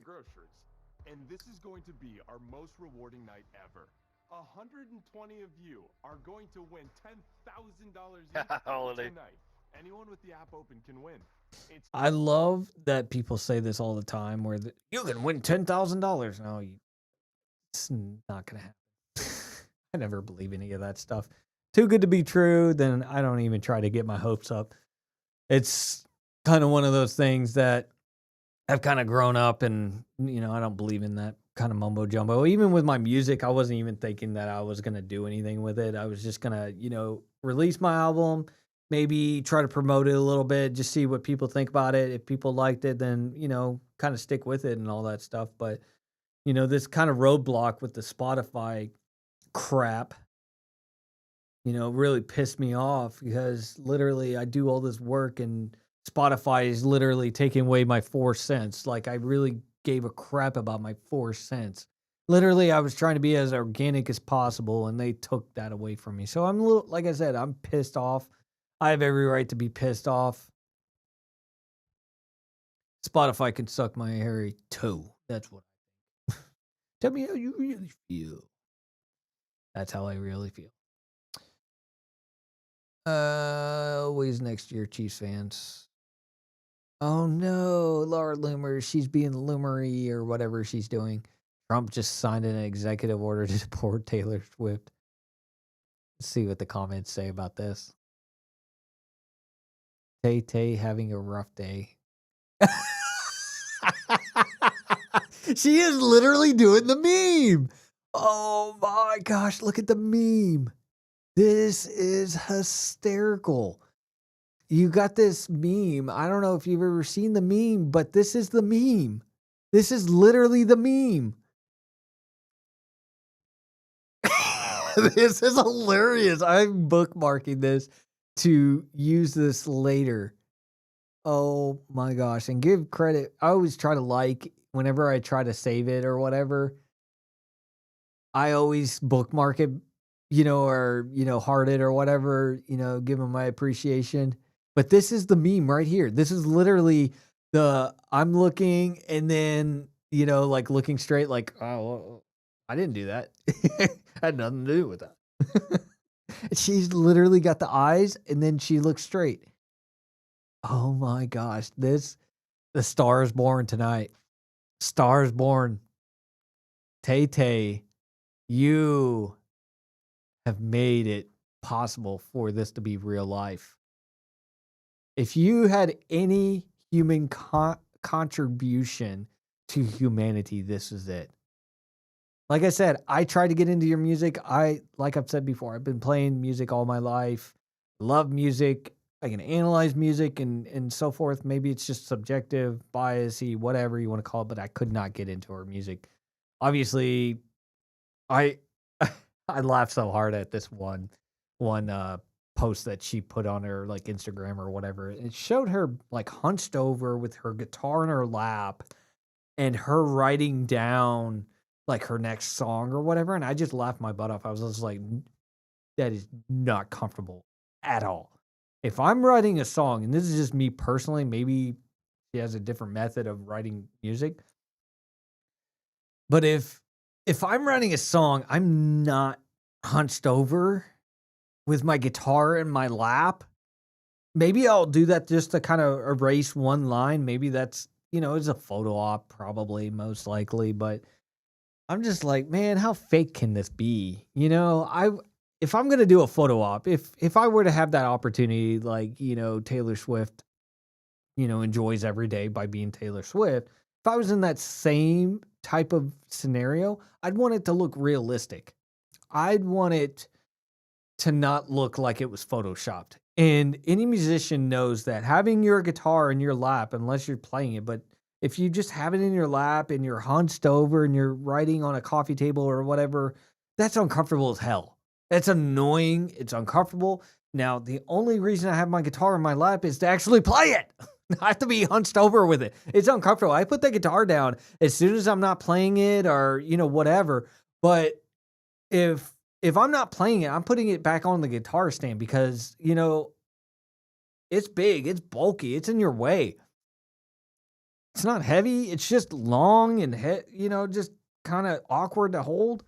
And this is going to be our most rewarding night ever. 120 of you are going to win $10,000 each tonight. Anyone with the app open can win. It's I love that people say this all the time where you can win $10,000. No, it's not going to happen. I never believe any of that stuff. Too good to be true, then I don't even try to get my hopes up. It's kind of one of those things that I've kind of grown up and, I don't believe in that kind of mumbo jumbo. Even with my music, I wasn't even thinking that I was going to do anything with it. I was just going to, release my album, maybe try to promote it a little bit, just see what people think about it. If people liked it, then, kind of stick with it and all that stuff. But, this kind of roadblock with the Spotify crap, really pissed me off because literally I do all this work and Spotify is literally taking away my 4 cents. Like, I really gave a crap about my 4 cents. Literally, I was trying to be as organic as possible, and they took that away from me. So I'm like I said, I'm pissed off. I have every right to be pissed off. Spotify can suck my hairy toe. That's what. Tell me how you really feel. That's how I really feel. Always next year, Chiefs fans. Oh no, Laura Loomer, she's being loomery or whatever she's doing. Trump just signed an executive order to deport Taylor Swift. Let's see what the comments say about this. Tay Tay having a rough day. She is literally doing the meme. Oh my gosh, look at the meme. This is hysterical. You got this meme. I don't know if you've ever seen the meme, but this is the meme. This is literally the meme. This is hilarious. I'm bookmarking this to use this later. Oh my gosh. And give credit. I always try to whenever I try to save it or whatever. I always bookmark it, or, heart it or whatever, give them my appreciation. But this is the meme right here. This is literally I'm looking and then, like looking straight, like, oh, well, I didn't do that. Had nothing to do with that. She's literally got the eyes and then she looks straight. Oh my gosh. The Star is Born tonight. Star is Born. Tay Tay, you have made it possible for this to be real life. If you had any human contribution to humanity, this is it. Like I said, I try to get into your music. Like I've said before, I've been playing music all my life. Love music. I can analyze music and so forth. Maybe it's just subjective, biasy, whatever you want to call it, but I could not get into her music. Obviously, I laughed so hard at this one post that she put on her like Instagram or whatever. It showed her like hunched over with her guitar in her lap and her writing down like her next song or whatever. And I just laughed my butt off. I was just like, that is not comfortable at all. If I'm writing a song, and this is just me personally, maybe she has a different method of writing music. But if I'm writing a song, I'm not hunched over with my guitar in my lap. Maybe I'll do that just to kind of erase one line. Maybe that's, it's a photo op, probably, most likely. But I'm just like, man, how fake can this be? If I'm going to do a photo op, if I were to have that opportunity, like, Taylor Swift, enjoys every day by being Taylor Swift. If I was in that same type of scenario, I'd want it to look realistic. I'd want it to not look like it was photoshopped. And any musician knows that having your guitar in your lap, unless you're playing it, but if you just have it in your lap and you're hunched over and you're writing on a coffee table or whatever, that's uncomfortable as hell. It's annoying. It's uncomfortable. Now, the only reason I have my guitar in my lap is to actually play it. I have to be hunched over with it. It's uncomfortable. I put the guitar down as soon as I'm not playing it or, whatever. But if I'm not playing it, I'm putting it back on the guitar stand because, it's big, it's bulky, it's in your way. It's not heavy. It's just long and, just kind of awkward to hold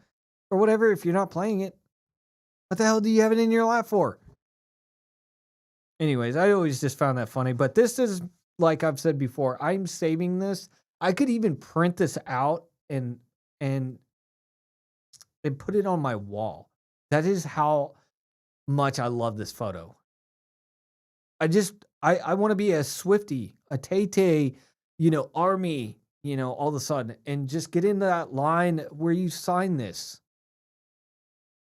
or whatever if you're not playing it. What the hell do you have it in your lap for? Anyways, I always just found that funny. But this is, like I've said before, I'm saving this. I could even print this out and put it on my wall. That is how much I love this photo. I want to be a Swiftie, a Tay-Tay, army, all of a sudden, and just get into that line where you sign this.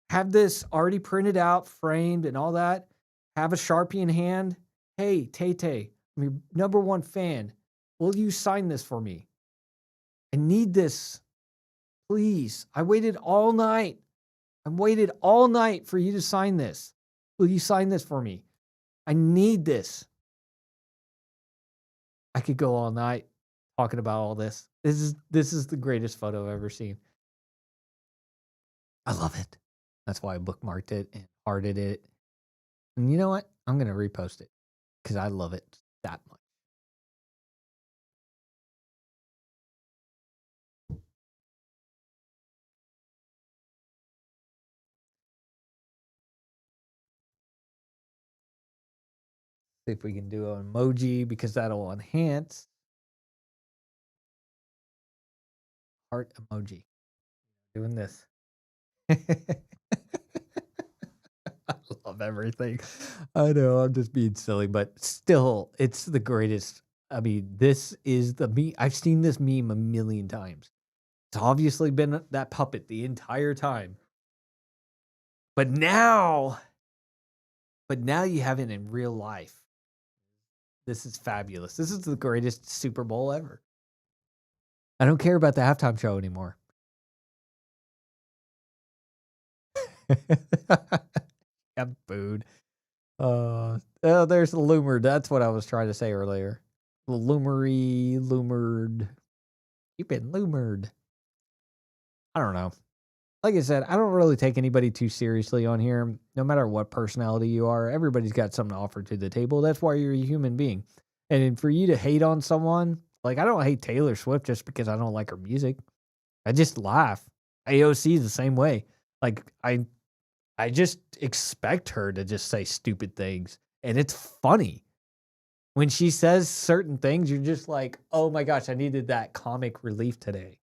Have this already printed out, framed, and all that. Have a Sharpie in hand. Hey, Tay-Tay, I'm your number one fan. Will you sign this for me? I need this. Please. I waited all night. I waited all night for you to sign this. Will you sign this for me? I need this. I could go all night talking about all this. This is the greatest photo I've ever seen. I love it. That's why I bookmarked it and hearted it. And you know what? I'm going to repost it because I love it that much. See if we can do an emoji because that'll enhance. Heart emoji. Doing this. I love everything. I know I'm just being silly, but still, it's the greatest. I mean, this is the meme. I've seen this meme a million times. It's obviously been that puppet the entire time. But now you have it in real life. This is fabulous. This is the greatest Super Bowl ever. I don't care about the halftime show anymore. Got booed. Oh, there's the Loomer. That's what I was trying to say earlier. Loomered. You've been loomered. I don't know. Like I said, I don't really take anybody too seriously on here. No matter what personality you are, everybody's got something to offer to the table. That's why you're a human being. And for you to hate on someone, like I don't hate Taylor Swift just because I don't like her music. I just laugh. AOC is the same way. Like I just expect her to just say stupid things. And it's funny. When she says certain things, you're just like, oh my gosh, I needed that comic relief today.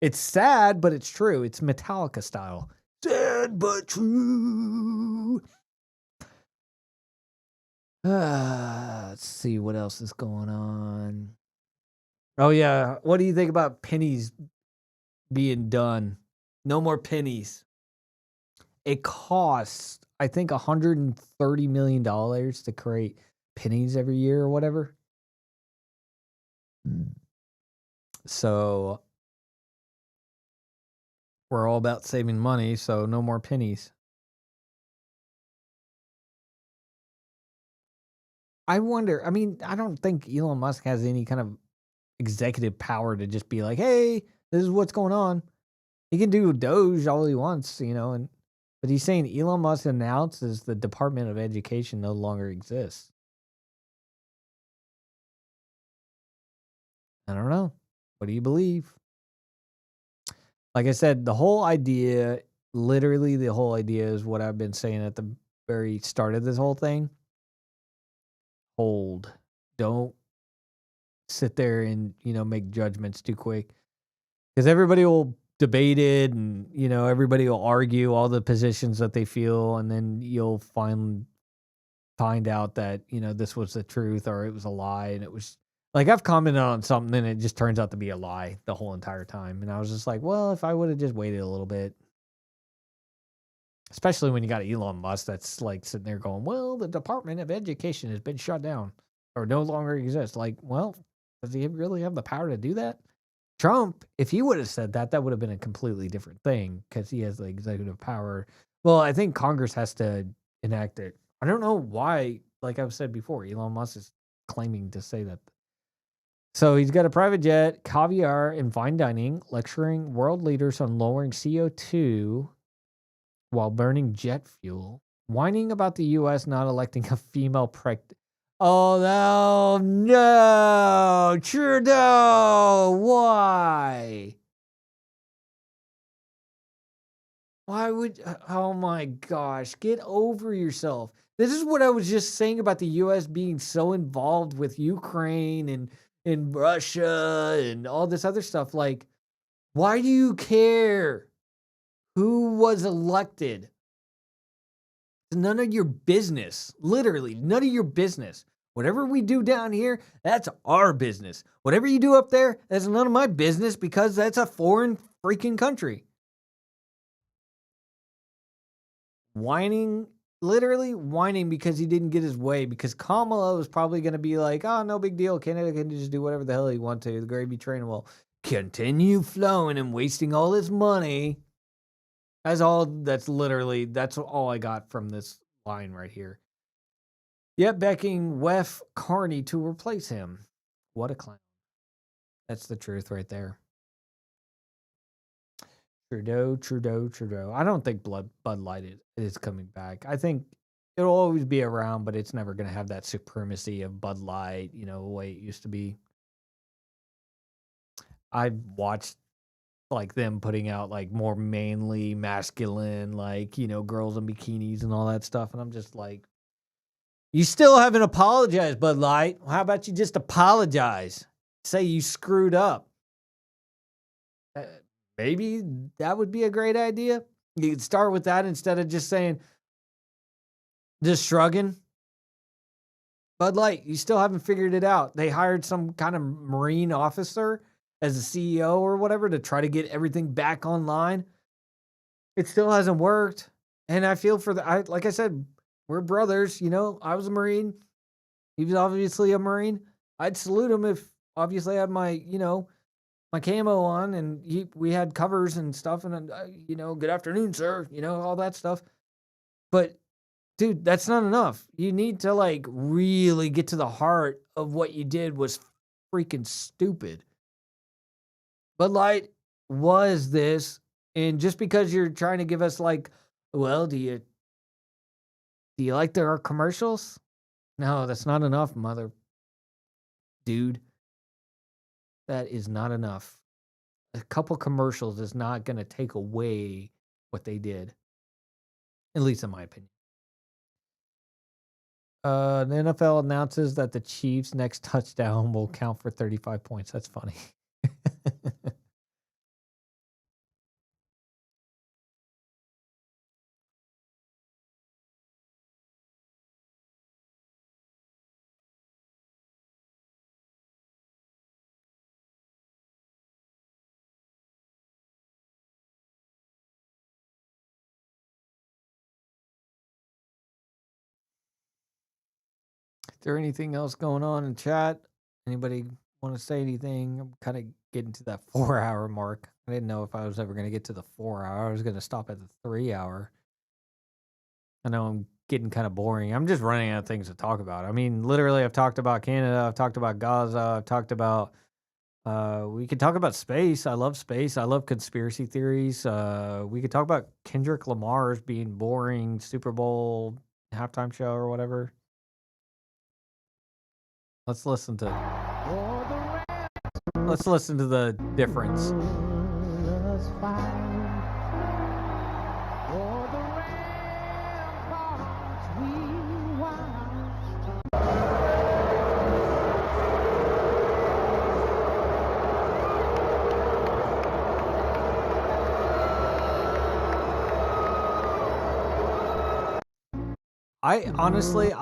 It's sad, but it's true. It's Metallica style. Sad but true. Let's see what else is going on. Oh yeah, what do you think about pennies being done? No more pennies. It costs, I think, $130 million to create pennies every year or whatever. So we're all about saving money, so no more pennies. I wonder, I mean, I don't think Elon Musk has any kind of executive power to just be like, hey, this is what's going on. He can do Doge all he wants, but he's saying Elon Musk announces the Department of Education no longer exists. I don't know. What do you believe? Like I said, literally the whole idea is what I've been saying at the very start of this whole thing. Hold. Don't sit there and, make judgments too quick. Because everybody will debate it and, everybody will argue all the positions that they feel. And then you'll find out that, this was the truth or it was a lie. And it was like I've commented on something and it just turns out to be a lie the whole entire time. And I was just like, well, if I would have just waited a little bit. Especially when you got Elon Musk that's like sitting there going, well, the Department of Education has been shut down or no longer exists. Like, well, does he really have the power to do that? Trump, if he would have said that, that would have been a completely different thing because he has the executive power. Well, I think Congress has to enact it. I don't know why, like I've said before, Elon Musk is claiming to say that. So he's got a private jet, caviar, and fine dining, lecturing world leaders on lowering CO2 while burning jet fuel, whining about the U.S. not electing a female president. Oh, no, Trudeau, why? Why would, oh my gosh, get over yourself. This is what I was just saying about the U.S. being so involved with Ukraine and Russia and all this other stuff. Like, why do you care who was elected? It's none of your business. Literally, none of your business. Whatever we do down here, that's our business. Whatever you do up there, that's none of my business because that's a foreign freaking country. Whining, literally whining because he didn't get his way, because Kamala was probably going to be like, oh, no big deal. Canada can just do whatever the hell he wants to. The gravy train will continue flowing and wasting all his money. That's all I got from this line right here. Yet backing Wef Carney to replace him. What a clown. That's the truth right there. Trudeau. I don't think Bud Light is coming back. I think it'll always be around, but it's never going to have that supremacy of Bud Light, the way it used to be. I've watched like them putting out like more manly, masculine, like, girls in bikinis and all that stuff. And I'm just like, you still haven't apologized, Bud Light. How about you just apologize? Say you screwed up. Maybe that would be a great idea. You could start with that instead of just shrugging. Bud Light, you still haven't figured it out. They hired some kind of Marine officer as a CEO or whatever to try to get everything back online. It still hasn't worked. And I feel like I said, we're brothers, I was a Marine. He was obviously a Marine. I'd salute him if obviously I had my, my camo on and we had covers and stuff and, good afternoon, sir, all that stuff. But dude, that's not enough. You need to like really get to the heart of what you did was freaking stupid. Bud Light was this, and just because you're trying to give us like, well, do you like our commercials? No, that's not enough, dude. That is not enough. A couple commercials is not going to take away what they did, at least in my opinion. The NFL announces that the Chiefs' next touchdown will count for 35 points. That's funny. Is there anything else going on in chat? Anybody want to say anything? I'm kind of getting to that 4-hour mark. I didn't know if I was ever going to get to the 4 hour. I was going to stop at the 3 hour. I know I'm getting kind of boring. I'm just running out of things to talk about. I mean, literally, I've talked about Canada. I've talked about Gaza. I've talked about, we could talk about space. I love space. I love conspiracy theories. We could talk about Kendrick Lamar's being boring Super Bowl halftime show or whatever. Let's listen to the difference.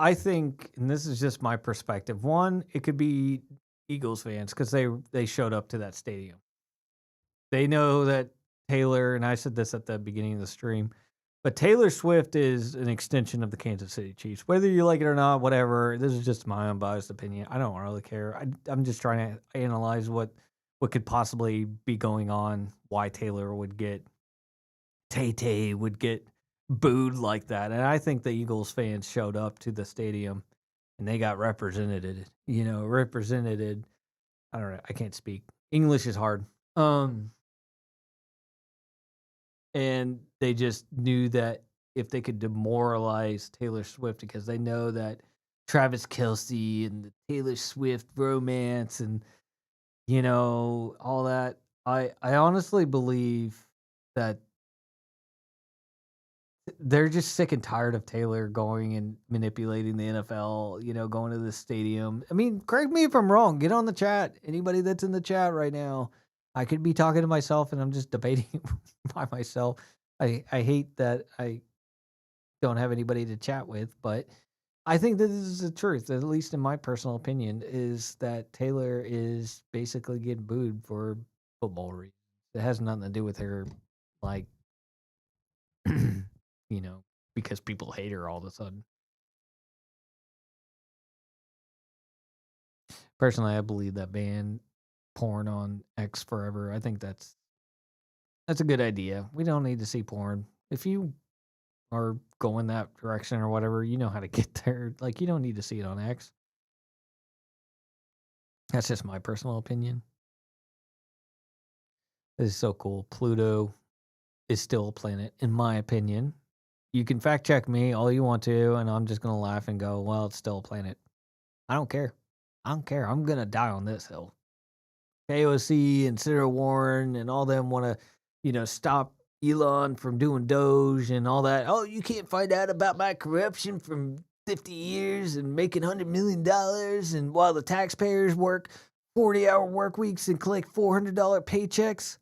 I think, and this is just my perspective. One, it could be Eagles fans because they showed up to that stadium. They know that Taylor, and I said this at the beginning of the stream, but Taylor Swift is an extension of the Kansas City Chiefs. Whether you like it or not, whatever. This is just my unbiased opinion. I don't really care. I'm just trying to analyze what could possibly be going on. Why Taylor would get Tay would get booed like that. And I think the Eagles fans showed up to the stadium and they got represented. I don't know. I can't speak. English is hard. And they just knew that if they could demoralize Taylor Swift, because they know that Travis Kelce and the Taylor Swift romance and, all that. I honestly believe that they're just sick and tired of Taylor going and manipulating the NFL, going to the stadium. I mean, correct me if I'm wrong. Get on the chat. Anybody that's in the chat right now. I could be talking to myself and I'm just debating by myself. I hate that I don't have anybody to chat with, but I think that this is the truth, at least in my personal opinion, is that Taylor is basically getting booed for football reasons. It has nothing to do with her, like, because people hate her all of a sudden. Personally, I believe that ban porn on X forever. I think that's a good idea. We don't need to see porn. If you are going that direction or whatever, you know how to get there. Like, you don't need to see it on X. That's just my personal opinion. This is so cool. Pluto is still a planet, in my opinion. You can fact check me all you want to, and I'm just going to laugh and go, well, it's still a planet. I don't care. I don't care. I'm going to die on this hill. KOC and Sarah Warren and all them want to, stop Elon from doing Doge and all that. Oh, you can't find out about my corruption from 50 years and making $100 million. And while the taxpayers work 40-hour work weeks and collect $400 paychecks,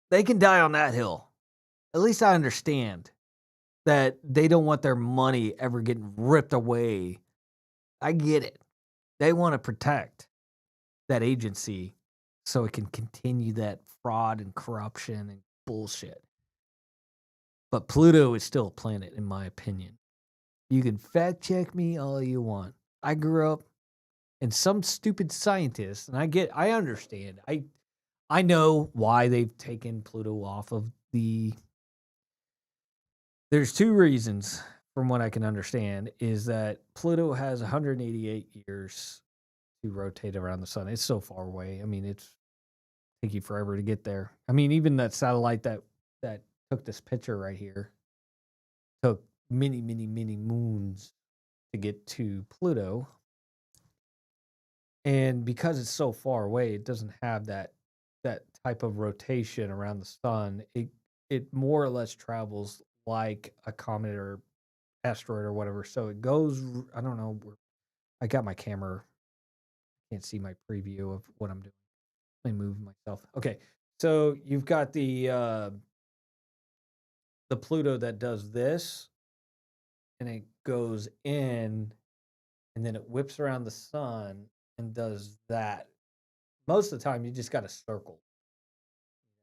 they can die on that hill. At least I understand that they don't want their money ever getting ripped away. I get it. They want to protect that agency so it can continue that fraud and corruption and bullshit. But Pluto is still a planet, in my opinion. You can fact check me all you want. I grew up and some stupid scientist, and I understand. I know why they've taken Pluto off of the. There's two reasons, from what I can understand, is that Pluto has 188 years to rotate around the sun. It's so far away. I mean, it's take you forever to get there. I mean, even that satellite that took this picture right here took many, many, many moons to get to Pluto. And because it's so far away, it doesn't have that type of rotation around the sun. It more or less travels like a comet or asteroid or whatever. So it goes, I don't know, I got my camera. Can't see my preview of what I'm doing. Let me move myself. Okay. So you've got the Pluto that does this and it goes in and then it whips around the sun and does that. Most of the time you just got a circle.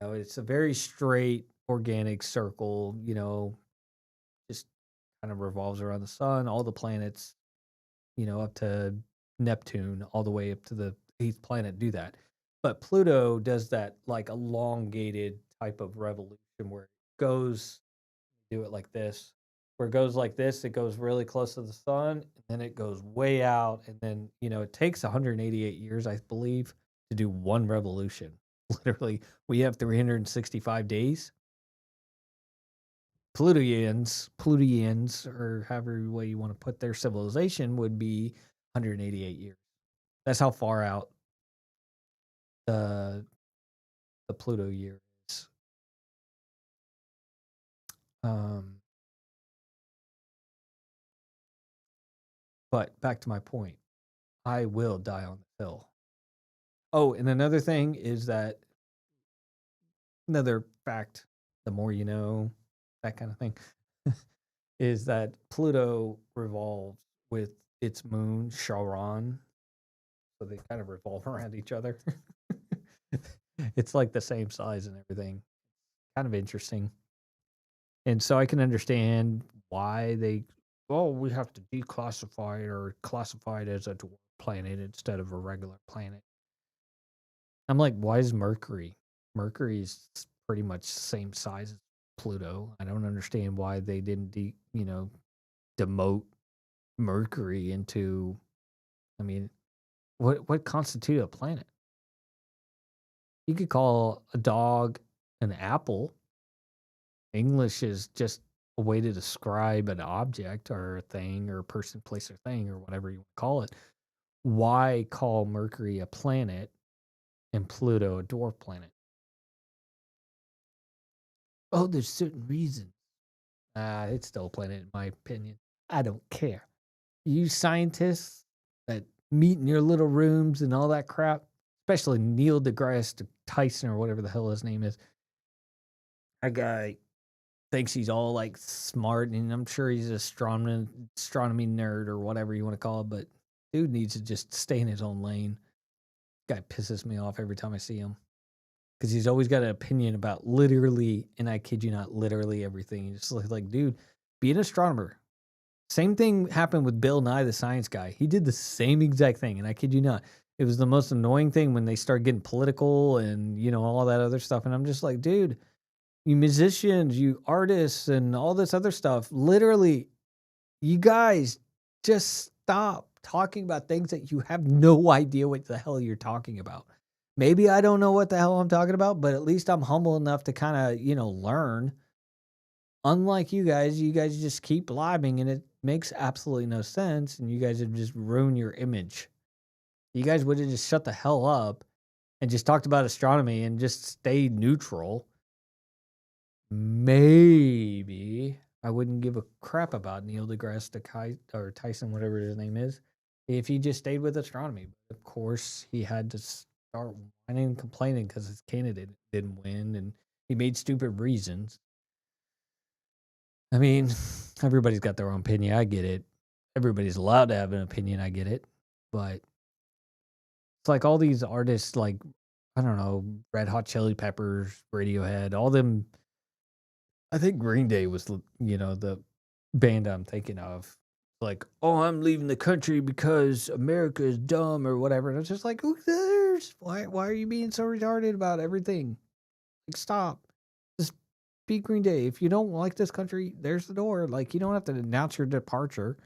It's a very straight organic circle, just kind of revolves around the sun, all the planets, up to Neptune, all the way up to the 8th planet do that. But Pluto does that like elongated type of revolution where it goes, do it like this, where it goes like this, it goes really close to the sun, and then it goes way out, and then, it takes 188 years, I believe, to do one revolution. Literally, we have 365 days. Plutoians, or however way you want to put their civilization, would be 188 years. That's how far out the Pluto year is. But back to my point, I will die on the hill. Oh, and another thing is that another fact, the more you know, that kind of thing, is that Pluto revolves with its moon, Charon. So they kind of revolve around each other. It's like the same size and everything. Kind of interesting. And so I can understand why we have to declassify it or classify it as a dwarf planet instead of a regular planet. I'm like, why is Mercury? Mercury's pretty much the same size as Pluto. I don't understand why they didn't demote Mercury into, I mean, what constitutes a planet? You could call a dog an apple. English is just a way to describe an object or a thing or a person, place, or thing or whatever you call it. Why call Mercury a planet and Pluto a dwarf planet? Oh, there's certain reasons. It's still a planet, in my opinion. I don't care. You scientists that meet in your little rooms and all that crap, especially Neil deGrasse Tyson or whatever the hell his name is. That guy thinks he's all like smart, and I'm sure he's an astronomy nerd or whatever you want to call it. But dude needs to just stay in his own lane. Guy pisses me off every time I see him because he's always got an opinion about literally, and I kid you not, literally everything. He's just like, dude, be an astronomer. Same thing happened with Bill Nye, the science guy. He did the same exact thing, and I kid you not. It was the most annoying thing when they start getting political and, you know, all that other stuff. And I'm just like, dude, you musicians, you artists, and all this other stuff, literally, you guys just stop talking about things that you have no idea what the hell you're talking about. Maybe I don't know what the hell I'm talking about, but at least I'm humble enough to kind of, you know, learn. Unlike you guys just keep blabbing and it makes absolutely no sense. And you guys have just ruined your image. You guys would have just shut the hell up and just talked about astronomy and just stayed neutral. Maybe I wouldn't give a crap about Neil deGrasse Tyson, whatever his name is, if he just stayed with astronomy. But of course, he had to start whining and complaining because his candidate didn't win and he made stupid reasons. I mean, everybody's got their own opinion. I get it. Everybody's allowed to have an opinion. I get it. But it's like all these artists, like, I don't know, Red Hot Chili Peppers, Radiohead, all them. I think Green Day was, you know, the band I'm thinking of. Like, oh, I'm leaving the country because America is dumb or whatever. And it's just like, who cares? Why are you being so retarded about everything? Like, stop. Just be Green Day. If you don't like this country, there's the door. Like, you don't have to announce your departure.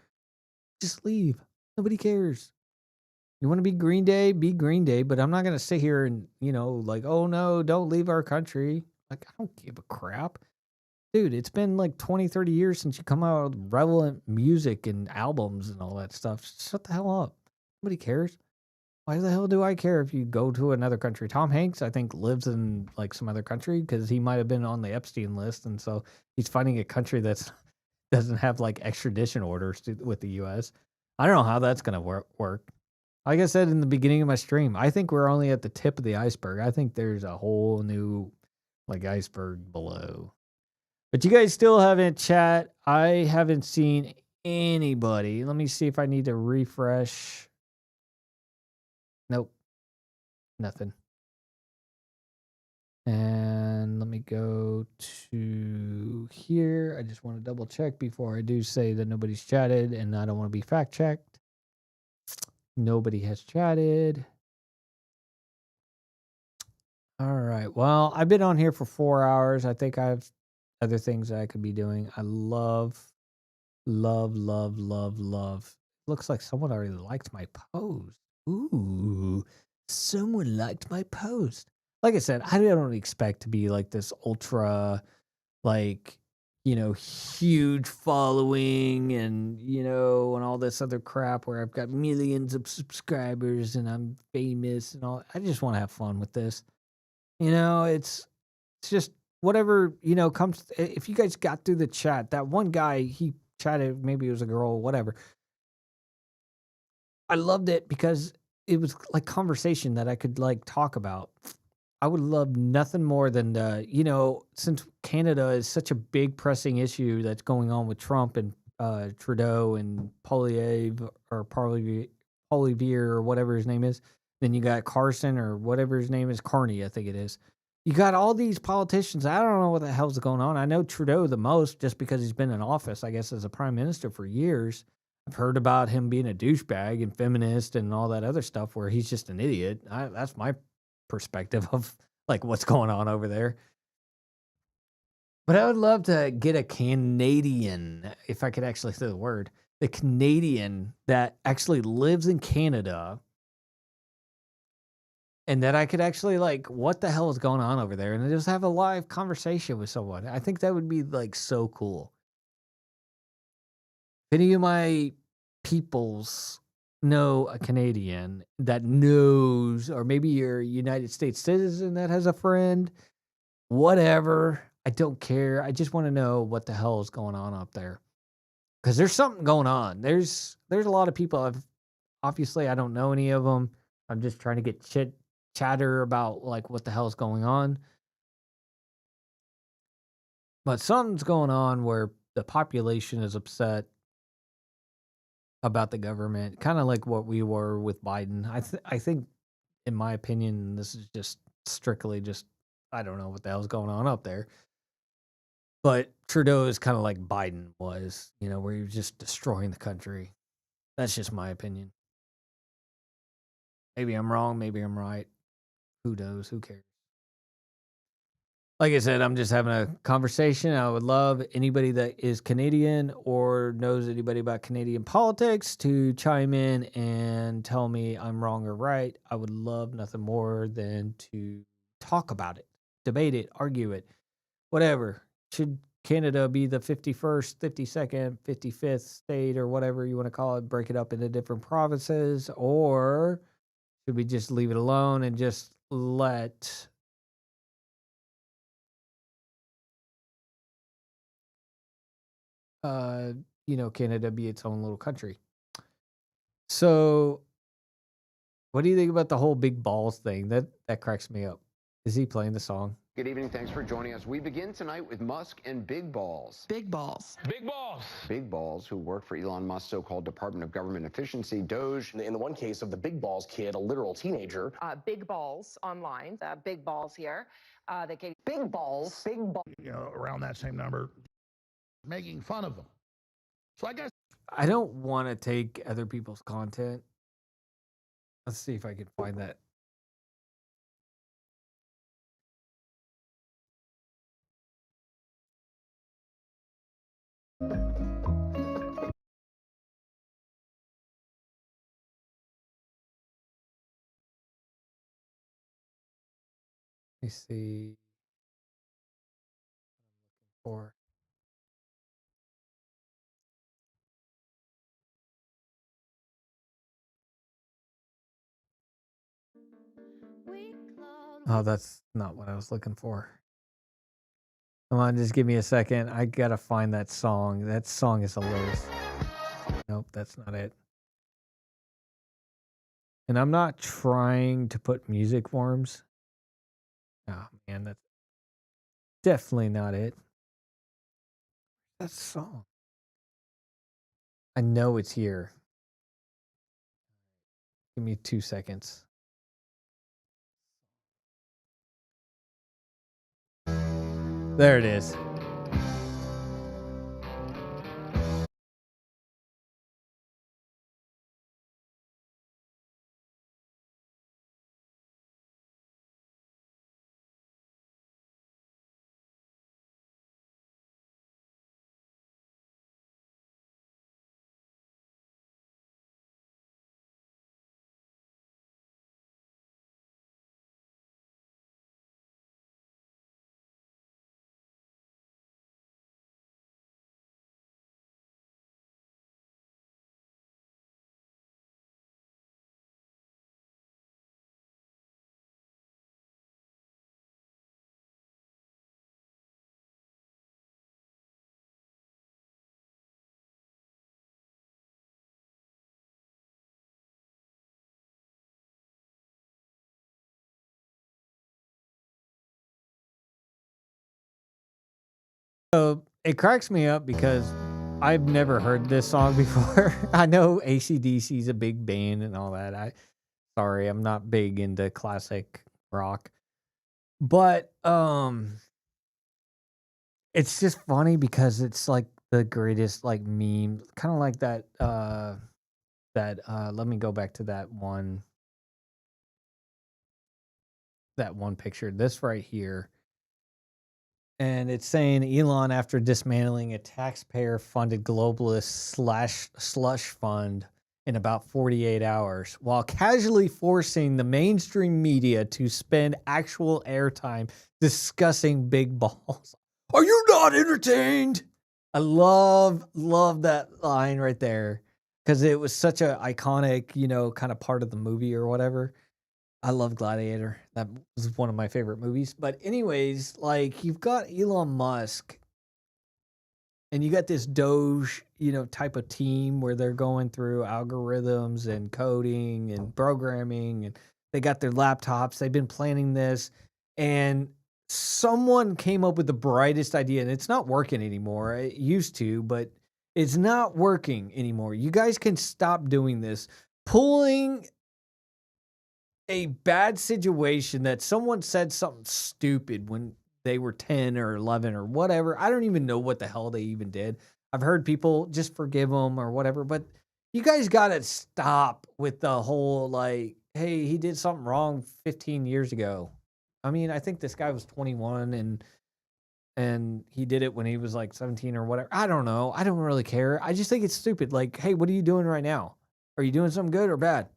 Just leave. Nobody cares. You want to be Green Day, but I'm not going to sit here and, you know, like, oh no, don't leave our country. Like, I don't give a crap. Dude, it's been like 20, 30 years since you come out with relevant music and albums and all that stuff. Shut the hell up. Nobody cares. Why the hell do I care if you go to another country? Tom Hanks, I think, lives in like some other country because he might have been on the Epstein list. And so he's finding a country that doesn't have like extradition orders with the U.S. I don't know how that's going to work. Like I said in the beginning of my stream, I think we're only at the tip of the iceberg. I think there's a whole new like iceberg below. But you guys still haven't chat. I haven't seen anybody. Let me see if I need to refresh. Nope. Nothing. And let me go to here. I just want to double check before I do say that nobody's chatted, and I don't want to be fact checked. Nobody has chatted. All right. Well, I've been on here for 4 hours. I think I have other things that I could be doing. I love. Looks like someone already liked my post. Ooh, someone liked my post. Like I said, I don't expect to be like this ultra, like, you know, huge following and, you know, and all this other crap where I've got millions of subscribers and I'm famous and all. I just want to have fun with this. You know, it's just whatever, you know, comes. If you guys got through the chat, that one guy, he chatted, maybe it was a girl, whatever. I loved it because it was like conversation that I could like talk about. I would love nothing more than, you know, since Canada is such a big pressing issue that's going on with Trump and Trudeau and Poilievre or whatever his name is. Then you got Carson or whatever his name is, Carney, I think it is. You got all these politicians. I don't know what the hell's going on. I know Trudeau the most just because he's been in office, I guess, as a prime minister for years. I've heard about him being a douchebag and feminist and all that other stuff where he's just an idiot. That's my perspective of like what's going on over there. But I would love to get a Canadian, if I could actually say the word, the Canadian that actually lives in Canada. And that I could actually like, what the hell is going on over there? And just have a live conversation with someone. I think that would be like so cool. If any of my peoples know a Canadian that knows, or maybe you're a United States citizen that has a friend, whatever. I don't care. I just want to know what the hell is going on up there. Because there's something going on. There's a lot of people. Obviously, I don't know any of them. I'm just trying to get chatter about like what the hell's going on. But something's going on where the population is upset about the government, kind of like what we were with Biden. I think, in my opinion, this is just strictly just I don't know what the hell's going on up there. But Trudeau is kind of like Biden was, where he was just destroying the country. That's just my opinion. Maybe I'm wrong. Maybe I'm right. Who knows? Who cares? Like I said, I'm just having a conversation. I would love anybody that is Canadian or knows anybody about Canadian politics to chime in and tell me I'm wrong or right. I would love nothing more than to talk about it, debate it, argue it, whatever. Should Canada be the 51st, 52nd, 55th state or whatever you want to call it, break it up into different provinces, or should we just leave it alone and just let Canada be its own little country? So what do you think about the whole big balls thing? That cracks me up. Is he playing the song? Good evening. Thanks for joining us. We begin tonight with Musk and Big Balls. Big balls. Big Balls. Big Balls, who work for Elon Musk's so-called Department of Government Efficiency, Doge. In the one case of the Big Balls kid, a literal teenager. Big balls online. Big balls here. They gave Big balls. Around that same number, making fun of them. So I guess I don't want to take other people's content. Let's see if I can find that. Let me see. For oh, that's not what I was looking for. Come on, just give me a second. I gotta find that song. That song is hilarious. Nope, that's not it. And I'm not trying to put music forms. Oh man, that's definitely not it. That song. I know it's here. Give me 2 seconds. There it is. So it cracks me up because I've never heard this song before. I know AC/DC is a big band and all that. Sorry, I'm not big into classic rock. But it's just funny because it's like the greatest like meme, kind of like that let me go back to that one picture. This right here. And it's saying Elon, after dismantling a taxpayer-funded globalist slush fund in about 48 hours, while casually forcing the mainstream media to spend actual airtime discussing big balls. Are you not entertained? I love that line right there because it was such a iconic, kind of part of the movie or whatever. I love Gladiator. That was one of my favorite movies. But anyways, like you've got Elon Musk and you got this Doge, type of team where they're going through algorithms and coding and programming and they got their laptops. They've been planning this and someone came up with the brightest idea and it's not working anymore. It used to, but it's not working anymore. You guys can stop doing this. Pulling a bad situation that someone said something stupid when they were 10 or 11 or whatever. I don't even know what the hell they even did. I've heard people just forgive them or whatever, but you guys got to stop with the whole like, hey, he did something wrong 15 years ago. I mean, I think this guy was 21 and he did it when he was like 17 or whatever. I don't know. I don't really care. I just think it's stupid. Like, hey, what are you doing right now? Are you doing something good or bad?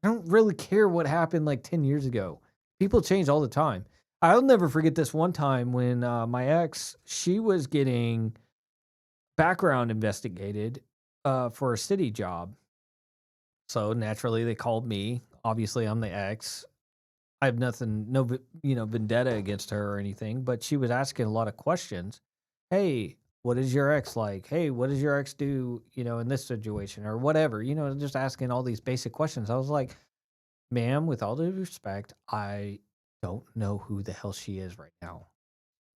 I don't really care what happened like 10 years ago. People change all the time. I'll never forget this one time when my ex, she was getting background investigated for a city job. So naturally they called me. Obviously I'm the ex. I have nothing, no, vendetta against her or anything, but she was asking a lot of questions. Hey, what is your ex like? Hey, what does your ex do, in this situation or whatever, just asking all these basic questions. I was like, ma'am, with all due respect, I don't know who the hell she is right now.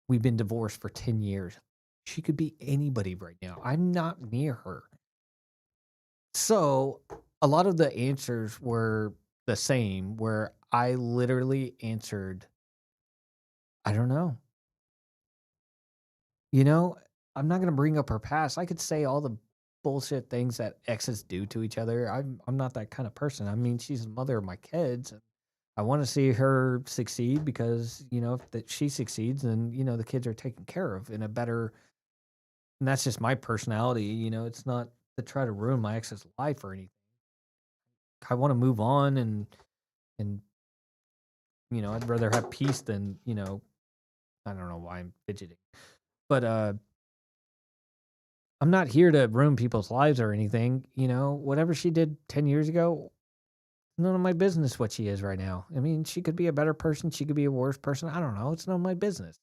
We've been divorced for 10 years. She could be anybody right now. I'm not near her. So a lot of the answers were the same, where I literally answered, I don't know. I'm not going to bring up her past. I could say all the bullshit things that exes do to each other. I'm not that kind of person. I mean, she's the mother of my kids. I want to see her succeed because, if that she succeeds, then, the kids are taken care of in a better, and that's just my personality. It's not to try to ruin my ex's life or anything. I want to move on and, I'd rather have peace than, I don't know why I'm fidgeting, but, I'm not here to ruin people's lives or anything. Whatever she did 10 years ago, none of my business what she is right now. I mean, she could be a better person. She could be a worse person. I don't know. It's none of my business.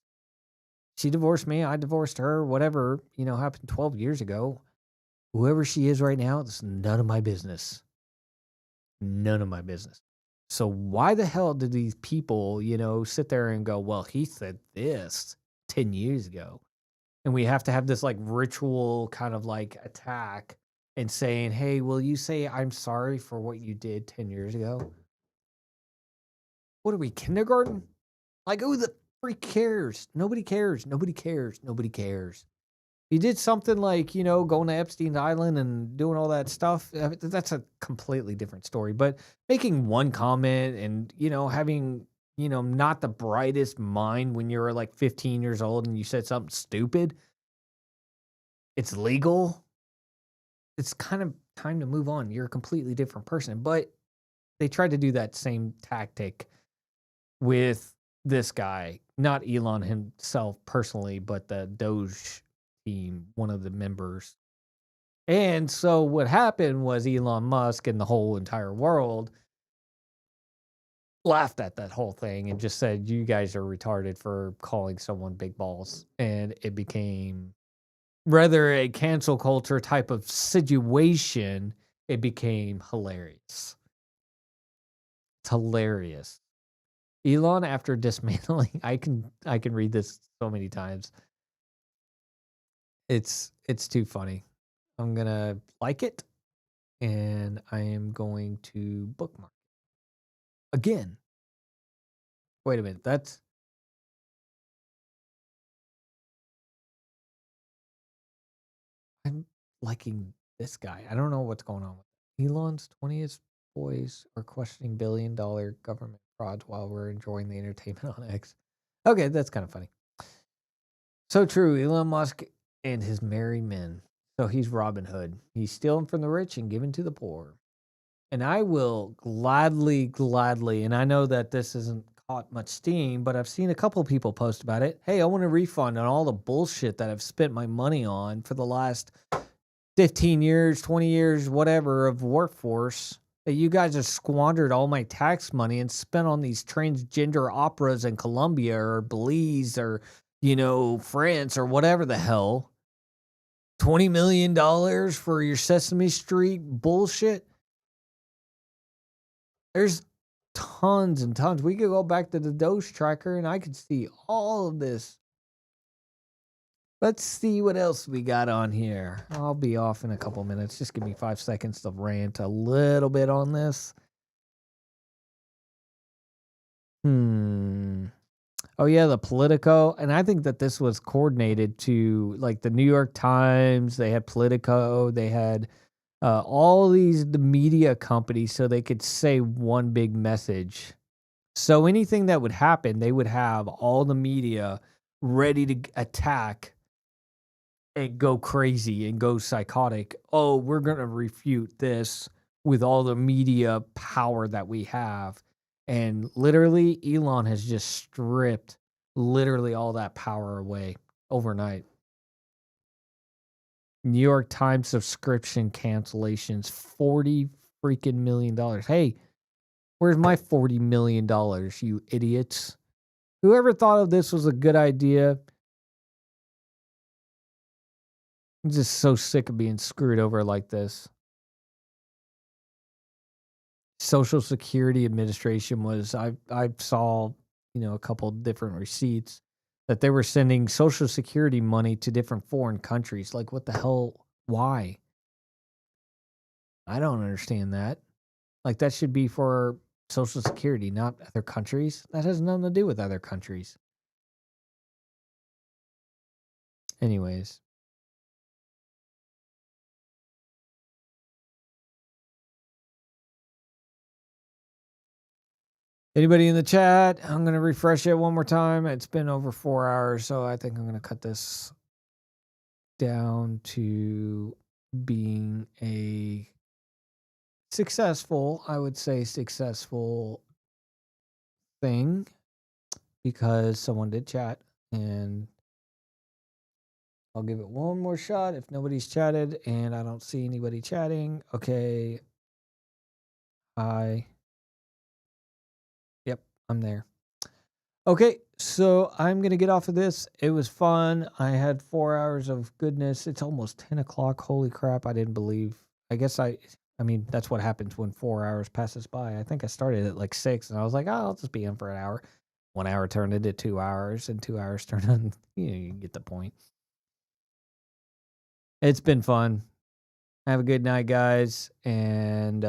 She divorced me. I divorced her. Whatever, happened 12 years ago. Whoever she is right now, it's none of my business. None of my business. So why the hell did these people, sit there and go, well, he said this 10 years ago. And we have to have this like ritual kind of like attack and saying, hey, will you say I'm sorry for what you did 10 years ago? What are we, kindergarten? Like, who the freak cares? Nobody cares. Nobody cares. Nobody cares. You did something like, going to Epstein's Island and doing all that stuff. That's a completely different story. But making one comment and, having, not the brightest mind when you were like 15 years old and you said something stupid. It's legal. It's kind of time to move on. You're a completely different person. But they tried to do that same tactic with this guy, not Elon himself personally, but the Doge team, one of the members. And so what happened was Elon Musk and the whole entire world laughed at that whole thing and just said, you guys are retarded for calling someone big balls. And it became rather a cancel culture type of situation. It became hilarious. It's hilarious. Elon, after dismantling, I can read this so many times. It's too funny. I'm gonna like it, and I am going to bookmark it. Again. Wait a minute. I'm liking this guy. I don't know what's going on with it. Elon's 20th boys are questioning billion-dollar government frauds while we're enjoying the entertainment on X. Okay, that's kind of funny. So true. Elon Musk and his merry men. So he's Robin Hood. He's stealing from the rich and giving to the poor. And I will gladly, and I know that this isn't caught much steam, but I've seen a couple of people post about it. Hey, I want a refund on all the bullshit that I've spent my money on for the last 15 years, 20 years, whatever of workforce. that you guys have squandered all my tax money and spent on these transgender operas in Colombia or Belize or, France or whatever the hell. $20 million for your Sesame Street bullshit. There's tons and tons. We could go back to the Doge tracker and I could see all of this. Let's see what else we got on here. I'll be off in a couple minutes. Just give me 5 seconds to rant a little bit on this. Oh, yeah, the Politico. And I think that this was coordinated to, like, the New York Times. They had Politico. They had all the media companies so they could say one big message. So anything that would happen, they would have all the media ready to attack and go crazy and go psychotic. Oh, we're going to refute this with all the media power that we have. And literally, Elon has just stripped literally all that power away overnight. New York Times subscription cancellations, $40 freaking million. Hey, where's my $40 million, you idiots? Whoever thought of this was a good idea. I'm just so sick of being screwed over like this. Social Security Administration was, I saw, a couple different receipts that they were sending Social Security money to different foreign countries. Like, what the hell? Why? I don't understand that. Like, that should be for Social Security, not other countries. That has nothing to do with other countries. Anyways. Anybody in the chat? I'm going to refresh it one more time. It's been over 4 hours, so I think I'm going to cut this down to being a successful, I would say successful thing, because someone did chat, and I'll give it one more shot if nobody's chatted, and I don't see anybody chatting. Okay. Hi. Yep, I'm there. Okay, so I'm going to get off of this. It was fun. I had 4 hours of goodness. It's almost 10 o'clock. Holy crap, I didn't believe. I guess I mean, that's what happens when 4 hours passes by. I think I started at like 6, and I was like, oh, I'll just be in for an hour. 1 hour turned into 2 hours, and 2 hours turned into, you get the point. It's been fun. Have a good night, guys, and